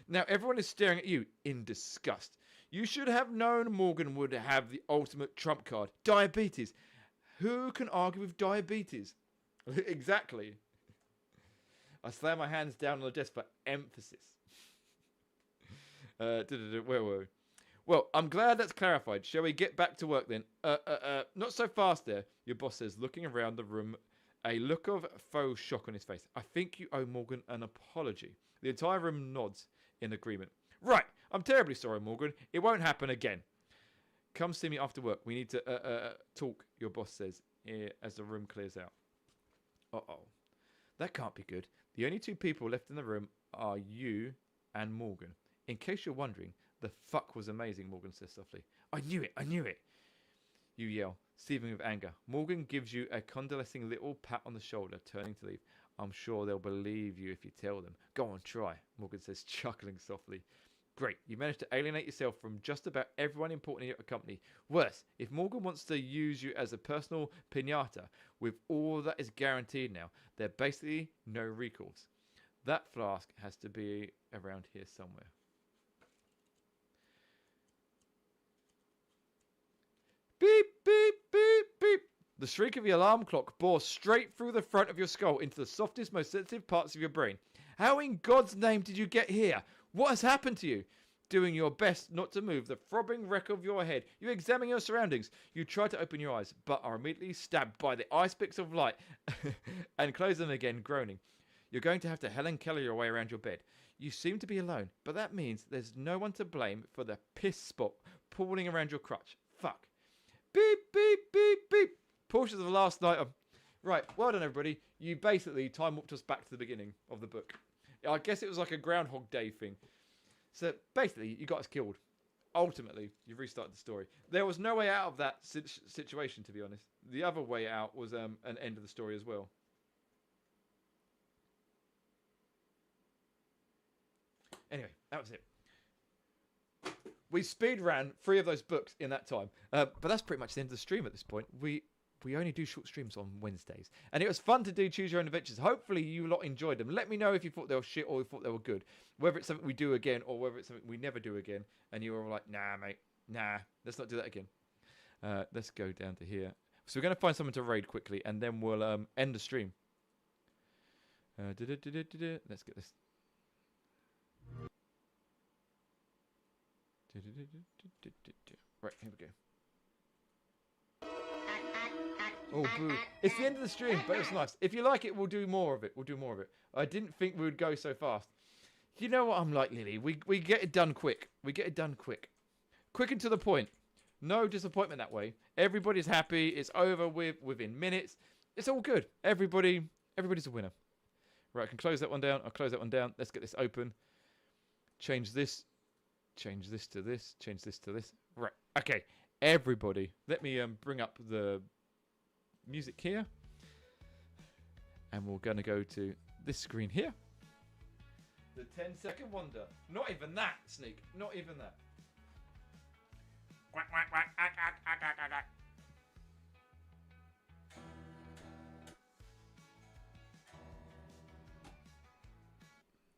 Now everyone is staring at you in disgust. You should have known Morgan would have the ultimate trump card. Diabetes. Who can argue with diabetes? Exactly. I slam my hands down on the desk for emphasis. Where were we? Well, I'm glad that's clarified. Shall we get back to work then? Not so fast there, your boss says, looking around the room, a look of faux shock on his face. I think you owe Morgan an apology. The entire room nods in agreement. Right, I'm terribly sorry, Morgan. It won't happen again. Come see me after work. We need to talk, your boss says, as the room clears out. Uh-oh. That can't be good. The only two people left in the room are you and Morgan. In case you're wondering, the fuck was amazing, Morgan says softly. I knew it, I knew it. You yell, seething with anger. Morgan gives you a condescending little pat on the shoulder, turning to leave. I'm sure they'll believe you if you tell them. Go on, try, Morgan says, chuckling softly. Great, you managed to alienate yourself from just about everyone important in your company. Worse, if Morgan wants to use you as a personal piñata, with all that is guaranteed now, there are basically no recalls. That flask has to be around here somewhere. Beep, beep, beep, beep. The shriek of the alarm clock bore straight through the front of your skull into the softest, most sensitive parts of your brain. How in God's name did you get here? What has happened to you? Doing your best not to move the throbbing wreck of your head, you examine your surroundings. You try to open your eyes, but are immediately stabbed by the ice picks of light and close them again, groaning. You're going to have to Helen Keller your way around your bed. You seem to be alone, but that means there's no one to blame for the piss spot pooling around your crotch. Fuck. Beep, beep, beep, beep. Portions of the last night of... Right, well done, everybody. You basically time warped us back to the beginning of the book. I guess it was like a Groundhog Day thing. So basically, you got us killed. Ultimately, you've restarted the story. There was no way out of that situation, to be honest. The other way out was an end of the story as well. Anyway, that was it. We speed ran 3 of those books in that time. But that's pretty much the end of the stream at this point. We only do short streams on Wednesdays. And it was fun to do Choose Your Own Adventures. Hopefully you lot enjoyed them. Let me know if you thought they were shit or you thought they were good. Whether it's something we do again or whether it's something we never do again. And you were all like, nah, mate. Nah, let's not do that again. Let's go down to here. So we're going to find someone to raid quickly. And then we'll end the stream. Let's get this. Right, here we go. Oh, boo. It's the end of the stream, but it's nice. If you like it, we'll do more of it. We'll do more of it. I didn't think we would go so fast. You know what I'm like, Lily? We get it done quick. We get it done quick. Quick and to the point. No disappointment that way. Everybody's happy. It's over with within minutes. It's all good. Everybody's a winner. Right, I can close that one down. I'll close that one down. Let's get this open. Change this. Change this to this. Change this to this. Right. Okay. Everybody, let me bring up the music here. And we're going to go to this screen here. The 10-second wonder. Not even that, Sneak. Not even that. Quack, quack, quack.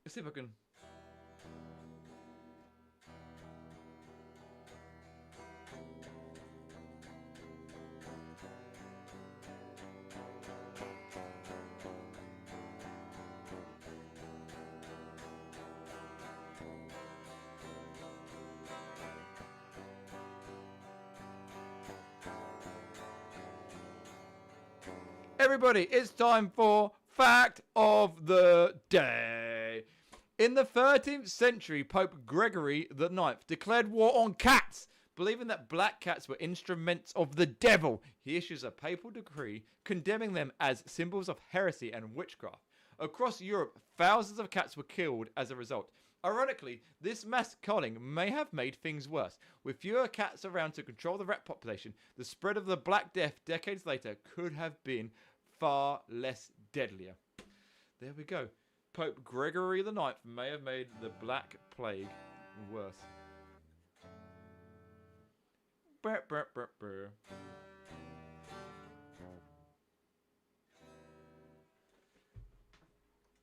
Let's see if I can... Everybody, it's time for Fact of the Day. In the 13th century, Pope Gregory IX declared war on cats, believing that black cats were instruments of the devil. He issues a papal decree condemning them as symbols of heresy and witchcraft. Across Europe, thousands of cats were killed as a result. Ironically, this mass culling may have made things worse. With fewer cats around to control the rat population, the spread of the Black Death decades later could have been far less deadlier. There we go. Pope Gregory IX may have made the Black Plague worse. Brr, brr, brr, brr.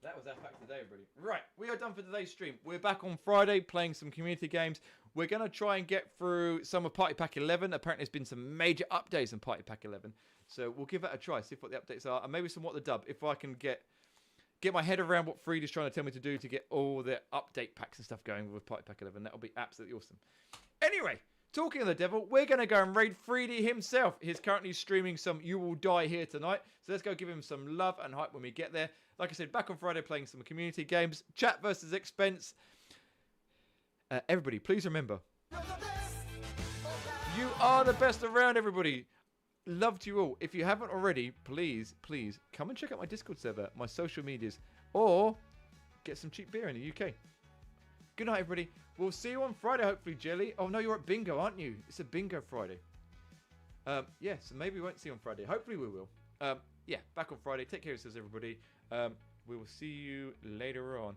That was our fact today, everybody. Right, we are done for today's stream. We're back on Friday playing some community games. We're going to try and get through some of Party Pack 11. Apparently, there's been some major updates in Party Pack 11. So we'll give that a try, see what the updates are, and maybe some what the dub, if I can get my head around what Freed is trying to tell me to do to get all the update packs and stuff going with Party Pack 11. That'll be absolutely awesome. Anyway, talking of the devil, we're going to go and raid Freedy himself. He's currently streaming some You Will Die here tonight. So let's go give him some love and hype when we get there. Like I said, back on Friday playing some community games. Chat versus expense. Everybody, please remember, you are the best around, everybody. Love to you all. If you haven't already, please come and check out my Discord server, my social medias, or get some cheap beer in the UK. Good night, everybody. We'll see you on Friday, hopefully, Jelly. Oh, no, you're at bingo, aren't you? It's a bingo Friday. Yeah, so maybe we won't see you on Friday. Hopefully we will. Yeah, back on Friday. Take care of yourselves, everybody. We will see you later on.